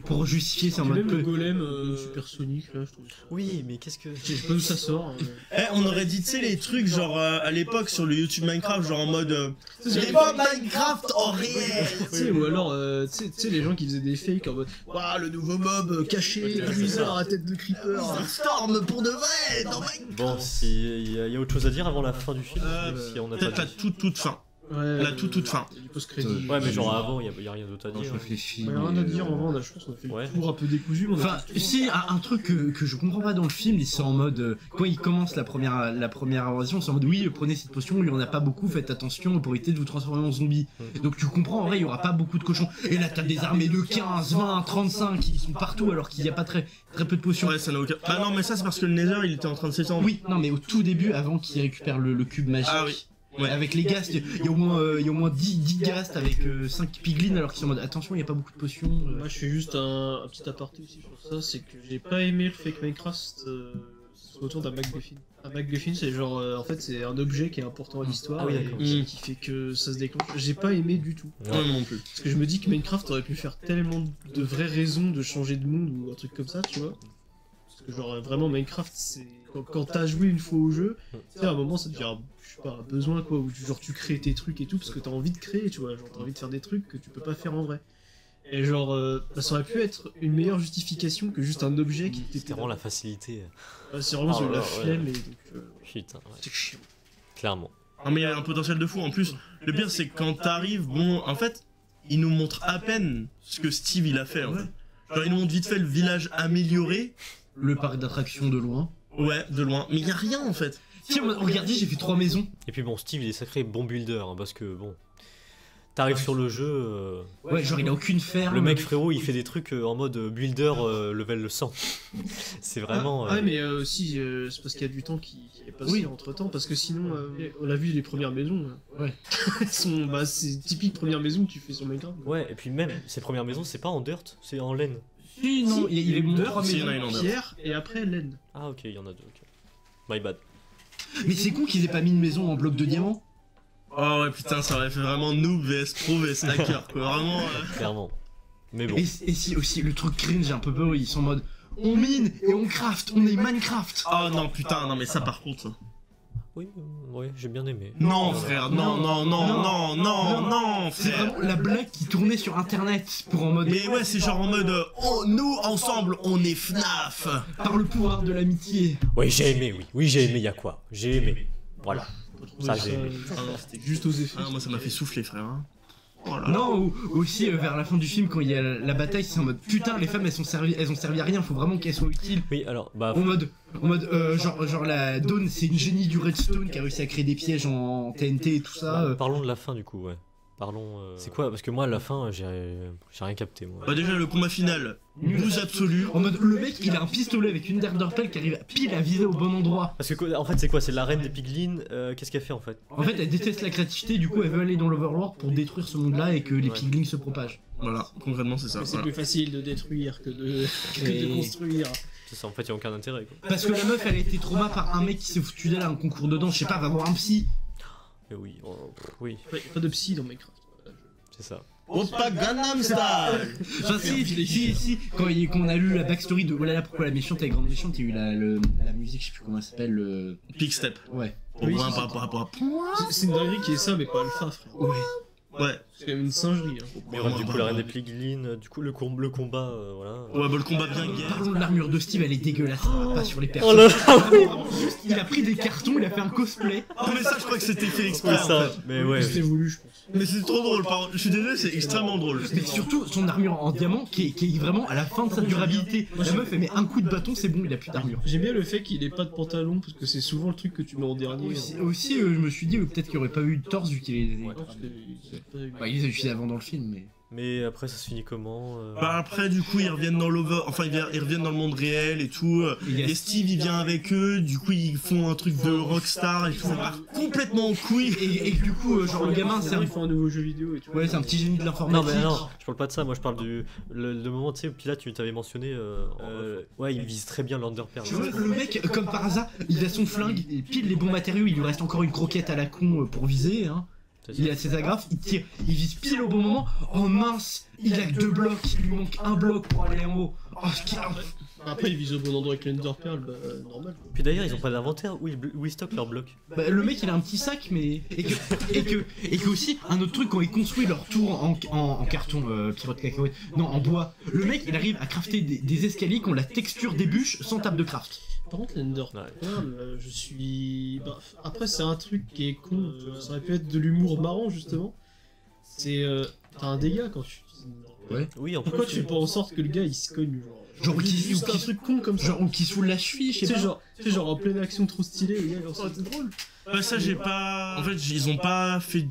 pour justifier, c'est en Puis mode. même le golem supersonique, là, je trouve ça. Oui, mais qu'est-ce que. Je sais pas d'où ça sort. Eh, on aurait dit, tu sais, les trucs genre à l'époque sur le YouTube Minecraft, genre en mode. C'est Les mobs Minecraft en réel. Tu sais, ou alors, tu sais, les gens qui faisaient des fakes en mode waouh, le nouveau mob caché, Ouais, Blizzard à tête de creeper. Storm pour de vrai dans Minecraft. Bon, il y a autre chose à dire avant la fin du film si on n'a pas Peut-être la dit. toute fin. Ouais, La toute fin. Du post-crédit. Ouais, mais genre avant, il y a rien d'autre à Attends, je dire. réfléchis. Ouais, rien à dire en vrai, je pense qu'on a fait Ouais. le tour un peu décousu. Mais on a Enfin, fait le tour. si, un truc que je comprends pas dans le film, c'est en mode. Quand il commence la première invasion, c'est en mode oui, prenez cette potion, il y en a pas beaucoup, faites attention pour éviter de vous transformer en zombie. Donc tu comprends, en vrai, il y aura pas beaucoup de cochons. Et là, t'as des armées de 15, 20, 35 qui sont partout alors qu'il y a pas très peu de potions. Ouais, ça n'a aucun. Bah non, mais ça c'est parce que le Nether il était en train de s'étendre. Oui, non, mais au tout début, avant qu'il récupère le cube magique. Ah oui. Ouais. Avec les ghasts, il y a au moins 10 ghasts avec 5 piglins alors qu'ils sont en mode attention, il y a pas beaucoup de potions. Moi, je fais juste un petit aparté aussi sur ça, c'est que j'ai pas aimé le fake Minecraft soit autour d'un MacGuffin. Un MacGuffin, c'est genre, en fait, c'est un objet qui est important à l'histoire Ah oui, et d'accord. qui fait que ça se déclenche. J'ai pas aimé du tout. Ouais. Ouais, non plus. Parce que je me dis que Minecraft aurait pu faire tellement de vraies raisons de changer de monde ou un truc comme ça, tu vois. Parce que genre, vraiment, Minecraft, c'est... Quand t'as joué une fois au jeu, tu sais, à un moment, ça devient, je sais pas, un besoin, quoi, où genre tu crées tes trucs et tout, parce que t'as envie de créer, tu vois, genre t'as envie de faire des trucs que tu peux pas faire en vrai. Et genre, ça aurait pu être une meilleure justification que juste un objet qui C'était t'était vraiment la facilité. C'est vraiment Oh sur là la là, flemme et donc... Putain, ouais. c'est chiant. Clairement. Ah, mais il y a un potentiel de fou. En plus, le pire c'est que quand t'arrives, bon, en fait, il nous montre à peine ce que Steve il a fait en fait. Genre il nous montre vite fait le village amélioré, Le parc d'attractions de loin. ouais, de loin, mais il y a rien en fait. Si, regardez, j'ai fait 3 maisons. Et puis bon, Steve il est sacré bon builder, hein, parce que bon, t'arrives sur le jeu, Ouais, genre il a aucune ferme. le mec frérot il fait des trucs en mode builder level 100. C'est vraiment... Ah, ouais, mais si, c'est parce qu'il y a du temps qui est passé entre temps, parce que sinon, on a vu les premières maisons. Ouais. Elles sont, bah, c'est typique première maison que tu fais sur Minecraft. Ouais, et puis même, ces premières maisons, c'est pas en dirt, c'est en laine. Si, non, il est bon Dirt, 3 si, maisons. il y en a une en pierre, et après laine. Ah ok, il y en a deux, ok. My bad. Mais c'est con qu'ils aient pas mis une maison en bloc de diamant. Oh ouais putain, ça aurait fait vraiment noob vs pro vs hacker quoi, vraiment. Clairement. Mais bon. Et si aussi, le truc cringe un peu peur, ils sont en mode on mine et on craft, on est Minecraft. Oh non putain, non mais ça par contre. Ça. Oui, ouais, j'ai bien aimé. Non frère, non, C'est frère. vraiment la blague qui tournait sur internet pour en mode Mais ouais, c'est genre en mode, oh, nous ensemble, on est FNAF. par le pouvoir de l'amitié. Oui, j'ai aimé, oui. Oui, j'ai aimé, y a quoi. J'ai aimé. Voilà. Ça, j'ai aimé. Ah non, c'était Juste aux effets. Ah, moi ça m'a fait souffler frère. Hein. Oh là là. Non, ou aussi vers la fin du film quand il y a la bataille, c'est en mode putain les femmes elles ont servi à rien, faut vraiment qu'elles soient utiles. Oui, alors, bah... En mode genre la Dawn c'est une génie du redstone qui a réussi à créer des pièges en TNT et tout ça. Parlons de la fin, du coup, ouais. Parlons... C'est quoi? Parce que moi, à la fin, j'ai rien capté, moi. Bah déjà le combat final, bouse absolue. En mode le mec il a un pistolet avec une Enderpearl qui arrive pile à viser au bon endroit. Parce que, en fait, c'est quoi? C'est la reine des piglins, qu'est-ce qu'elle fait, en fait? En fait elle déteste la créativité, du coup elle veut aller dans l'Overworld pour détruire ce monde là et que les Ouais. piglins se propagent. Voilà, concrètement c'est ça. Mais c'est Voilà. plus facile de détruire que de Et- construire. C'est ça, en fait, y a aucun intérêt, quoi. Parce que la meuf elle a été trauma par un mec qui s'est foutu d'elle à un concours de danse, je sais pas, va voir un psy. Mais oui, oui, Ouais, pas de psy dans Minecraft. c'est ça. Oppa Gangnam Style. Enfin si, quand on a lu la backstory de oh là là pourquoi la méchante est grande méchante, il y a eu la musique, je sais plus comment elle s'appelle, le... Pick step. Ouais. Au Oui, moins c'est par rapport à. C'est une dinguerie qui est ça, mais pas alpha, frère. Ouais. Ouais. C'est quand même une singerie. Hein. Mais ouais, du coup, la reine des piglins, du coup, le combat, voilà. Ouais, bah le combat bien guerre. Parlons de l'armure de Steve, elle est dégueulasse, pas sur les Oh personnes. là Juste, il a pris des cartons, il a fait un cosplay. Oh mais ça je crois que c'était fait exprès. Ouais, en ça, fait. mais ouais. C'était voulu, je pense. Mais c'est trop drôle, pardon. Je suis désolé, c'est extrêmement drôle. Mais surtout son armure en diamant qui est vraiment à la fin de sa durabilité. La meuf elle met un coup de bâton, c'est bon, il a plus d'armure. J'aime bien le fait qu'il ait pas de pantalon, parce que c'est souvent le truc que tu mets en dernier. Aussi, je me suis dit peut-être qu'il aurait pas eu de torse vu qu'il est... Ouais. Bah, il les a utilisés avant dans le film, mais... Mais après, ça se finit comment Bah après du coup ils reviennent dans l'over, enfin ils reviennent dans le monde réel et tout. Et Steve il vient avec eux, du coup ils font un truc de rockstar et tout. Ça part complètement en couille. Et du coup, genre le gamin, c'est un... Ils font un nouveau jeu vidéo et tout. Ouais, c'est un petit génie de Non, l'informatique. mais non, je parle pas de ça, moi je parle du le moment, tu sais, puis là tu t'avais mentionné, ouais, il vise très bien l'Underpearl. Tu vois, le mec, comme par hasard, il a son flingue, il pile les bons matériaux, il lui reste encore une croquette à la con pour viser, hein. Il a ses agrafes, il tire, il vise pile au bon moment. Oh mince, il a que 2 blocs, il lui manque un bloc pour aller en haut. Oh, ce qui... Après, ils visent au bon endroit avec l'Enderpearl, bah normal. Quoi. Puis d'ailleurs, ils ont pas d'inventaire, où ils stockent leurs blocs. Bah, le mec il a un petit sac, mais. Et que aussi, un autre truc, quand il construit leur tour en carton, pirote cacahuète, non, en bois, le mec il arrive à crafter des escaliers qui ont la texture des bûches sans table de craft. Par contre, l'Enderpearl, je suis. Bah, après, c'est un truc qui est con, ça aurait pu être de l'humour marrant justement. C'est. T'as un dégât quand tu utilises l'Enderpearl. Ouais. Oui, en Pourquoi plus, tu fais pas en sorte que le gars il se cogne Genre, juste un truc con comme ça. Genre, qui se fout la cheville, je Tu sais sais, pas. genre en pleine action trop stylée, le gars il lance c'est drôle. Ouais ça j'ai pas. En fait ils ont pas fait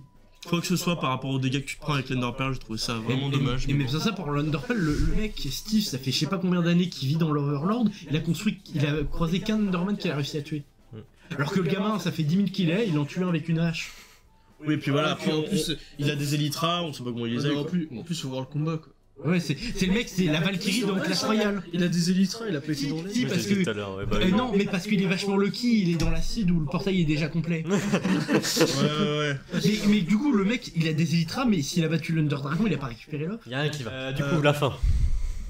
quoi que ce soit par rapport aux dégâts que tu te prends avec l'Enderpearl, je trouvais ça vraiment dommage. Et même sans ça, pour l'Underpearl, le mec, Steve, ça fait je sais pas combien d'années qu'il vit dans l'Overlord, il a croisé qu'un Enderman qu'il a réussi à tuer. Alors que le gamin, ça fait 10 000 qu'il est, il en tue un avec une hache. Oui puis voilà, après en plus, il a des Elytras, on sait pas comment il les a. en Quoi. plus, faut voir le combat quoi. Ouais, c'est le mec, c'est la Valkyrie dans Clash Royale. Il a des Elytras, il a pas été dans les. Si, oui, parce j'ai dit que- tout à l'heure, ouais, bah, oui. Non, mais parce qu'il est vachement lucky, il est dans l'acide où le portail est déjà complet. Ouais. Mais du coup, le mec, il a des Elytras, mais s'il a battu l'Under Dragon, il a pas récupéré l'autre. Y a rien qui va. Du coup, la fin.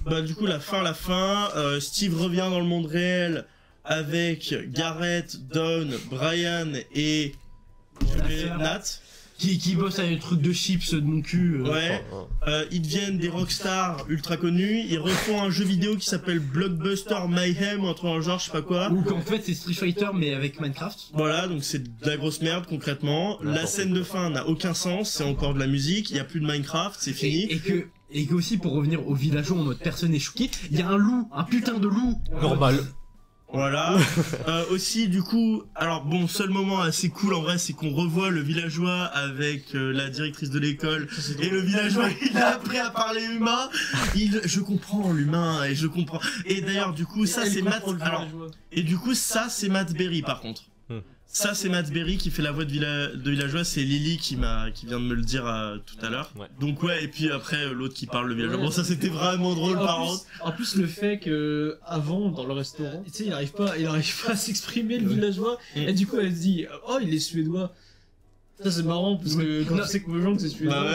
Bah du coup la fin, Steve revient dans le monde réel avec Gareth, Dawn, Brian et Nat. Nat. qui bossent avec des trucs de chips de mon cul. Ouais. Ils deviennent des rockstars ultra connus. Ils refont un jeu vidéo qui s'appelle Blockbuster Mayhem ou un truc dans le genre, je sais pas quoi. Ou qu'en fait c'est Street Fighter mais avec Minecraft. Voilà, donc c'est de la grosse merde concrètement. La scène de fin n'a aucun sens, c'est encore de la musique, il y a plus de Minecraft, c'est fini. Et que aussi pour revenir aux villageois en mode personne est choquée, il y a un loup, un putain de loup. Normal. Voilà. Aussi, du coup, alors bon, seul moment assez cool en vrai, c'est qu'on revoit le villageois avec la directrice de l'école. Et le villageois, il a appris à parler humain. Je comprends l'humain et je comprends. Et d'ailleurs, du coup, ça c'est Matt. Alors, et du coup, ça c'est Matt Berry par contre. Ça c'est Matt Berry qui fait la voix de villageois, c'est Lily qui vient de me le dire tout à l'heure. Ouais. Donc ouais, et puis après l'autre qui parle le villageois. Bon, ça c'était vraiment drôle par contre. En plus, le fait que avant dans le restaurant, tu sais, il arrive pas à s'exprimer le villageois, et du coup elle se dit oh il est suédois. Ça c'est marrant parce que quand tu sais que gens que c'est suédois.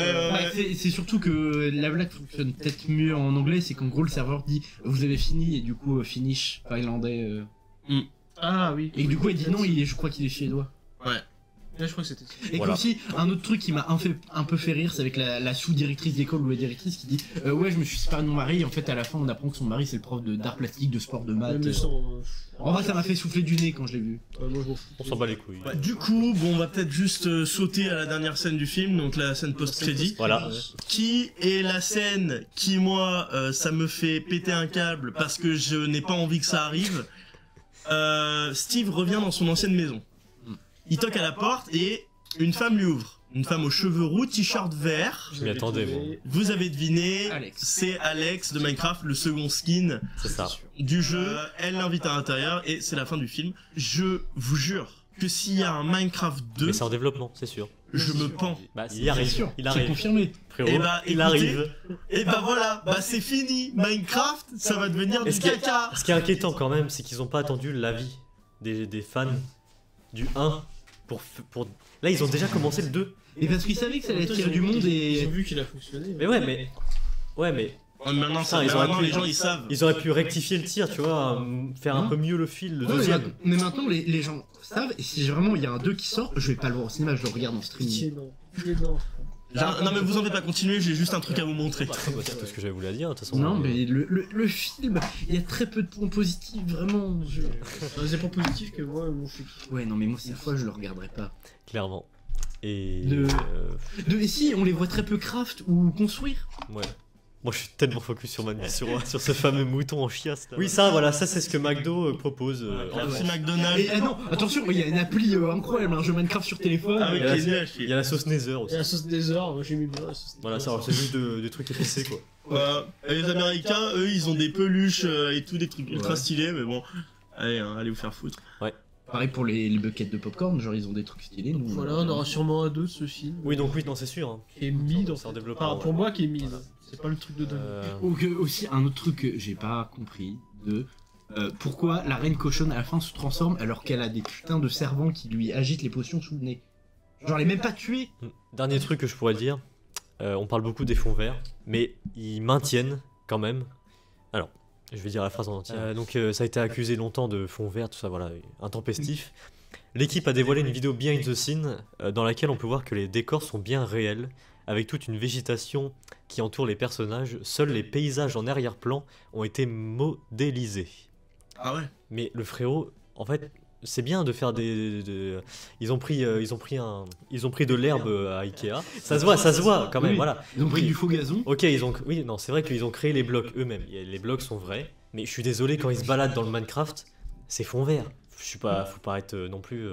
C'est surtout que la blague fonctionne peut-être mieux en anglais, c'est qu'en gros le serveur dit vous avez fini et du coup finish finlandais. Ah oui. Et du coup il dit non, je crois qu'il est suédois. Ouais. Là je crois que c'était ça. Et Voilà. aussi un autre truc qui m'a un peu fait rire, c'est avec la sous-directrice d'école ou la directrice qui dit ouais je me suis séparé de mon mari et en fait à la fin on apprend que son mari c'est le prof d'art plastique, de sport, de maths. Mais sans, En vrai ça m'a fait souffler du nez quand je l'ai vu. moi je m'en fous. On s'en bat les couilles. Du coup, bon, on va peut-être juste sauter à la dernière scène du film, donc la scène post-crédit, Voilà. qui est la scène qui, moi, ça me fait péter un câble parce que je n'ai pas envie que ça arrive. Steve revient dans son ancienne maison. Il toque à la porte et une femme lui ouvre. Une femme aux cheveux roux, t-shirt vert. Je m'y attendais, moi. Vous avez deviné, Alex. c'est Alex de Minecraft, le second skin C'est ça. du jeu. Elle l'invite à l'intérieur et c'est la fin du film. Je vous jure que s'il y a un Minecraft 2, Mais c'est en développement, c'est sûr. je me pends. Bah, il y arrive. Sûr, Il c'est arrive. confirmé. Frérot, Eh bah, il écoutez, arrive. Et bah voilà, bah c'est fini. Minecraft, ça va devenir du Est-ce qu'il y a- caca. Ce qui est inquiétant quand même, c'est qu'ils ont pas attendu l'avis des fans du 1 pour... Là, ils ont déjà commencé le 2. Et parce qu'ils savaient que ça allait attirer du monde Ils et. ont vu qu'il a fonctionné. Mais ouais, mais... Maintenant, ça, ils auraient maintenant, pu- les gens ils savent. Ils auraient pu rectifier le tir, tu vois, faire un Non. peu mieux le fil, le Ouais, deuxième. mais maintenant les gens savent et si vraiment il y a un 2 qui sort, je vais pas le voir au cinéma, je le regarde en Pitié, streaming. non. Pitié, non. Non mais vous en faites pas continuer, j'ai juste un truc à vous montrer. Bah, c'est tout ce que j'avais voulu dire, de toute façon. Non mais le film, il y a très peu de points positifs, vraiment. C'est pas positif que moi, mon flic. Ouais non mais moi cette fois je le regarderai pas. Clairement. Et... Et si on les voit très peu craft ou construire. ouais. Moi, je suis tellement focus sur ce fameux mouton en chiasse. Là. Oui, ça, voilà, ça c'est ce que McDo propose. Merci McDonald's. Et non, attention, il y a une appli incroyable, un jeu Minecraft sur téléphone. Ah oui, Il y a la- qui est nul à Il chier. y a la sauce Nether Et aussi. la sauce des heures, moi j'ai mis bien la sauce des Voilà, heures. ça, alors, c'est juste des trucs épicés, quoi. Et les Américains, eux, ils ont des peluches et tout, des trucs ultra Ouais. stylés, mais bon. Allez, hein, allez vous faire foutre. Pareil pour les buckets de popcorn, genre ils ont des trucs stylés. Nous, Voilà, on aura sûrement un 2 de ce film. Oui, donc oui, non, c'est sûr. Hein. Qui est mid en C'est en fait. développement, Enfin, pour ouais. moi qui est mid. Voilà. C'est pas le truc de dingue. Ou que aussi un autre truc que j'ai pas compris de pourquoi la reine cochonne à la fin se transforme alors qu'elle a des putains de servants qui lui agitent les potions sous le nez. Genre elle est même pas tuée. Dernier truc que je pourrais dire, on parle beaucoup des fonds verts, mais ils maintiennent quand même. Alors, je vais dire la phrase en entier. Donc, ça a été accusé longtemps de fonds verts, tout ça, voilà, intempestif. L'équipe a dévoilé une vidéo behind the scene dans laquelle on peut voir que les décors sont bien réels, avec toute une végétation qui entoure les personnages. Seuls les paysages en arrière-plan ont été modélisés. Ah ouais. Mais le frérot, en fait, c'est bien de faire ils ont pris de l'herbe à Ikea. Ça se voit quand même, Oui. voilà. Ils ont pris du faux gazon. Ok, oui, non, c'est vrai qu'ils ont créé les blocs eux-mêmes. Les blocs sont vrais, mais je suis désolé quand ils se baladent dans le Minecraft, c'est fond vert. Faut pas être non plus.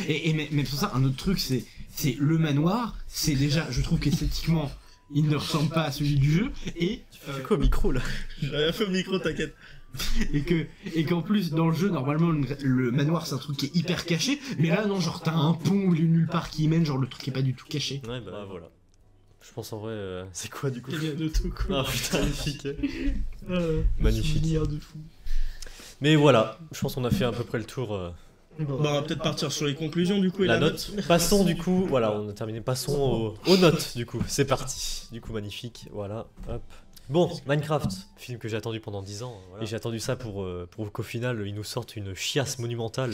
Et même sur ça, un autre truc, c'est le manoir. C'est déjà, je trouve qu'esthétiquement, il ne ressemble pas à celui du jeu. Et Tu fais quoi au micro là? J'ai rien fait au micro, t'inquiète. et qu'en plus dans le jeu normalement le manoir c'est un truc qui est hyper caché, mais là non, genre t'as un pont ou nulle part qui mène, genre le truc est pas du tout caché. Ouais, bah voilà. Je pense en vrai, c'est quoi du coup? Il y a de tout quoi. Ah putain, magnifique. Magnifique. Magnifique. De fou. Mais voilà, je pense qu'on a fait à peu près le tour. Bon, on va peut-être partir sur les conclusions du coup et La note. Passons du coup, voilà, on a terminé. Passons aux notes du coup. C'est parti. Du coup, magnifique. Voilà, hop. Bon, Minecraft, film que j'ai attendu pendant 10 ans. Voilà. Et j'ai attendu ça pour qu'au final, ils nous sortent une chiasse monumentale.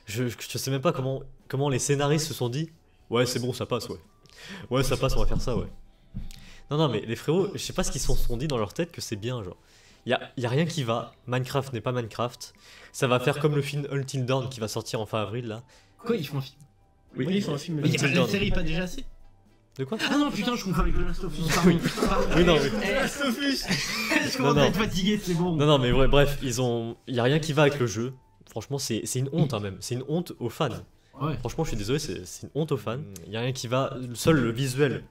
Je sais même pas comment les scénaristes se sont dit. Ouais, c'est bon, ça passe, ouais. Ouais, ça passe, on va faire ça, ouais. Non, mais les frérots, je sais pas ce qu'ils se sont dit dans leur tête que c'est bien, genre. Y a rien qui va, Minecraft n'est pas Minecraft. Ça va faire comme le film Until Dawn qui va sortir en fin avril, là. Quoi, ils font un film? Oui, ils font un film. Mais Until la Dawn. série est pas déjà assez? De quoi? Ah non, putain, je confonds avec le Last of Us. Pardon. Oui, non, mais... Je commence à être fatigué, c'est bon. Non, mais bref, y a rien qui va avec le jeu. Franchement, c'est une honte, hein, même. C'est une honte aux fans. Ouais. Franchement, je suis désolé, c'est une honte aux fans. Y a rien qui va. Seul le visuel.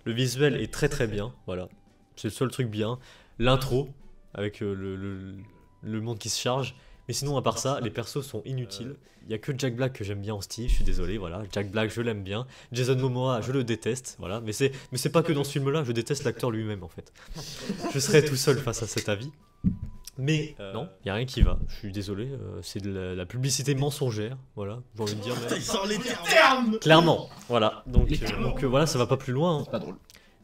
Le visuel est très très bien, voilà. C'est le seul truc bien. L'intro, avec le monde qui se charge. Mais sinon, à part ça, les persos sont inutiles. Il y a que Jack Black que j'aime bien en Steve, je suis désolé, voilà. Jack Black, je l'aime bien. Jason Momoa, je le déteste, voilà. Mais c'est pas que dans ce film-là, je déteste l'acteur lui-même, en fait. Je serais tout seul face à cet avis. Mais non, il y a rien qui va. Je suis désolé, c'est de la publicité mensongère, voilà. J'ai envie de dire. Putain, il sort les termes. Clairement, voilà. Donc voilà, ça va pas plus loin. hein. C'est pas drôle.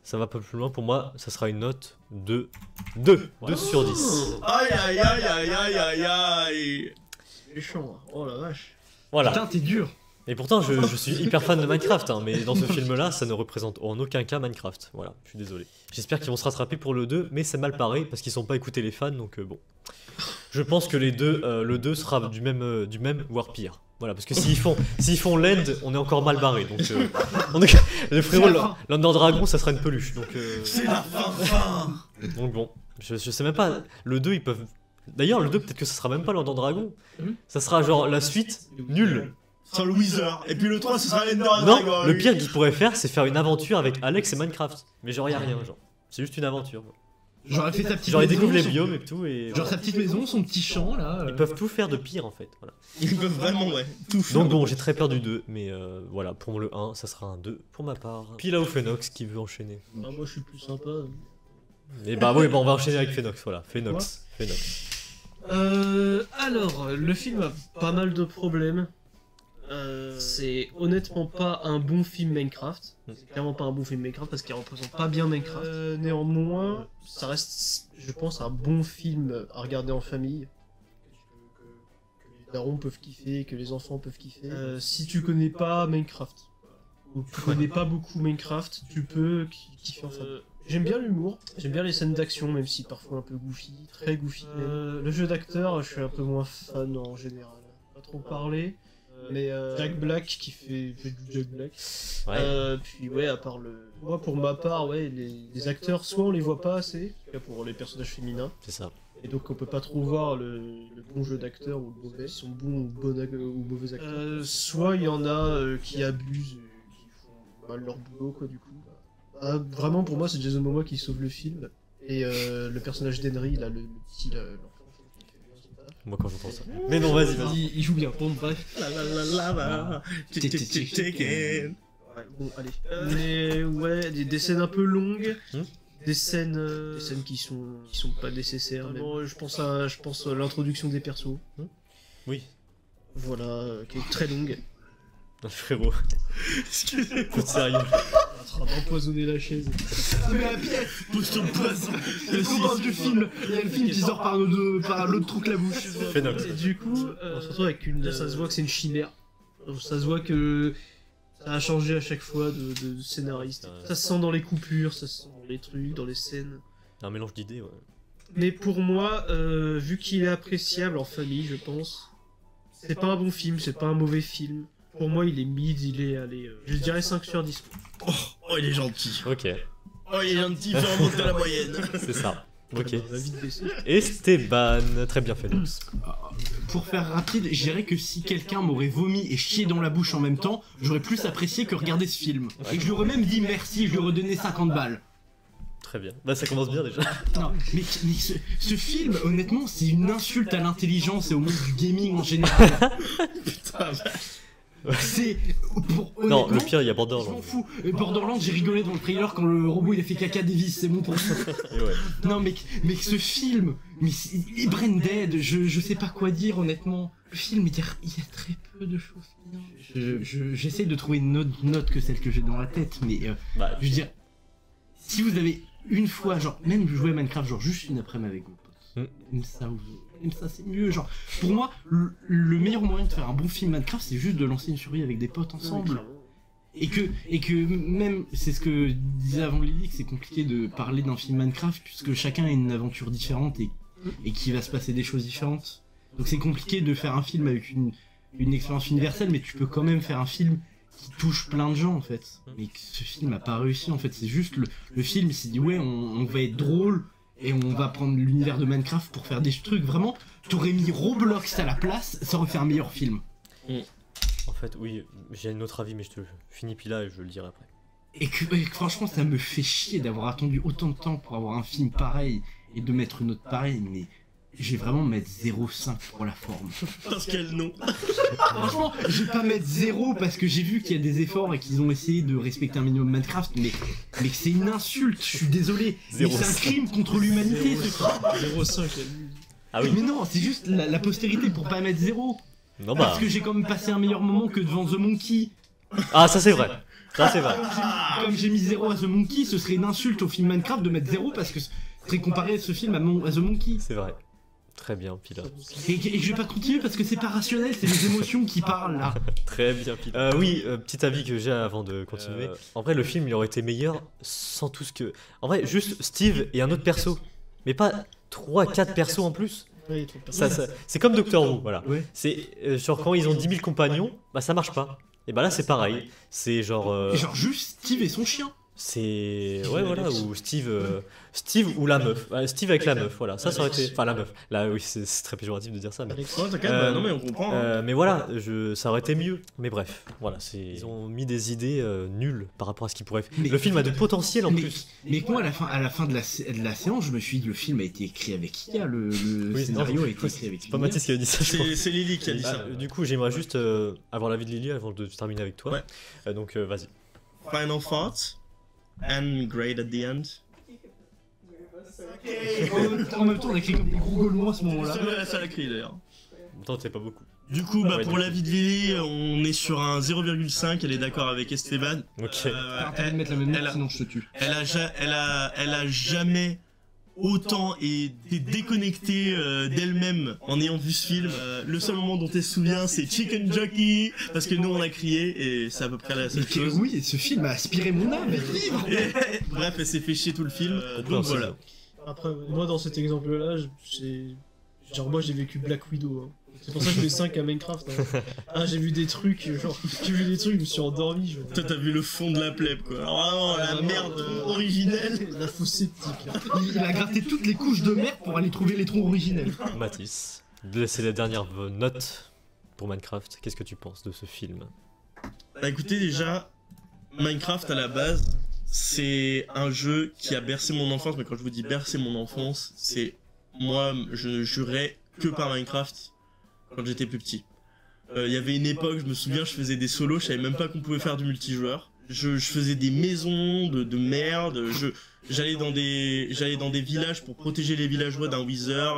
Ça va pas plus loin. Pour moi, ça sera une note de 2. 2 sur 10. Aïe aïe aïe aïe aïe aïe aïe. Méchant, hein. Oh la vache. Voilà. Putain, t'es dur. Et pourtant, je suis hyper fan de Minecraft, hein, mais dans ce film-là, ça ne représente en aucun cas Minecraft. Voilà, je suis désolé. J'espère qu'ils vont se rattraper pour le 2, mais c'est mal paré parce qu'ils sont pas écoutés les fans, donc bon. Je pense que le 2 sera du même, voire pire. Voilà, parce que s'ils font l'end, on est encore mal barré. Donc, le frérot, l'Under Dragon, ça sera une peluche. Donc, C'est la fin. donc bon, je sais même pas. Le 2, ils peuvent. D'ailleurs, le 2, peut-être que ça sera même pas l'Under Dragon. Ça sera genre la suite nulle. Sans le Wither. Et puis le 3, ce sera l'Ender Non, Dragon. le pire qu'ils pourraient faire, c'est faire une aventure avec Alex et Minecraft. Mais genre, y a rien, genre. C'est juste une aventure. J'aurais fait sa petite Genre, ils maison, découvrent les son- biomes et tout. Et Genre sa petite maison, son petit champ là. ils peuvent tout faire de pire en fait. Voilà. Ils peuvent vraiment, ouais, tout faire. Donc bon, j'ai très peur du 2, mais voilà, pour le 1, ça sera un 2 pour ma part. Puis là où Phoenix qui veut enchaîner. Ah, moi je suis plus sympa. Et bah oui, on va enchaîner avec Phoenix, voilà. Phoenix. Alors, le film a pas mal de problèmes. C'est honnêtement pas un bon film Minecraft. C'est clairement pas un bon film Minecraft parce qu'il représente pas bien Minecraft. Néanmoins, ça reste, je pense, un bon film à regarder en famille. Que les darons peuvent kiffer, que les enfants peuvent kiffer. Si tu connais pas Minecraft, ou tu connais pas beaucoup Minecraft, tu peux kiffer en famille. J'aime bien l'humour, j'aime bien les scènes d'action, même si parfois un peu goofy, très goofy. Le jeu d'acteur, je suis un peu moins fan en général. Pas trop parler. Mais Jack Black qui fait du Jack Black. Ouais. Puis ouais, à part le. Moi pour ma part, ouais, les acteurs, soit on les voit pas assez, en tout cas pour les personnages féminins, C'est ça. et donc on peut pas trop voir le bon jeu d'acteur ou le mauvais, ils sont bons ou mauvais acteurs. Soit il y en a qui abusent, qui font mal leur boulot quoi du coup. Vraiment pour moi c'est Jason Momoa qui sauve le film, et le personnage d'Henry, là, le petit l'enfant, qui fait bien son taf. Moi quand j'entends ça. Mais non, vas-y. Il joue bien, bon bref. La la la la la. Chicken. Ouais, bon, allez. Mais ouais, des scènes un peu longues, Hmm. des scènes qui sont pas nécessaires. Bon, je pense à l'introduction des persos. Oui. Voilà, qui est très longue. Frérot. Tout sérieux. En train d'empoisonner la chaise. Mais la pièce. Pousse ton poisson. On parle du film. Il y a le film qui sort par l'autre trou que la bouche. Phoenix. Et du coup, on se retrouve avec ça se voit que c'est une chimère. Ça se voit que ça a changé à chaque fois de scénariste. Ça se sent dans les coupures, ça se sent dans les trucs, dans les scènes. Un mélange d'idées, ouais. Mais pour moi, vu qu'il est appréciable en famille, je pense, c'est pas un bon film, c'est pas un mauvais film. Pour moi, il est mid, il est, allez, je dirais 5 sur 10. Oh, il est gentil. Ok, Oh, il est gentil, il fait remonter la moyenne. c'est ça. Ok. Va vite baisser. Esteban, très bien Phoenix. Pour faire rapide, je dirais que si quelqu'un m'aurait vomi et chié dans la bouche en même temps, j'aurais plus apprécié que regarder ce film. Et que je lui aurais même dit merci, je lui aurais donné 50 balles. Très bien. Bah ça commence bien déjà. Non, mais ce film, honnêtement, c'est une insulte à l'intelligence et au monde du gaming en général. Putain, C'est. Non, honnêtement, le pire, il y a je m'en Borderlands. fous. Borderlands, j'ai rigolé dans le trailer quand le robot il a fait caca Davis, c'est bon pour ça. Et ouais. Non, mais ce film, et Branded, je sais pas quoi dire honnêtement. Le film, il y a très peu de choses bien. J'essaie de trouver une autre note que celle que j'ai dans la tête, mais Bah, je veux dire, si vous avez une fois, genre, même jouer à Minecraft, genre juste une après-midi avec vos potes, même ça c'est mieux, genre, pour moi, le meilleur moyen de faire un bon film Minecraft, c'est juste de lancer une survie avec des potes ensemble. Et que même, c'est ce que disait avant Lily, que c'est compliqué de parler d'un film Minecraft puisque chacun a une aventure différente et qu'il va se passer des choses différentes. Donc c'est compliqué de faire un film avec une expérience universelle, mais tu peux quand même faire un film qui touche plein de gens en fait. Mais que ce film a pas réussi en fait, c'est juste le film s'est dit ouais on va être drôle et on va prendre l'univers de Minecraft pour faire des trucs vraiment. T'aurais mis Roblox à la place, ça aurait fait un meilleur film. En fait, oui, j'ai un autre avis, mais je te finis puis là et je le dirai après. Et que franchement ça me fait chier d'avoir attendu autant de temps pour avoir un film pareil et de mettre une autre pareille, mais je vais vraiment mettre 0,5 pour la forme. Parce qu'elle non. Franchement, je vais pas mettre 0 parce que j'ai vu qu'il y a des efforts et qu'ils ont essayé de respecter un minimum Minecraft, mais que c'est une insulte, je suis désolé. Mais c'est un crime contre l'humanité ce truc. 0,5. Ah oui. Mais non, c'est juste la postérité pour pas mettre 0. Non bah. Parce que j'ai quand même passé un meilleur moment que devant The Monkey. Ah ça c'est vrai. Ça c'est vrai. Comme j'ai mis 0 à The Monkey, ce serait une insulte au film Minecraft de mettre 0 parce que ce serait comparé ce film à The Monkey. C'est vrai. Très bien, Pila. Et je vais pas continuer parce que c'est pas rationnel, c'est les émotions qui parlent là. Très bien, Pila. Oui, petit avis que j'ai avant de continuer. En vrai, le film il aurait été meilleur sans tout ce que. En vrai, juste Steve et un autre perso. Mais pas 3-4 persos en plus. Ouais, Ça, c'est comme Doctor Who, voilà. Ouais. C'est genre quand ils ont 10 000 compagnons, bah ça marche pas. Et bah là c'est pareil. C'est genre. Et genre juste Steve et son chien. C'est. Ouais, voilà, ou Steve. Steve ou la meuf. Steve avec la meuf, voilà. Ça aurait été. Enfin, la meuf. Là, oui, c'est très péjoratif de dire ça. Mais, Ouais, t'inquiète, bah, non mais on comprend. Hein. mais voilà, ça aurait été mieux. Mais bref, voilà. Ils ont mis des idées nulles par rapport à ce qu'ils pourraient faire. Mais- Le film a de potentiel en plus. Mais moi, à la fin de la séance, je me suis dit, le film a été écrit avec IA, le Oui, scénario non, a été écrit avec C'est pas IA. Mathis qui a dit ça, je crois. C'est Lily qui a dit ça. Du coup, j'aimerais juste avoir l'avis de Lily avant de terminer avec toi. Ouais. Donc, vas-y. Final thoughts and grade at the end. En même temps, on a écrit comme des gros gaulois à ce moment-là. Ça l'a crié d'ailleurs. Attends, c'est pas beaucoup. Du coup, bah, Ouais, pour du l'avis de Lily, on est sur un 0,5. Elle est d'accord avec Esteban. Ok. T'as intérêt de mettre la même note, elle a- sinon je te tue. Elle a jamais autant été déconnectée d'elle-même en ayant vu ce film. Le seul moment dont elle se souvient, c'est Chicken Jockey, parce que nous on a crié et c'est à peu près la seule chose. Oui, ce film a aspiré mon âme, vivre. Bref, elle s'est fait chier tout le film. Donc compréhensible. voilà. Après, moi dans cet exemple-là, moi j'ai vécu Black Widow. Hein. C'est pour ça que je mets 5 à Minecraft. Hein. Ah, j'ai vu des trucs, je me suis endormi. Toi t'as vu le fond de la plèbe quoi. Alors, vraiment la merde originelle. La fosse sceptique. Hein. Il a gratté toutes les couches de merde pour aller trouver les troncs originels. Mathis, c'est la dernière note pour Minecraft. Qu'est-ce que tu penses de ce film? Bah écoutez déjà, Minecraft à la base, c'est un jeu qui a bercé mon enfance, mais quand je vous dis bercer mon enfance, c'est moi je jurais que par Minecraft quand j'étais plus petit. Il y avait une époque, je me souviens, je faisais des solos, je savais même pas qu'on pouvait faire du multijoueur. Je faisais des maisons de merde, j'allais dans des villages pour protéger les villageois d'un wither.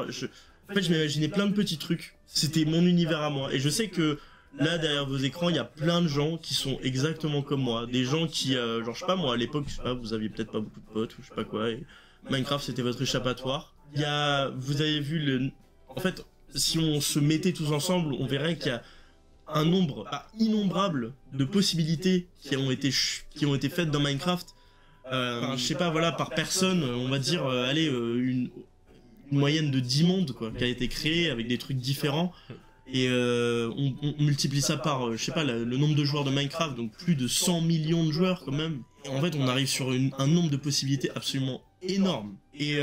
En fait, je m'imaginais plein de petits trucs. C'était mon univers à moi. Et je sais que là, derrière vos écrans, il y a plein de gens qui sont exactement comme moi. Des gens qui, genre, je sais pas, moi, à l'époque, je sais pas, vous aviez peut-être pas beaucoup de potes ou je sais pas quoi. Et Minecraft, c'était votre échappatoire. Vous avez vu en fait, si on se mettait tous ensemble, on verrait qu'il y a un nombre innombrable de possibilités qui ont été faites dans Minecraft. Je sais pas, voilà, par personne, on va dire, une moyenne de 10 mondes, quoi, qui a été créée avec des trucs différents. Et on multiplie ça par, je sais pas, le nombre de joueurs de Minecraft, donc plus de 100 millions de joueurs quand même. Et en fait, on arrive sur un nombre de possibilités absolument énorme. Et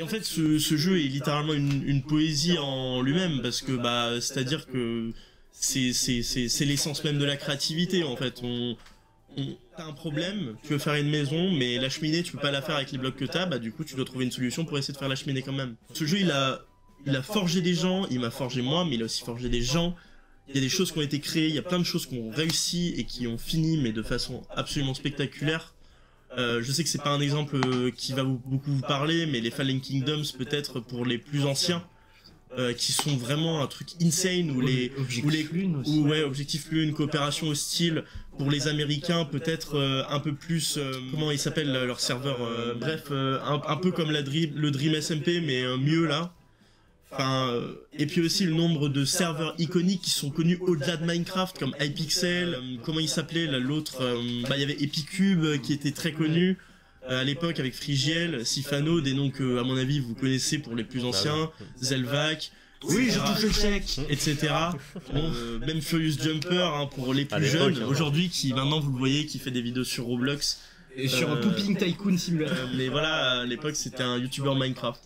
en fait, ce jeu est littéralement une poésie en lui-même, parce que c'est-à-dire que c'est l'essence même de la créativité. En fait, t'as un problème, tu veux faire une maison, mais la cheminée, tu peux pas la faire avec les blocs que t'as, du coup, tu dois trouver une solution pour essayer de faire la cheminée quand même. Ce jeu, il a forgé des gens, il m'a forgé moi, mais il a aussi forgé des gens. Il y a des choses qui ont été créées, il y a plein de choses qui ont réussi et qui ont fini, mais de façon absolument spectaculaire. Je sais que c'est pas un exemple qui va beaucoup vous parler, mais les Fallen Kingdoms, peut-être pour les plus anciens, qui sont vraiment un truc insane, Objectif Lune, coopération hostile. Pour les Américains, peut-être un peu plus, comment ils s'appellent leur serveur, un peu comme le Dream SMP, mais mieux là. Enfin, et puis aussi le nombre de serveurs iconiques qui sont connus au-delà de Minecraft, comme Hypixel, comment il s'appelait là, l'autre, il y avait Epicube qui était très connu à l'époque avec Frigiel, Sifano, des noms que à mon avis vous connaissez pour les plus anciens, Zelvac. Oui, je touche le chèque, etc. Même Furious Jumper hein, pour les plus jeunes, aujourd'hui qui maintenant vous le voyez qui fait des vidéos sur Roblox. Et sur un Pooping Tycoon Simulator. Mais voilà, à l'époque c'était un YouTuber Minecraft.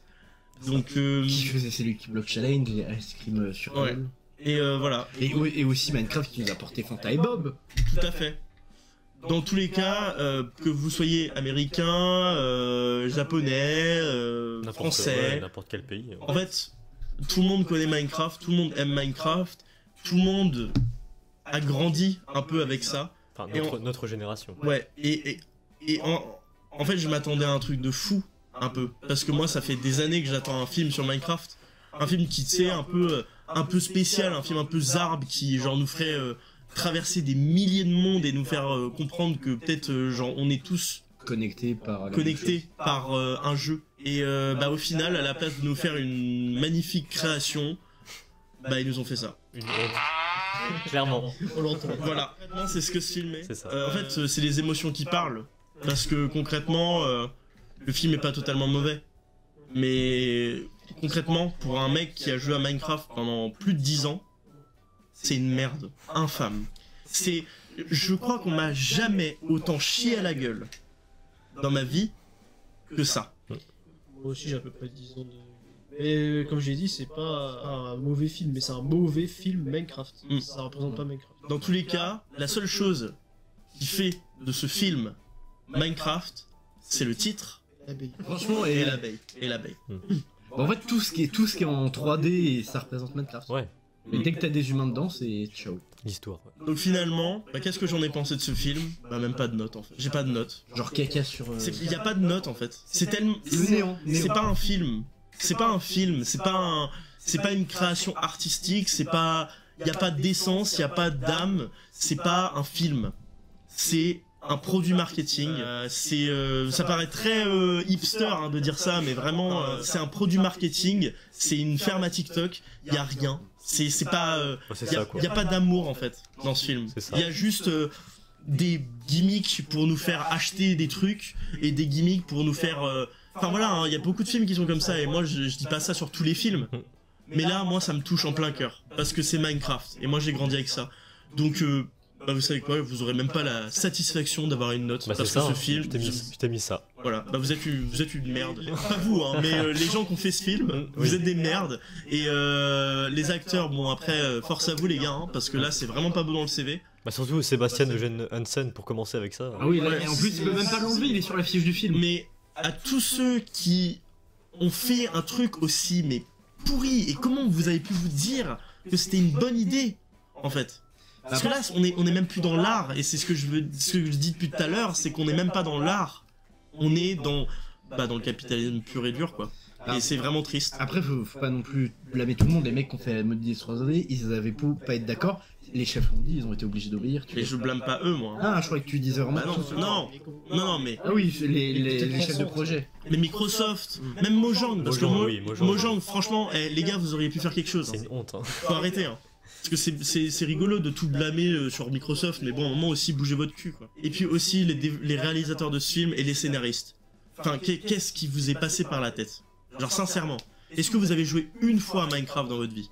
Donc qui faisait celui qui bloque challenge, les Ice Cream sur ouais. Et voilà. Et aussi Minecraft qui nous a porté Fanta et Bob. Tout à fait. Dans tous les cas, que vous soyez américain, japonais, français, n'importe quel pays. En fait, tout le monde connaît Minecraft, tout le monde aime Minecraft, tout le monde a grandi un peu avec ça. Enfin, notre génération. Ouais, et en fait, je m'attendais à un truc de fou, un peu. Parce que moi, ça fait des années que j'attends un film sur Minecraft. Un film qui, tu sais, un peu spécial, un film un peu zarbe, qui, genre, nous ferait traverser des milliers de mondes et nous faire comprendre que peut-être, genre, on est tous connectés par un jeu. Et au final, à la place de nous faire une magnifique création, ils nous ont fait ça. Une honte. Clairement. On l'entend. Voilà. C'est ce que ce film est. C'est ça. En fait, c'est les émotions qui parlent. Parce que concrètement, le film est pas totalement mauvais. Mais concrètement, pour un mec qui a joué à Minecraft pendant plus de 10 ans, c'est une merde. Infâme. Je crois qu'on m'a jamais autant chié à la gueule dans ma vie que ça. Moi aussi j'ai à peu près 10 ans de... Mais comme j'ai dit, c'est pas un mauvais film, mais c'est un mauvais film Minecraft. Ça représente pas Minecraft. Dans tous les cas, la seule chose qui fait de ce film Minecraft, c'est le titre. L'abeille. Franchement, et l'abeille. En fait, tout ce qui est en 3D, ça représente Minecraft. Ouais. Mais dès que t'as des humains dedans, c'est ciao. L'histoire. Ouais. Donc finalement, qu'est-ce que j'en ai pensé de ce film? Même pas de note en fait. J'ai pas de note. Genre caca sur... Il y a pas de note en fait. C'est tellement... Le néant. C'est pas un film. C'est pas un film. C'est pas une création artistique. C'est pas... Il y a pas d'essence, il y a pas d'âme. C'est pas un film. C'est un produit marketing. Ça paraît très hipster hein, de dire ça, mais vraiment, c'est un produit marketing. C'est une ferme à TikTok. Il y a rien. C'est pas. Il y a pas d'amour en fait dans ce film. Il y a juste des gimmicks pour nous faire acheter des trucs et des gimmicks pour nous faire. Enfin voilà, hein, il y a beaucoup de films qui sont comme ça et moi je dis pas ça sur tous les films. Mais là, moi, ça me touche en plein cœur parce que c'est Minecraft et moi j'ai grandi avec ça. Donc vous savez quoi, vous aurez même pas la satisfaction d'avoir une note parce que ce film, je t'ai mis ça. Voilà, vous êtes une merde. Pas vous, hein, mais les gens qui ont fait ce film, vous êtes des merdes. Et les acteurs, bon après, force à vous les gars, hein, parce que là c'est vraiment pas beau dans le CV. Surtout Sébastien Eugène Hansen pour commencer avec ça. Ah oui, et en plus il peut même pas l'enlever, il est sur la fiche du film. Mais à tous ceux qui ont fait un truc aussi mais pourri, et comment vous avez pu vous dire que c'était une bonne idée en fait? Parce que là, on est même plus dans l'art, et c'est ce que je dis depuis tout à l'heure, c'est qu'on est même pas dans l'art, on est dans le capitalisme pur et dur, quoi. Et c'est vraiment triste. Après, faut pas non plus blâmer tout le monde, les mecs qui ont fait la mode des 3 années, ils avaient pas être d'accord, les chefs l'ont dit, ils ont été obligés d'obéir. Mais je blâme pas eux, moi. Ah, je croyais que tu disais vraiment... non, mais... Ah oui, les chefs de projet. Mais Microsoft, même Mojang, parce que Mojang, franchement, les gars, vous auriez pu faire quelque chose. C'est une honte, hein. Faut arrêter, hein. Parce que c'est rigolo de tout blâmer sur Microsoft, mais bon, à un moment aussi, bougez votre cul, quoi. Et puis aussi, les réalisateurs de ce film et les scénaristes. Enfin, qu'est-ce qui vous est passé par la tête? Genre, sincèrement, est-ce que vous avez joué une fois à Minecraft dans votre vie?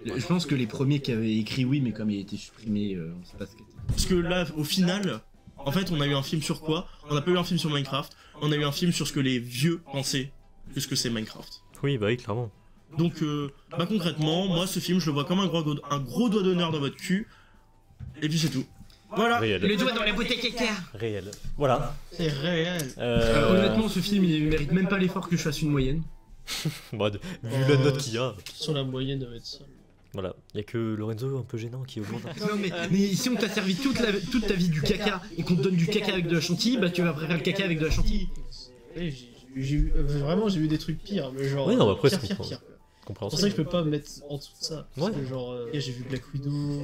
Je pense que les premiers qui avaient écrit oui, mais comme il a été supprimé, on sait pas ce qu'était. Parce que là, au final, en fait, on a eu un film sur quoi? On n'a pas eu un film sur Minecraft, on a eu un film sur ce que les vieux pensaient que ce que c'est Minecraft. Oui, clairement. Donc, concrètement, moi, ce film, je le vois comme un gros doigt d'honneur dans votre cul. Et puis c'est tout. Voilà. Réel. Le doigt dans la bouteille caca. Réel. Voilà. C'est réel. Honnêtement, ce film, il mérite même pas l'effort que je fasse une moyenne. Vu la note qu'il y a. Sur la moyenne doit être ça. Voilà, il y a que Lorenzo un peu gênant qui augmente un peu. Non mais si on t'a servi toute ta vie du caca et qu'on te donne du caca avec de la chantilly, tu vas préférer le caca avec de la chantilly. Vraiment j'ai vu des trucs pires, mais genre... Oui, non, après, pire. c'est C'est pour compréhensible. ça que je peux pas me mettre en dessous de ça. Parce Ouais. que genre, j'ai vu Black Widow...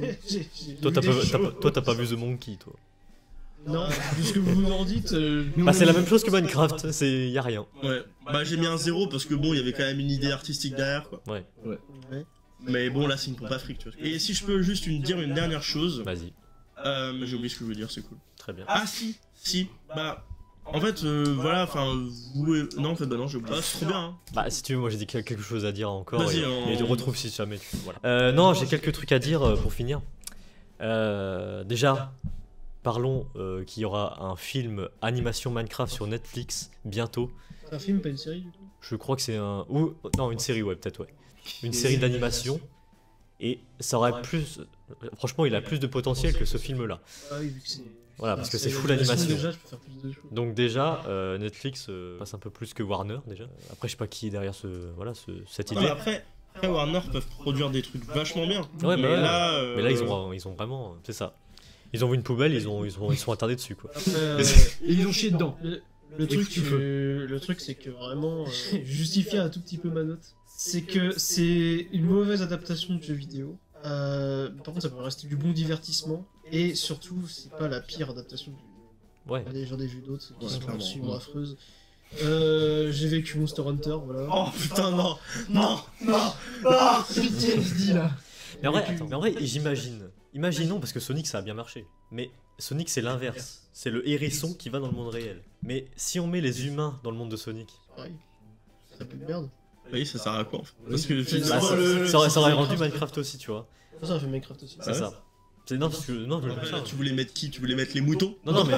Toi, t'as pas vu The Monkey, toi. Non, de ce que vous en dites. Bah, c'est la même chose que Minecraft, c'est y a rien. Ouais. Bah j'ai mis un 0 parce que bon, il y avait quand même une idée artistique derrière quoi. Ouais, Ouais. Mais bon, là c'est une pompe à fric, tu vois. Et si je peux juste dire une dernière chose, vas-y, j'ai oublié ce que je veux dire, c'est cool. très bien. Ah si, bah en fait voilà, enfin vous, non en fait bah non j'ai oublié. Ah, c'est trop bien. Hein. Bah si tu veux, moi j'ai dit quelque chose à dire encore Vas-y, et te retrouve si jamais tu voilà. Non, j'ai quelques trucs à dire pour finir. Déjà, parlons qu'il y aura un film animation Minecraft sur Netflix bientôt. C'est un film, pas une série du coup. Je crois que c'est un ou non une série ouais peut-être ouais. Une série d'animation et ça aurait plus franchement il a plus de potentiel que ce film là. Ah oui, vu que c'est. Voilà parce que c'est full l'animation, animation. Déjà, je peux faire plus de choses. Donc déjà Netflix passe un peu plus que Warner déjà. Après je sais pas qui est derrière cette Non, idée. mais après Warner peuvent produire des trucs vachement bien. Ouais, mais ouais. là Mais là ils ont vraiment c'est ça. Ils ont vu une poubelle, ils sont attardés dessus quoi. Après, Et ils ont chié dedans. Le truc, c'est que vraiment, justifier un tout petit peu ma note, c'est que c'est une mauvaise adaptation de jeu vidéo. Par contre, ça peut rester du bon divertissement. Et surtout, c'est pas la pire adaptation de jeu vidéo. Ouais. Il y a déjà vu d'autres qui Ouais, sont clairement. absolument affreuses. J'ai vécu Monster Hunter, voilà. Oh putain non. PTSD là. Mais en vrai, imaginons parce que Sonic ça a bien marché. Mais Sonic c'est l'inverse. C'est le hérisson qui va dans le monde réel. Mais si on met les humains dans le monde de Sonic, Pareil. Ça peut de merde. Oui, ça sert à quoi en fait parce que Bah, finalement, ça aurait rendu Minecraft aussi, tu vois. Ça a fait Minecraft aussi. C'est ça. C'est non parce que non, je me pose ça. tu voulais mettre qui? Tu voulais mettre les moutons? Non mais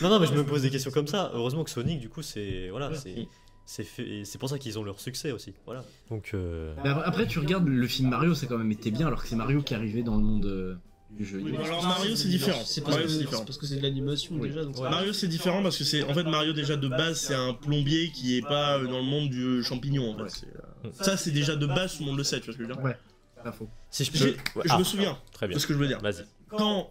non mais je me pose des questions comme ça. Heureusement que Sonic du coup c'est voilà, c'est pour ça qu'ils ont leur succès aussi. Voilà. Donc Mais après, tu regardes le film Mario, ça a quand même été bien, alors que c'est Mario qui arrivait dans le monde du jeu. Oui, alors Mario c'est différent. C'est parce, Mario, que c'est c'est différent. parce que c'est de l'animation Oui. déjà. Donc Ouais. Mario c'est différent parce que c'est en fait Mario déjà de base c'est un plombier qui est pas dans le monde du champignon en fait. Ouais. Ça c'est déjà de base tout le monde le sait, tu vois ce que je veux dire. Ouais, pas faux. si je peux, Je ouais, me souviens très bien. de ce que je veux dire. Vas-y. Quand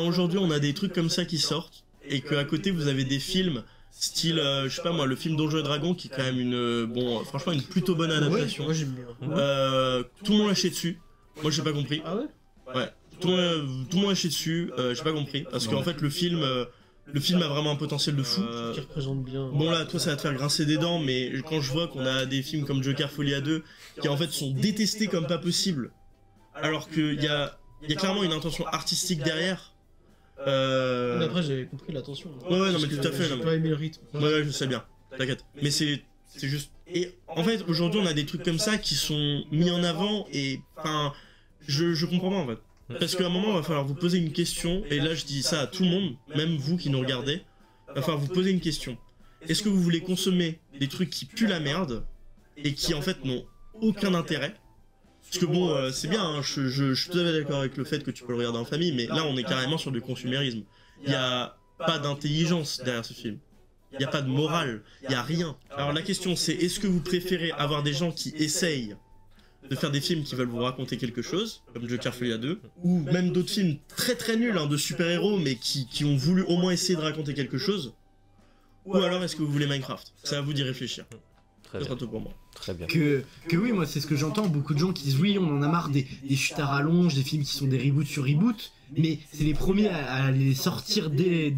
aujourd'hui on a des trucs comme ça qui sortent et qu'à côté vous avez des films style je sais pas moi le film Donjons et Dragons qui est quand même franchement une plutôt bonne adaptation. moi j'aime bien. Tout le monde l'a chié dessus. Moi j'ai pas compris. Ah ouais? Ouais. Tout le monde l'a chié dessus. J'ai pas compris parce qu'en fait le film a vraiment un potentiel de fou. Qui représente bien. Bon là, toi ça va te faire grincer des dents, mais quand je vois qu'on a des films comme Joker Folie à 2 qui en fait sont détestés comme pas possible, alors qu'il y a clairement une intention artistique derrière. Mais après j'avais compris l'attention. Ouais, non, mais tout à fait, non, J'ai mais- pas aimé le rythme. Ouais, je sais bien, t'inquiète. Mais c'est juste. Et en fait, aujourd'hui on a des trucs comme ça qui sont mis en avant et enfin, je comprends pas en fait. Parce qu'à un moment, il va falloir vous poser une question, et là je dis ça à tout le monde, même vous qui nous regardez, il va falloir vous poser une question. Est-ce que vous voulez consommer des trucs qui puent la merde, et qui en fait n'ont aucun intérêt? Parce que bon, c'est bien, hein, je suis tout à fait d'accord avec le fait que tu peux le regarder en famille, mais là on est carrément sur du consumérisme. Il n'y a pas d'intelligence derrière ce film. Il n'y a pas de morale, il n'y a rien. Alors la question c'est, est-ce que vous préférez avoir des gens qui essayent de faire des films qui veulent vous raconter quelque chose, comme Joker Folie à 2, ou même d'autres films très très nuls hein, de super-héros, mais qui ont voulu au moins essayer de raconter quelque chose, ou alors est-ce que vous voulez Minecraft? C'est à vous d'y réfléchir. Très Ça bien. sera tout pour moi. Très bien. Que oui, moi c'est ce que j'entends, beaucoup de gens qui disent oui, on en a marre des chutes à rallonge, des films qui sont des reboots sur reboots, mais c'est les premiers à les sortir dès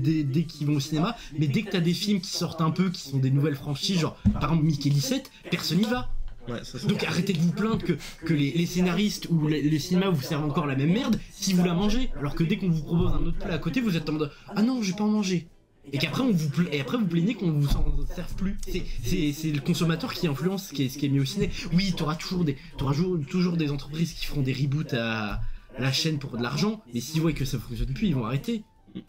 qu'ils vont au cinéma, mais dès que t'as des films qui sortent un peu, qui sont des nouvelles franchises, genre par exemple Mickey 17, personne n'y va. Ouais, ça c'est Donc arrêtez de vous plaindre que les scénaristes ou les cinémas vous servent encore la même merde si vous la mangez, alors que dès qu'on vous propose un autre plat à côté, vous êtes en mode ah non, je vais pas en manger. Et qu'après vous plaignez qu'on vous en serve plus. C'est le consommateur qui influence ce qui est mis au ciné. Oui, t'auras toujours des entreprises qui feront des reboots à la chaîne pour de l'argent, mais s'ils voient que ça fonctionne plus, ils vont arrêter.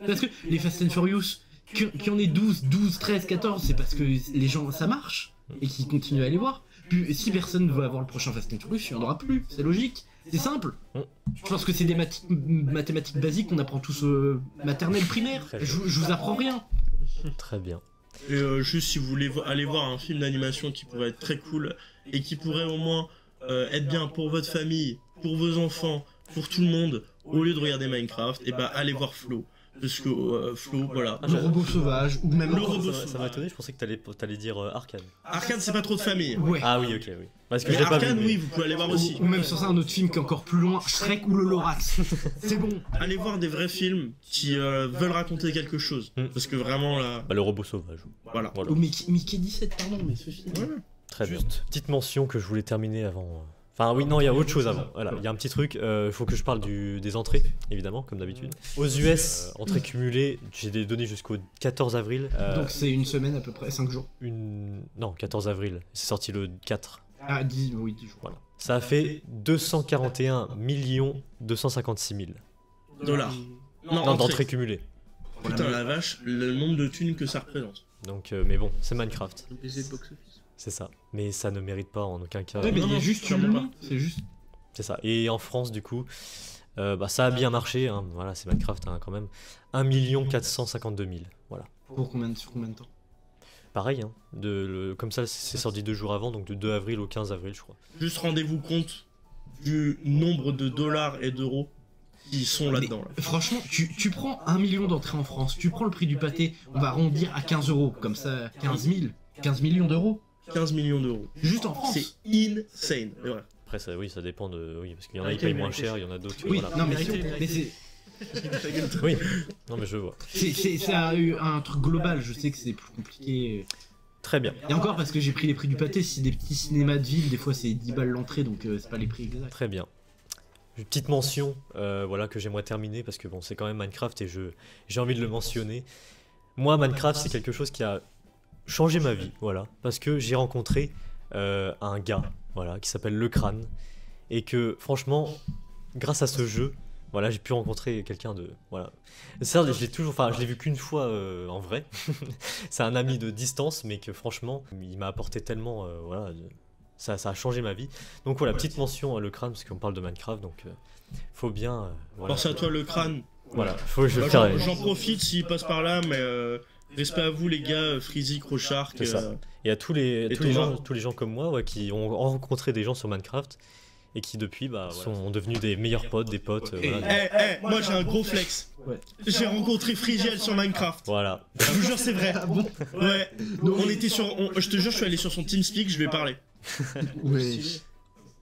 Parce que les Fast and Furious, qu'il y en ait 12, 13, 14, c'est parce que les gens, ça marche, et qu'ils continuent à aller voir. Puis, si personne ne veut avoir le prochain Fast and Furious, il n'y en aura plus, c'est logique, c'est simple. Je pense que c'est des mathématiques basiques qu'on apprend tous maternelle, primaire. Je vous apprends rien. Très bien. Et juste si vous voulez aller voir un film d'animation qui pourrait être très cool et qui pourrait au moins être bien pour votre famille, pour vos enfants, pour tout le monde, au lieu de regarder Minecraft, et bah allez voir Flo. Parce que Flo, voilà. Le robot sauvage, ou même Le robot Ça m'a sauvage. étonné, je pensais que t'allais dire Arcane. Arcane, c'est pas trop de famille. Ouais. Ah oui, ok, oui. Parce que Mais je l'ai pas Arcane, vu. oui, vous pouvez aller voir aussi. Ou même sur ça, un autre film qui est encore plus loin, Shrek ou le Lorax. C'est bon. Allez voir des vrais films qui veulent raconter quelque chose. Parce que vraiment, là, Bah, le robot sauvage. voilà. Voilà. Oh, Mickey 17, pardon, mais ce film. Ouais. Très bien. Petite mention que je voulais terminer avant. Enfin oui, non, il y a autre chose avant. Voilà, il y a un petit truc, il faut que je parle des entrées, évidemment, comme d'habitude. Aux US, entrées cumulées, j'ai des données jusqu'au 14 avril. Donc c'est une semaine à peu près, 5 jours. Non, 14 avril, c'est sorti le 4. Ah, 10 jours. Voilà. Ça a fait 241 256 000. Dollars. Non, Non, d'entrées cumulées. Putain, la vache, le nombre de thunes que ça représente. Donc, mais bon, c'est Minecraft, Un baiser de box-office. c'est ça. Mais ça ne mérite pas en aucun cas. Ouais, mais Non, il y a non, juste clairement une pas. nuit, c'est juste. C'est ça. Et en France, du coup, bah, ça a bien marché. Hein. Voilà, c'est Minecraft hein, quand même. 1 452 000. Voilà. Sur combien de temps? Pareil, hein. Comme ça, c'est sorti 2 jours avant, donc de 2 avril au 15 avril, je crois. Juste rendez-vous compte du nombre de dollars et d'euros qui sont là-dedans. Là. Franchement, tu prends 1 million d'entrées en France, tu prends le prix du pâté, on va arrondir à 15 euros, comme ça, 15 000, 15 millions d'euros, 15 millions d'euros. juste en France. C'est insane. Mais ouais. Après, ça, oui, ça dépend de. Oui, parce qu'il y en a qui Arrêtez, payent moins arrêtez. cher, il y en a d'autres. Oui, Voilà. non mais Arrêtez, c'est Oui, non, mais je vois. un truc global, je sais que c'est plus compliqué. Très bien, Et encore parce que j'ai pris les prix du pâté, si des petits cinémas de ville, des fois c'est 10 balles l'entrée, donc c'est pas les prix exacts. très bien. Une petite mention, voilà, que j'aimerais terminer parce que bon, c'est quand même Minecraft et j'ai envie de le mentionner. Moi, Minecraft, c'est quelque chose qui a changé ma vie, voilà, parce que j'ai rencontré un gars, voilà, qui s'appelle Le Crâne, et que franchement, grâce à ce jeu, voilà, j'ai pu rencontrer quelqu'un de, voilà. Certes, je l'ai vu qu'une fois en vrai. C'est un ami de distance, mais que franchement, il m'a apporté tellement, voilà, ça a changé ma vie. Donc voilà, petite mention à Le Crâne parce qu'on parle de Minecraft, donc faut bien, voilà. Pense à toi, le crâne. Voilà, faut que je Bah, le carré. J'en profite s'il passe par là, mais respect à vous, les gars, Freezy, Crochark. C'est ça. Et à tous les Thomas. gens comme moi, ouais, qui ont rencontré des gens sur Minecraft et qui depuis bah, sont devenus des meilleurs potes, des potes. Voilà. Moi j'ai un gros flex. Ouais. J'ai rencontré Frigiel sur Minecraft. Voilà. Je vous jure, c'est vrai. Ah bon? Ouais. On était sur. Je te jure, je suis allé sur son TeamSpeak, je lui ai parlé. Ouais.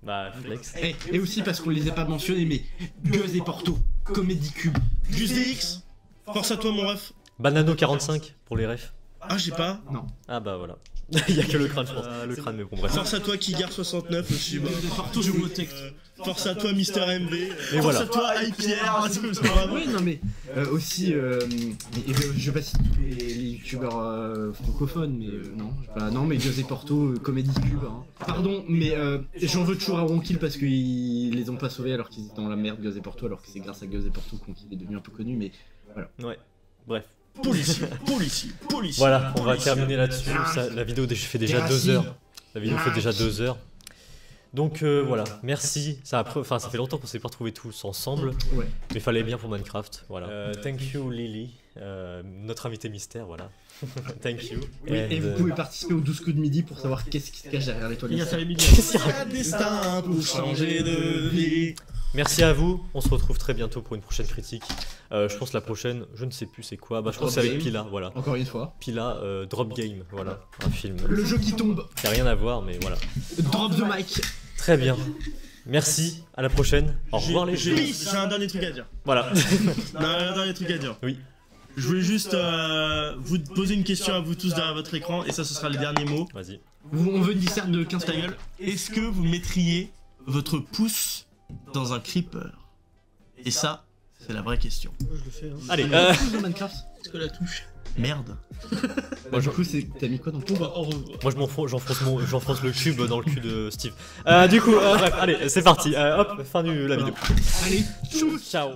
Bah, flex. Et aussi parce qu'on les a pas mentionnés, mais Gueuse et Porto, Comedy Cube. Juste DX, force à toi, mon ref. Banano 45 pour les refs. Ah, j'ai pas. Ah bah voilà. Il y a que le crâne, je pense. Le crâne, mais bon, bref. Force à toi, Kigar69 aussi. Bah. Partout je vous texte. Force à toi, Mister MV. Et Force voilà. à toi, IPR. Oui, non mais aussi, je vais pas citer les youtubeurs francophones, mais non, mais Gueuse et Porto, Comedy Cube. Hein. Pardon, mais j'en veux toujours à Ronkill parce qu'ils les ont pas sauvés alors qu'ils étaient dans la merde, Gueuse et Porto, alors que c'est grâce à Gueuse et Porto qu'il est devenu un peu connu, mais voilà. Ouais. Bref. Policier. Voilà, on va terminer là-dessus. La vidéo fait déjà 2 heures. La vidéo fait déjà 2 heures. Donc voilà, merci. Ça fait longtemps qu'on s'est pas retrouvés tous ensemble, Ouais. mais fallait bien pour Minecraft. Voilà. Thank you Lily, notre invité mystère. Voilà. Thank you. Oui, et And, vous pouvez participer aux 12 coups de midi pour savoir qu'est-ce qui se cache derrière l'étoile. Il y a ça les millions. Un destin pour changer de vie. Merci à vous. On se retrouve très bientôt pour une prochaine critique. Je pense la prochaine, je ne sais plus c'est quoi. Bah je pense que c'est avec Drop Game. Pila. Voilà. Encore une fois. Pila, Drop Game. Voilà, un film Le jeu qui tombe. qui a rien à voir, mais voilà. Drop the mic. Très bien. Merci. À la prochaine. Au revoir les gens. J'ai un dernier truc à dire. Voilà. Non, un dernier truc à dire. Oui. Je voulais juste vous poser une question à vous tous derrière votre écran, et ça, ce sera les derniers mots. Vas-y. On veut une disserte de 15 Ta gueule. Est-ce que vous mettriez votre pouce dans un creeper? Et ça, c'est la vraie question. Moi je le fais. Hein. Allez. de Minecraft. Est-ce que la touche? Merde. Bah, du coup, t'as mis quoi dans le pot? Moi j'enfonce le cube dans le cul de Steve. Du coup, bref, allez, c'est parti. Hop, fin de la vidéo. Allez, Ciao.